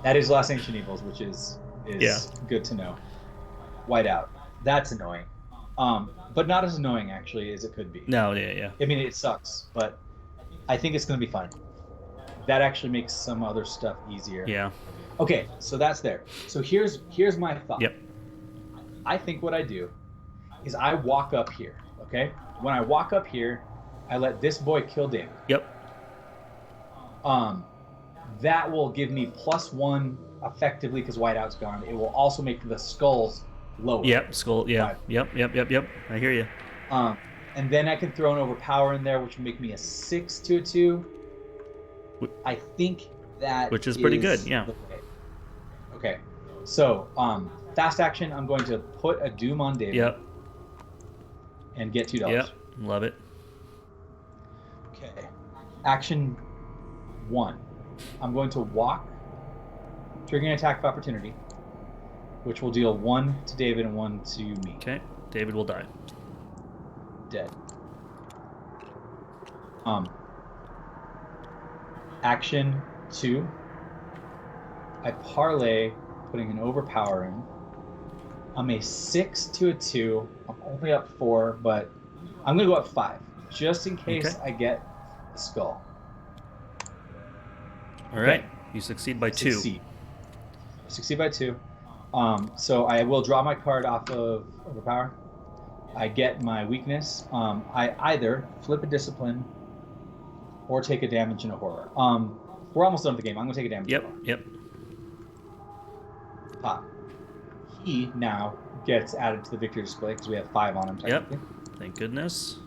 That is last Ancient Evils, which is Yeah. good to know. Whiteout. That's annoying. But not as annoying actually as it could be. No. Yeah. I mean, it sucks, but I think it's going to be fine. That actually makes some other stuff easier. Yeah. Okay, so that's there. So here's my thought. Yep. I think what I do is I walk up here, okay? When I walk up here, I let this boy kill David. Yep. that will give me +1 effectively because whiteout's gone. It will also make the skulls lower. Yep, skull. Yeah. Yep. I hear you. And then I can throw an overpower in there, which will make me a 6 to a 2. I think that which is pretty good. Yeah. Okay. So fast action. I'm going to put a Doom on David. Yep. And get $2. Yep. Love it. Okay. Action 1. I'm going to walk, triggering an attack of opportunity, which will deal 1 to David and 1 to me. Okay. David will die. Dead. Action 2. I parlay, putting an overpower in. I'm a 6 to a 2. I'm only up 4, but I'm gonna go up 5, just in case I get the skull. All right. You succeed by 2. Succeed by 2. So I will draw my card off of overpower. I get my weakness. I either flip a discipline or take a damage in a horror. We're almost done with the game. I'm gonna take a damage. Yep. Pop. He now gets added to the victory display because we have 5 on him. Yep. Thank goodness.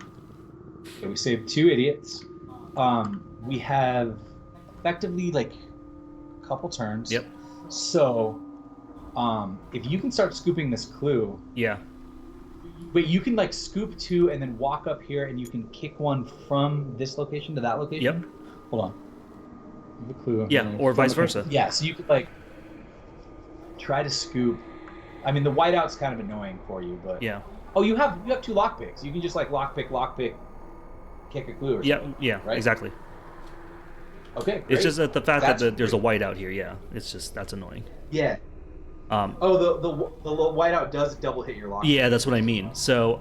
Okay, we saved 2 idiots. We have effectively like a couple turns. Yep. So, if you can start scooping this clue. Yeah. Wait, you can like scoop 2 and then walk up here, and you can kick 1 from this location to that location. Yep. Hold on. The clue. Yeah, or vice versa. Yeah, so you could like try to scoop. I mean, the whiteout's kind of annoying for you, but yeah. Oh, you have 2 lockpicks. You can just like lockpick, kick a clue. Or something, yeah, right? Exactly. Okay. Great. It's just that the fact That's that there's a whiteout here. Yeah, it's just that's annoying. Yeah. The whiteout does double hit your lock. Yeah, that's what I mean. So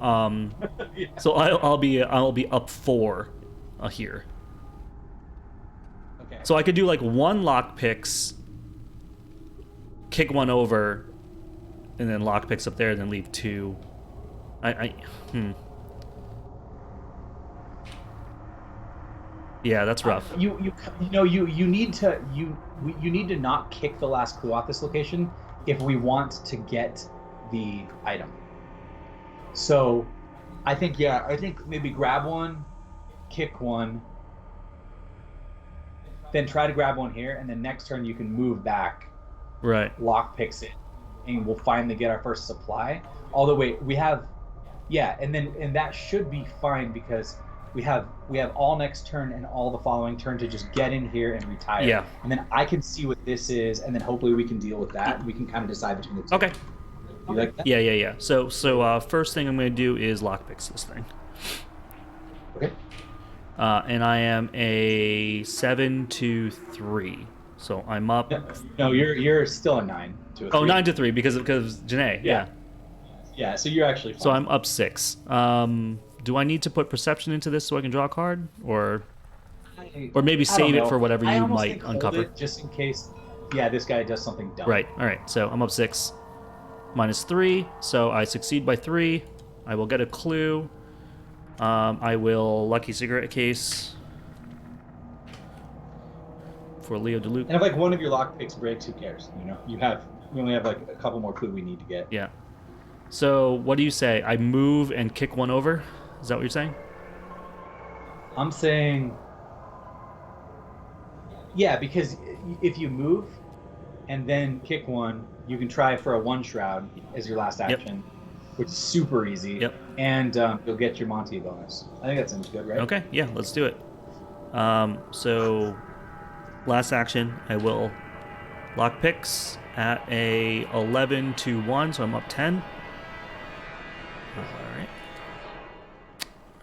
Yeah. so I'll be up 4 here. Okay. So I could do like 1 lock picks, kick 1 over, and then lock picks up there, and then leave 2. Yeah, that's rough. You need to not kick the last clue off this location if we want to get the item. So, I think maybe grab 1, kick 1, then try to grab 1 here, and then next turn you can move back. Right. Lock picks it, and we'll finally get our first supply. Although wait, we have, and that should be fine because we have all next turn and all the following turn to just get in here and retire. Yeah. And then I can see what this is, and then hopefully we can deal with that. We can kind of decide between the 2. Okay. You like that? Yeah. So first thing I'm going to do is lockpicks this thing. Okay. And I am a 7 to 3. So I'm up. No, you're still a 9 to a 3. Oh, 9 to 3 because of Janae. Yeah. Yeah. So you're actually fine. So I'm up 6. Do I need to put perception into this so I can draw a card, or maybe save it for whatever you might uncover? Just in case. Yeah, this guy does something dumb. Right. All right. So I'm up 6. -3. So I succeed by 3. I will get a clue. I will lucky cigarette case for Leo DeLuke. And if like one of your lock picks breaks, who cares? We only have like a couple more clue we need to get. Yeah. So what do you say? I move and kick 1 over? Is that what you're saying? I'm saying, yeah, because if you move and then kick 1, you can try for a 1 shroud as your last action, which is super easy. Yep. And you'll get your Monty bonus. I think that sounds good, right? Okay, yeah, let's do it. So last action, I will lock picks at a 11 to 1, so I'm up 10.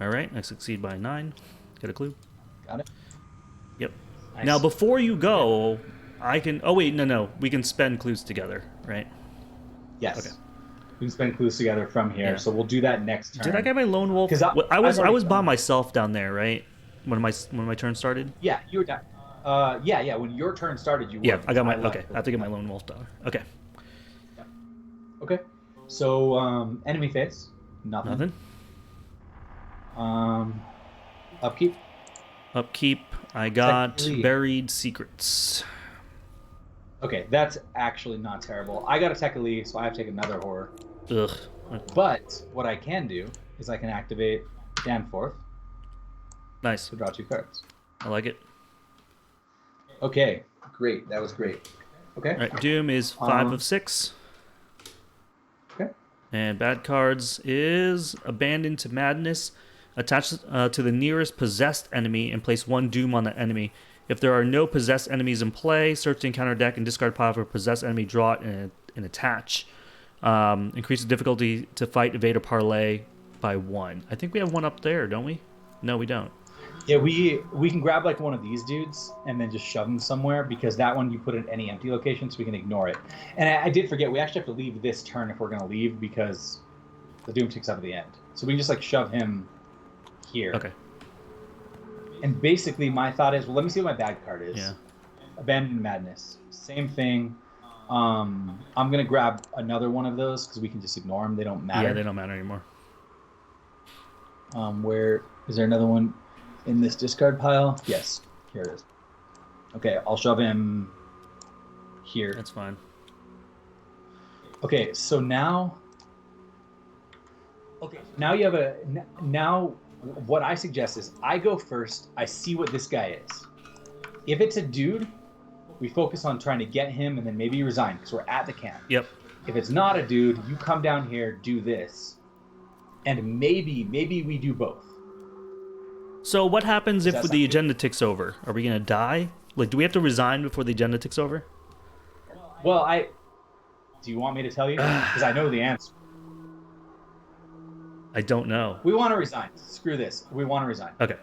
All right, I succeed by 9. Get a clue. Got it. Yep. Nice. Now, before you go, I can... Oh, wait, no. We can spend clues together, right? Yes. Okay. We can spend clues together from here, so we'll do that next turn. Did I get my lone wolf? I was by myself down there, right? When my turn started? Yeah, you were down. Yeah. When your turn started, you were. Yeah, I got my... Okay, I have to get my lone wolf down. Okay. Yeah. Okay. So, enemy phase. Nothing. Upkeep. I got buried secrets. Okay, that's actually not terrible. I got a Tekali, so I have to take another horror. Ugh. But what I can do is I can activate Danforth Nice. to draw 2 cards. I like it. Okay, great. That was great. Okay. All right, Doom is 5 of 6. Okay. And bad cards is Abandon to Madness. Attach to the nearest possessed enemy and place 1 Doom on the enemy. If there are no possessed enemies in play, search the encounter deck and discard pile for a possessed enemy, draw it, and attach. Increase the difficulty to fight, evade, or parlay by 1. I think we have one up there, don't we? No, we don't. Yeah, we can grab like one of these dudes and then just shove them somewhere, because that one you put in any empty location, so we can ignore it. And I did forget, we actually have to leave this turn if we're going to leave, because the Doom ticks up at the end. So we can just like shove him here. Okay. And basically my thought is, well, let me see what my bad card is. Yeah. Abandoned Madness. Same thing. I'm going to grab another one of those because we can just ignore them. They don't matter. Yeah, they don't matter anymore. Where is there another one in this discard pile? Yes, here it is. Okay, I'll shove him here. That's fine. Okay, so now you have now what I suggest is I go first. I see what this guy is. If it's a dude, we focus on trying to get him and then maybe resign because we're at the camp. Yep. If it's not a dude, you come down here, do this, and maybe we do both. So what happens if Does that the sound agenda ticks over? Are we going to die? Like, do we have to resign before the agenda ticks over? Well, do you want me to tell you? Because I know the answer. I don't know. We want to resign. Screw this. We want to resign. Okay.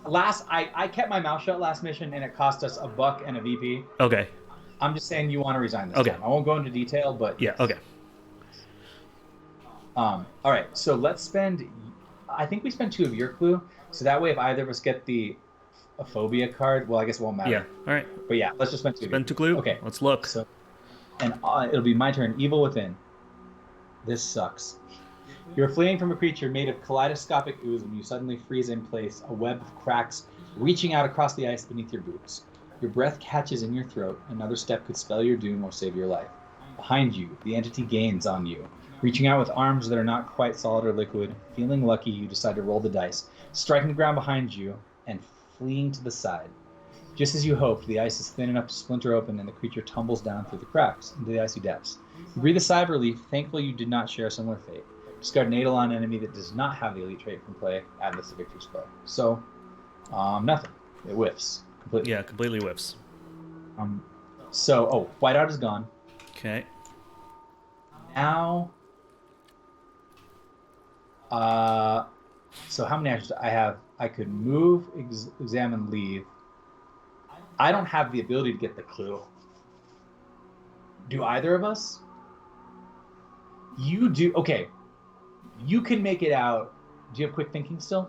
I kept my mouth shut last mission, and it cost us $1 and a VP. Okay. I'm just saying you want to resign this Okay. time. I won't go into detail, but Yeah, okay. all right. So let's spend. I think we spend 2 of your clue, so that way if either of us get a phobia card, well, I guess it won't matter. Yeah, all right. But yeah, let's just spend 2. Spend 2 clue? Okay. Let's look. So, and it'll be my turn. Evil Within. This sucks. You're fleeing from a creature made of kaleidoscopic ooze when you suddenly freeze in place, a web of cracks reaching out across the ice beneath your boots. Your breath catches in your throat. Another step could spell your doom or save your life. Behind you, the entity gains on you. Reaching out with arms that are not quite solid or liquid, feeling lucky, you decide to roll the dice, striking the ground behind you, and fleeing to the side. Just as you hoped, the ice is thin enough to splinter open and the creature tumbles down through the cracks into the icy depths. You breathe a sigh of relief, thankful you did not share a similar fate. Discard an Eidolon enemy that does not have the elite trait from play. Add this to victory spell. So, nothing. It whiffs completely. Yeah, completely whiffs. Whiteout is gone. Okay. Now, so how many actions do I have? I could move, examine, leave. I don't have the ability to get the clue. Do either of us? You do. Okay. You can make it out. Do you have quick thinking still?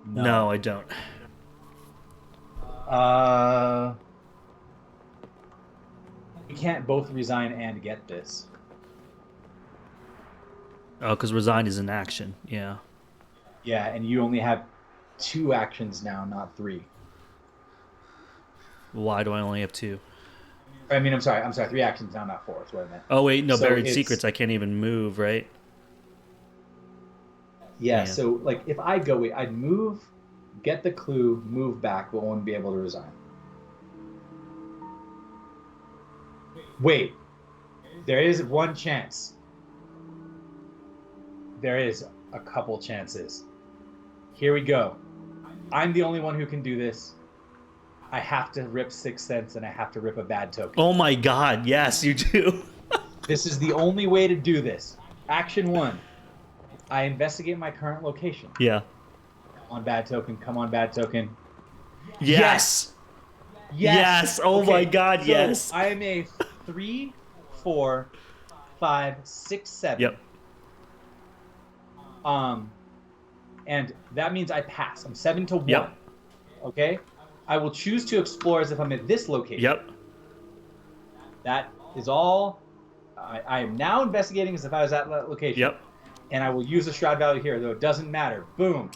No, I don't. We can't both resign and get this. Oh, because resign is an action. Yeah. Yeah, and you only have 2 actions now, not 3. Why do I only have 2? I mean, I'm sorry, 3 actions now, not 4. That's what I meant. Oh, wait, no, So buried it's- secrets. I can't even move, right? Yeah, Yeah. so like if I go, I'd move, get the clue, move back, but won't be able to resign. Wait, there is one chance. There is a couple chances. Here we go. I'm the only one who can do this. I have to rip Sixth Sense and I have to rip a bad token. Oh my god, yes, you do. This is the only way to do this. Action 1. I investigate my current location. Yeah. On bad token, come on bad token. Yes. Yes. Oh my god, so yes. I am a 3, 4, 5, 6, 7. Yep. And that means I pass. I'm 7 to 1. Yep. Okay? I will choose to explore as if I'm at this location. Yep. That is all. I am now investigating as if I was at that location. Yep. And I will use the Shroud Value here, though it doesn't matter. Boom.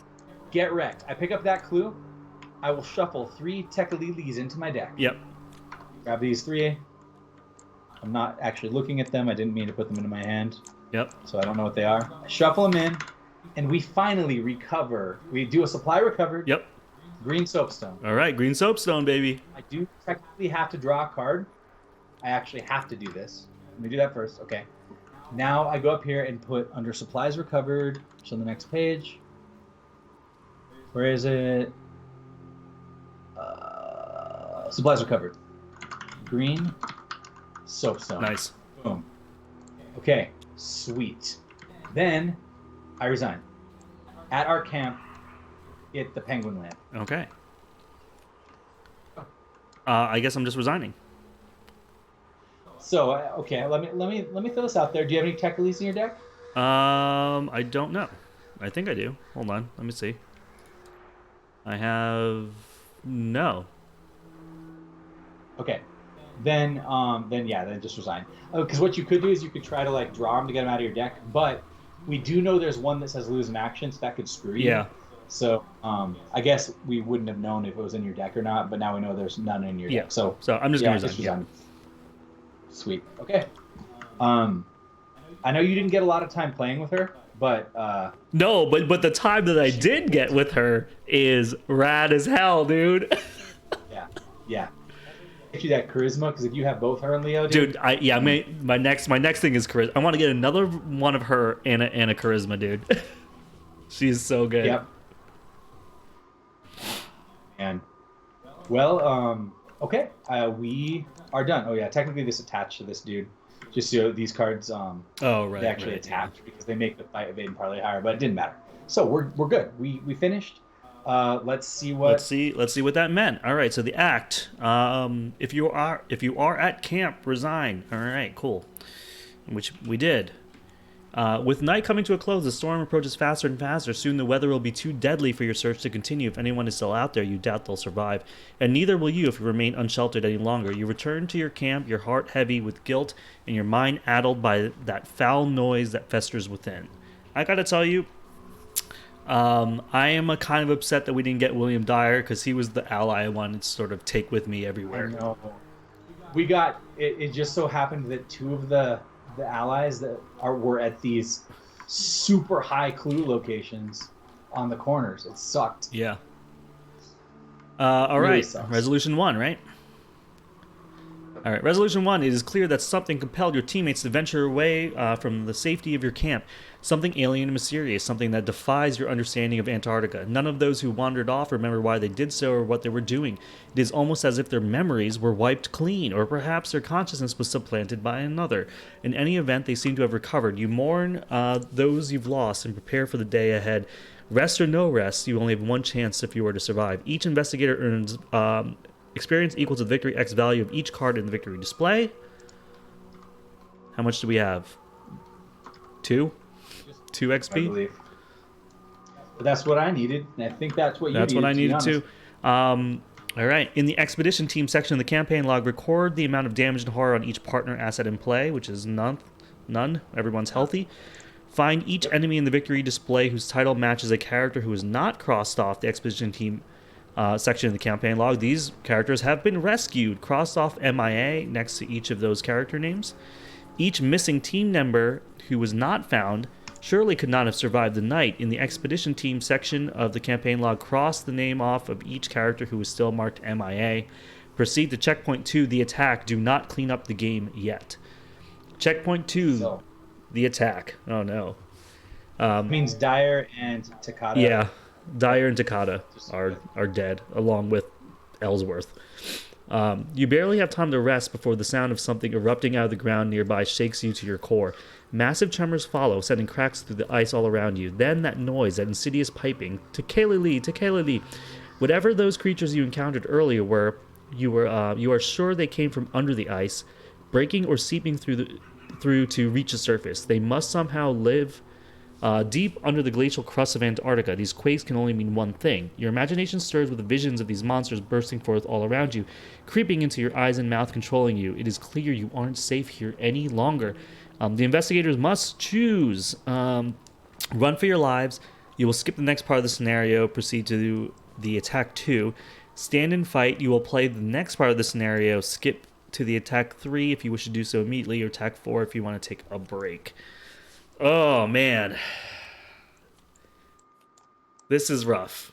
Get wrecked. I pick up that clue. I will shuffle 3 Tekalilis into my deck. Yep. grab these 3. I'm not actually looking at them. I didn't mean to put them into my hand. Yep. So I don't know what they are. I shuffle them in, and we finally recover. We do a supply recovered. Yep. Green soapstone. All right, green soapstone, baby. I do technically have to draw a card. I actually have to do this. Let me do that first. Okay. Now I go up here and put under supplies recovered. So on the next page. Where is it? Supplies recovered. Green soapstone. Nice. Boom. Okay. Sweet. Then I resign. At our camp, get the penguin lamp. Okay. I guess I'm just resigning. So okay, let me throw this out there. Do you have any tech release in your deck? I don't know. I think I do. Hold on, let me see. I have no. Okay, then just resign. Because what you could do is you could try to like draw them to get them out of your deck, but we do know there's one that says lose an action, so that could screw you. Yeah. So I guess we wouldn't have known if it was in your deck or not, but now we know there's none in your deck. So I'm just gonna resign. Sweet. Okay. I know you didn't get a lot of time playing with her, but no, but the time that I did get with her is rad as hell, dude. yeah. Get you that charisma, because if you have both her and Leo, dude, my next thing is charisma. I want to get another one of her and a charisma, dude. She's so good. Yep. And well, okay, we are done. Oh yeah, technically this attached to this dude, just so these cards they actually attach because they make the fight evade and parlay higher, but it didn't matter. So we're good. We finished. Let's see what that meant. All right, so the act. If you are at camp, resign. All right, cool. Which we did. With night coming to a close, the storm approaches faster and faster. Soon the weather will be too deadly for your search to continue. If anyone is still out there, you doubt they'll survive. And neither will you if you remain unsheltered any longer. You return to your camp, your heart heavy with guilt, and your mind addled by that foul noise that festers within. I gotta tell you, I am kind of upset that we didn't get William Dyer, because he was the ally I wanted to sort of take with me everywhere. I know. We got it just so happened that 2 of the allies that were at these super high clue locations on the corners. It sucked. Yeah. All right. Sucks. Resolution 1, right? All right. Resolution 1. It is clear that something compelled your teammates to venture away from the safety of your camp. Something alien and mysterious. Something that defies your understanding of Antarctica. None of those who wandered off remember why they did so or what they were doing. It is almost as if their memories were wiped clean, or perhaps their consciousness was supplanted by another. In any event, they seem to have recovered. You mourn those you've lost and prepare for the day ahead. Rest or no rest, you only have one chance if you are to survive. Each investigator earns experience equal to the victory X value of each card in the victory display. How much do we have? 2 XP? I believe. But that's what I needed, and I think that's what you needed. That's what I needed too. All right. In the expedition team section of the campaign log, record the amount of damage and horror on each partner asset in play, which is none. Everyone's healthy. Find each enemy in the victory display whose title matches a character who is not crossed off the expedition team section of the campaign log. These characters have been rescued. Cross off MIA next to each of those character names. Each missing team member who was not found surely could not have survived the night. In the expedition team section of the campaign log, cross the name off of each character who is still marked MIA. Proceed to checkpoint 2, the attack. Do not clean up the game yet. Checkpoint 2, the attack. Oh no. It means Dyer and Takata. Yeah, Dyer and Takata are dead, along with Ellsworth. You barely have time to rest before the sound of something erupting out of the ground nearby shakes you to your core. Massive tremors follow, sending cracks through the ice all around you. Then that noise, that insidious piping. Tekelili. Whatever those creatures you encountered earlier were, you are sure they came from under the ice, breaking or seeping through to reach the surface. They must somehow live deep under the glacial crust of Antarctica. These quakes can only mean one thing. Your imagination stirs with the visions of these monsters bursting forth all around you, creeping into your eyes and mouth, controlling you. It is clear you aren't safe here any longer. The investigators must choose. Run for your lives. You will skip the next part of the scenario, proceed to the attack 2. Stand and fight. You will play the next part of the scenario, skip to the attack 3 if you wish to do so immediately, or attack 4 if you want to take a break. Oh, man. This is rough.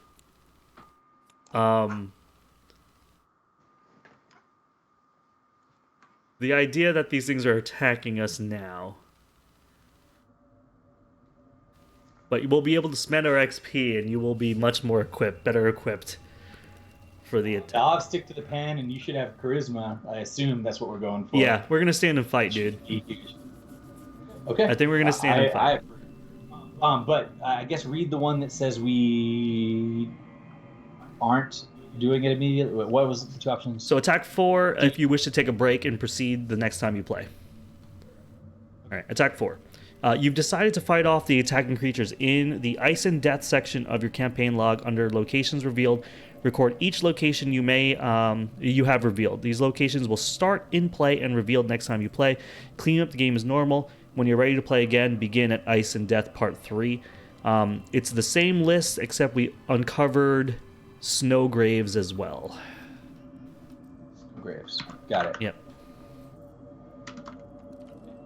The idea that these things are attacking us now. But we'll be able to spend our XP, and you will be much more equipped, better equipped for the attack. I'll stick to the pen, and you should have charisma. I assume that's what we're going for. Yeah, we're going to stand and fight, dude. Okay. I think we're going to stand and fight. But I guess read the one that says we aren't doing it immediately. What was the two options? So attack 4 if you wish to take a break and proceed the next time you play. All right, attack 4. You've decided to fight off the attacking creatures in the Ice and Death section of your campaign log under locations revealed. Record each location you have revealed. These locations will start in play and revealed next time you play. Clean up the game as normal. When you're ready to play again, begin at Ice and Death Part 3. It's the same list, except we uncovered snow graves as well. Snow graves. Got it. Yep.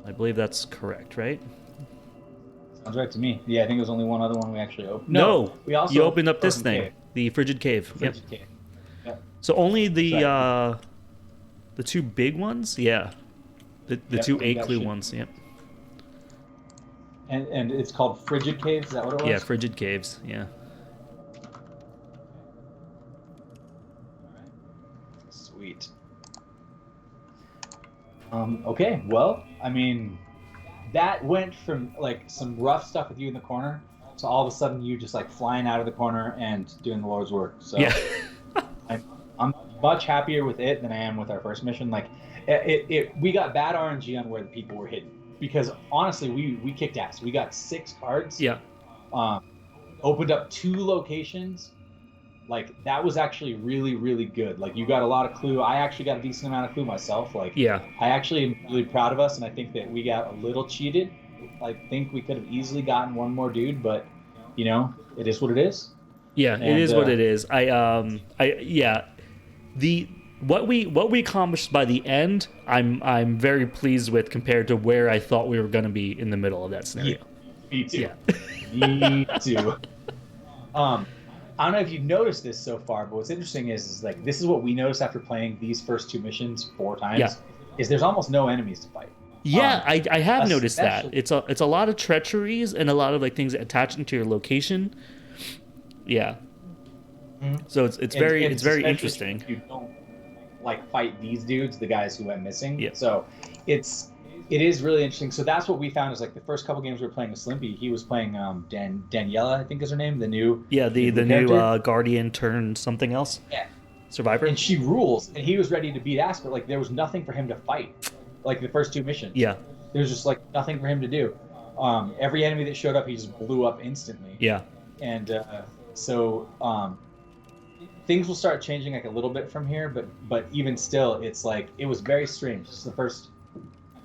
I believe that's correct, right? Sounds right to me. Yeah, I think there was only one other one we actually opened. No, we also you opened up this thing, cave. the Frigid Cave. Frigid Cave. Yep. So only the two big ones, yeah. The two 8-clue ones, yep. And it's called Frigid Cave. Is that what it was? Yeah, Frigid Caves. Yeah. Sweet. Okay. Well, I mean, that went from like some rough stuff with you in the corner to all of a sudden you just like flying out of the corner and doing the Lord's work. So yeah. I'm much happier with it than I am with our first mission. Like, we got bad RNG on where the people were hidden. Because honestly, we kicked ass. We got 6 cards. Yeah. Opened up 2 locations. Like, that was actually really, really good. Like, you got a lot of clue. I actually got a decent amount of clue myself. Like, yeah. I actually am really proud of us, and I think that we got a little cheated. I think we could have easily gotten one more dude, but you know, it is what it is. Yeah, it is what it is. What we accomplished by the end, I'm very pleased with compared to where I thought we were going to be in the middle of that scenario. Yeah, me too. Yeah. Me too. I don't know if you've noticed this so far, but what's interesting is like this is what we noticed after playing these first 2 missions 4 times. Yeah. Is there's almost no enemies to fight. Yeah, I have noticed that. It's a lot of treacheries and a lot of like things attaching to your location. Yeah. Mm-hmm. So it's very interesting. If you don't like fight these dudes, the guys who went missing. Yeah. So it is really interesting. So that's what we found is like the first couple games we were playing with Slimpy, he was playing Daniela, I think is her name, the new new Guardian turned something else. Yeah. Survivor. And she rules, and he was ready to beat ass, but like there was nothing for him to fight. Like the first 2 missions. Yeah. There was just like nothing for him to do. Every enemy that showed up, he just blew up instantly. Yeah. And so things will start changing like a little bit from here, but even still, it's like it was very strange. It's the first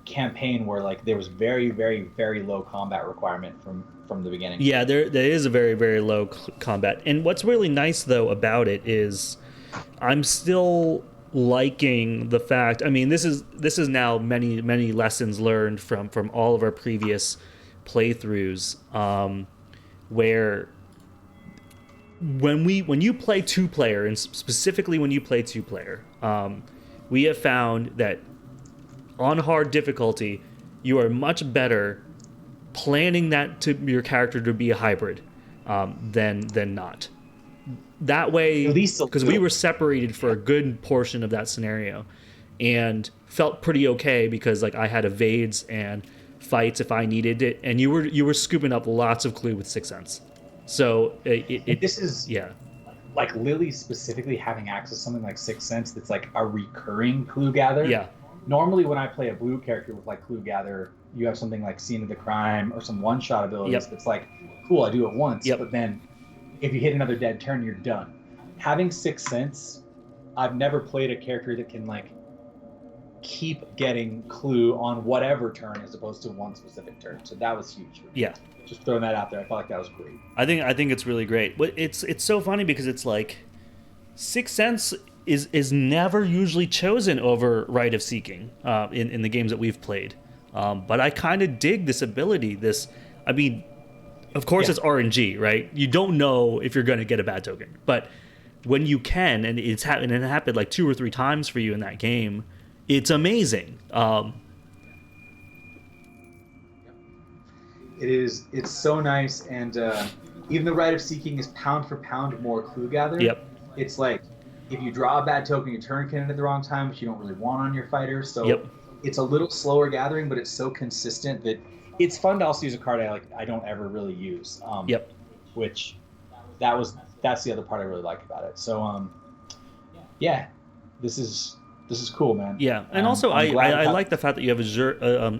campaign where like there was very, very, very low combat requirement from the beginning. Yeah, there is a very, very low combat. And what's really nice though about it is I'm still liking the fact, I mean, this is now many lessons learned from all of our previous playthroughs, where when you play 2-player, and specifically when you play 2-player, we have found that on hard difficulty you are much better planning that to your character to be a hybrid than not. That way, because we were separated for a good portion of that scenario and felt pretty okay because like I had evades and fights if I needed it, and you were scooping up lots of clue with 6th Sense. So this is yeah, like Lily specifically having access to something like 6th Sense that's like a recurring clue gather. Yeah. Normally when I play a blue character with like clue gather, you have something like scene of the crime or some one-shot abilities that's like, cool, I do it once, but then if you hit another dead turn, you're done. Having 6th Sense, I've never played a character that can like keep getting clue on whatever turn as opposed to one specific turn. So that was huge for me. Yeah. Just throwing that out there. I felt like that was great. I think it's really great. But it's so funny because it's like 6th Sense is never usually chosen over Rite of Seeking in the games that we've played. But I kind of dig this ability. I mean, of course it's RNG, right? You don't know if you're going to get a bad token, but when you can, and it happened like 2 or 3 times for you in that game, it's amazing. It's so nice, and even the Rite of Seeking is pound for pound more clue gathering. Yep. It's like if you draw a bad token, you turn it at the wrong time, which you don't really want on your fighter. So it's a little slower gathering, but it's so consistent that it's fun to also use a card I don't ever really use. Which that's the other part I really like about it. So this is cool, man. Yeah, and also I like the fact that you have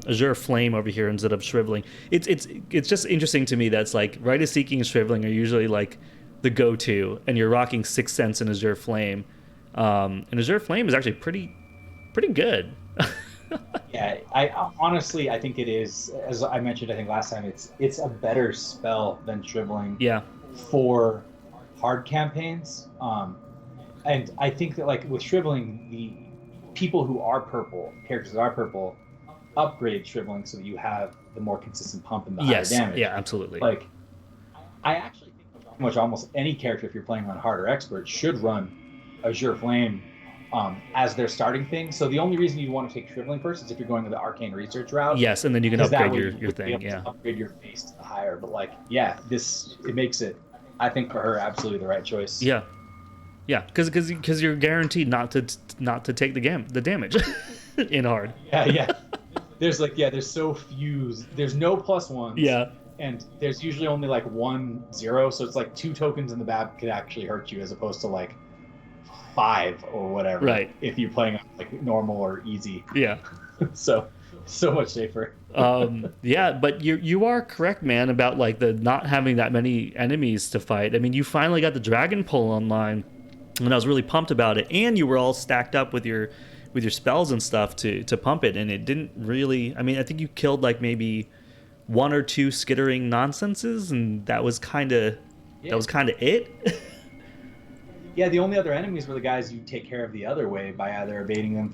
Azure Flame over here instead of Shriveling. It's just interesting to me that's like Rite of Seeking and Shriveling are usually like the go-to, and you're rocking 6 cents in Azure Flame. And Azure Flame is actually pretty good. Yeah, I honestly think it is, as I mentioned I think last time, it's a better spell than Shriveling. Yeah. For hard campaigns. And I think that like with Shriveling, the people who are purple, characters that are purple, upgrade Shriveling so that you have the more consistent pump and the higher damage. Yeah, absolutely. Like, I actually think pretty much almost any character, if you're playing on hard or expert, should run Azure Flame as their starting thing. So the only reason you want to take Shriveling first is if you're going to the Arcane Research route. Yes, and then you can upgrade your thing. Yeah, upgrade your face to the higher. But like, it makes it, I think, for her absolutely the right choice. Yeah. Yeah, because you're guaranteed not to take the damage in hard. Yeah. There's so few. There's no +1s. Yeah. And there's usually only like 1 0, so it's like 2 tokens in the back could actually hurt you as opposed to like 5 or whatever. Right. If you're playing like normal or easy. Yeah. So much safer. Yeah, but you are correct, man, about like the not having that many enemies to fight. I mean, you finally got the Dragon Pull online. And I was really pumped about it, and you were all stacked up with your spells and stuff to pump it, and it didn't really. I mean, I think you killed like maybe 1 or 2 skittering nonsenses, and that was kind of it. Yeah, the only other enemies were the guys you take care of the other way by either evading them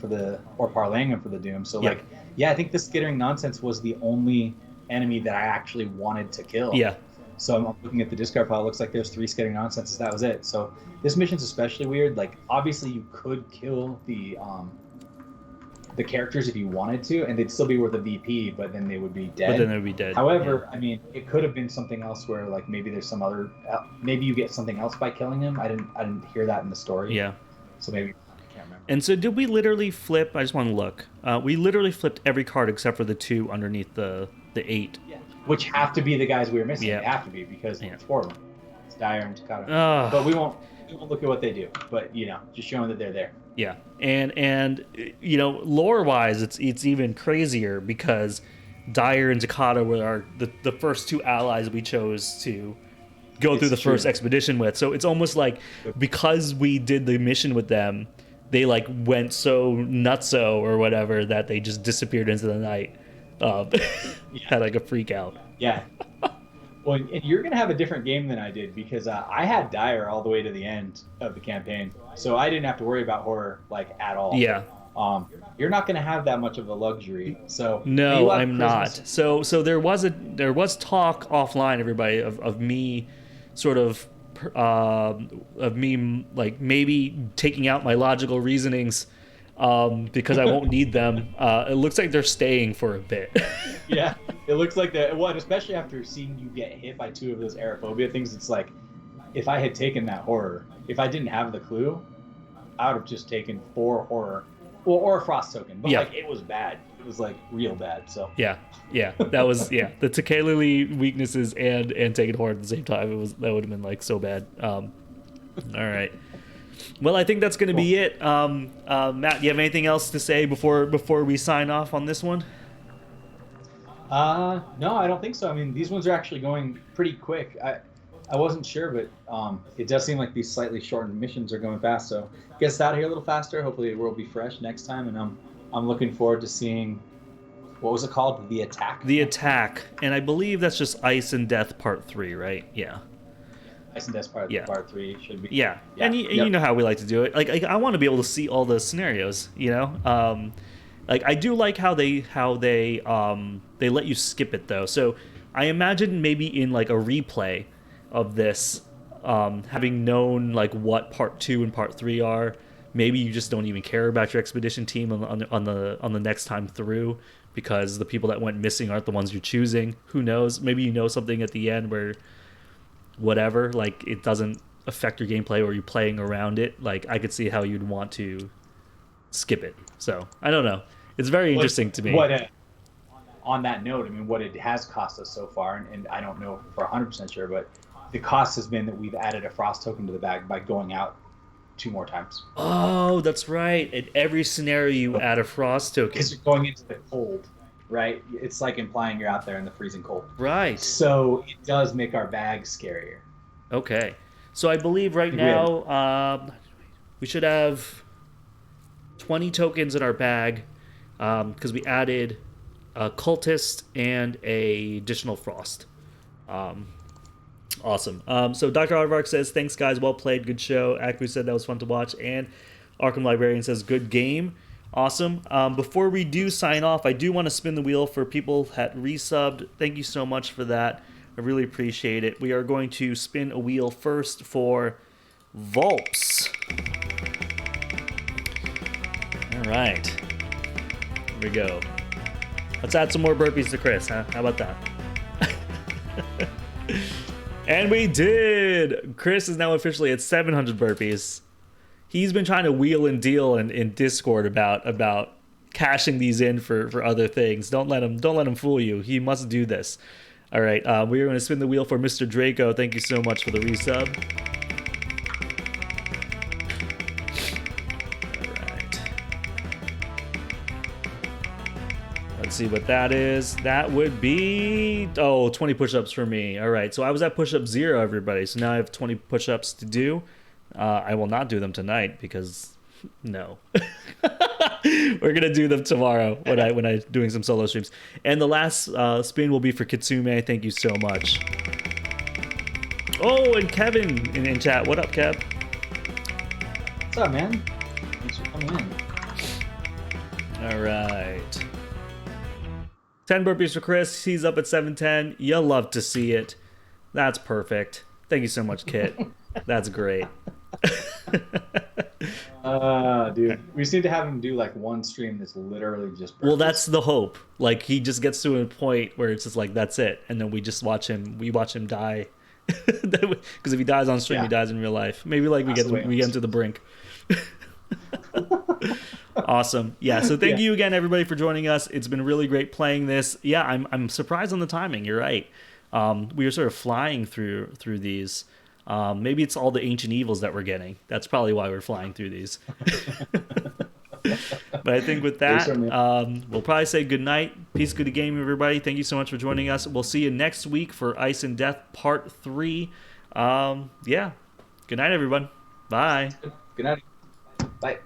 or parlaying them for the doom. So I think the skittering nonsense was the only enemy that I actually wanted to kill. Yeah. So I'm looking at the discard pile. It looks like there's 3 skittering nonsenses. That was it. So this mission's especially weird. Like, obviously you could kill the characters if you wanted to, and they'd still be worth a VP, but then they would be dead. However, I mean, it could have been something else where like maybe there's some other, maybe you get something else by killing him. I didn't hear that in the story. Yeah. So maybe I can't remember. And so did we literally flip? I just want to look. We literally flipped every card except for the 2 underneath the 8. Yeah. Which have to be the guys we were missing. They have to be because it's 4 of them. It's Dyer and Takata. But we won't look at what they do. But just showing that they're there. Yeah, and lore wise, it's even crazier because Dyer and Takata were the first 2 allies we chose to go through the first expedition with. So it's almost like because we did the mission with them, they like went so nutso or whatever that they just disappeared into the night. Had like a freak out. Yeah. Well, and you're gonna have a different game than I did because I had Dyer all the way to the end of the campaign, so I didn't have to worry about horror like at all. Yeah. You're not gonna have that much of a luxury. So no, I'm not. So there was talk offline, everybody, of me sort of me like maybe taking out my logical reasonings. Because I won't need them. It looks like they're staying for a bit. Yeah, it looks like that. Well, especially after seeing you get hit by 2 of those aerophobia things, it's like if I had taken that horror, if I didn't have the clue, I would have just taken 4 horror, or a frost token. But like it was bad. It was like real bad. So yeah, that was the Takeli weaknesses and taking horror at the same time. That would have been like so bad. All right. Well, I think that's going to be it. Matt, you have anything else to say before we sign off on this one? No, I don't think so. I mean, these ones are actually going pretty quick. I wasn't sure, but it does seem like these slightly shortened missions are going fast. So get us out of here a little faster. Hopefully the world will be fresh next time. And I'm looking forward to seeing, what was it called? The Attack? The Attack. And I believe that's just Ice and Death Part 3, right? Yeah. Ice and Death part 3 should be. Yeah. And you know how we like to do it. Like I want to be able to see all the scenarios, you know? Like I do like how they let you skip it though. So I imagine maybe in like a replay of this, having known like what part 2 and part 3 are, maybe you just don't even care about your expedition team on the next time through, because the people that went missing aren't the ones you're choosing. Who knows? Maybe you know something at the end where whatever, like it doesn't affect your gameplay or you playing around it. Like I could see how you'd want to skip it. So I don't know. It's very interesting to me. On that note, I mean, what it has cost us so far, and I don't know for 100% sure, but the cost has been that we've added a frost token to the bag by going out 2 more times. Oh, that's right. In every scenario, you add a frost token. Because you're going into the cold, right? It's like implying you're out there in the freezing cold. Right. So it does make our bag scarier. Okay. So I believe right now we should have 20 tokens in our bag because we added a cultist and a additional frost. Awesome. So Dr. Aardvark says, thanks guys, well played, good show. Aku said that was fun to watch, and Arkham Librarian says, good game. Awesome. Before we do sign off, I do want to spin the wheel for people that resubbed. Thank you so much for that. I really appreciate it. We are going to spin a wheel first for Volps. All right. Here we go. Let's add some more burpees to Chris, huh? How about that? And we did! Chris is now officially at 700 burpees. He's been trying to wheel and deal in Discord about cashing these in for other things. Don't let him fool you. He must do this. All right, we are going to spin the wheel for Mr. Draco. Thank you so much for the resub. Let's see what that is. That would be 20 push-ups for me. All right, so I was at push-up 0, everybody. So now I have 20 push-ups to do. I will not do them tonight because no. We're gonna do them tomorrow when I doing some solo streams. And the last spin will be for Kitsune. Thank you so much. Oh, and Kevin in chat. What up, Kev? What's up, man? Thanks for coming in. All right. 10 burpees for Chris. He's up at 710. You'll love to see it. That's perfect. Thank you so much, Kit. That's great. Dude, we just need to have him do like one stream that's literally just burpees. Well, that's the hope. Like he just gets to a point where it's just like that's it, and then we just watch him. We watch him die. Because if he dies on stream, he dies in real life. Maybe like we get him to the brink. Awesome. Yeah, so thank you again, everybody, for joining us. It's been really great playing this. Yeah, I'm surprised on the timing. You're right. We were sort of flying through these. Maybe it's all the ancient evils that we're getting. That's probably why we're flying through these. But I think with that, we'll probably say good night. Peace, good game, everybody. Thank you so much for joining us. We'll see you next week for Ice and Death Part 3. Yeah. Good night, everyone. Bye. Good night. Bye.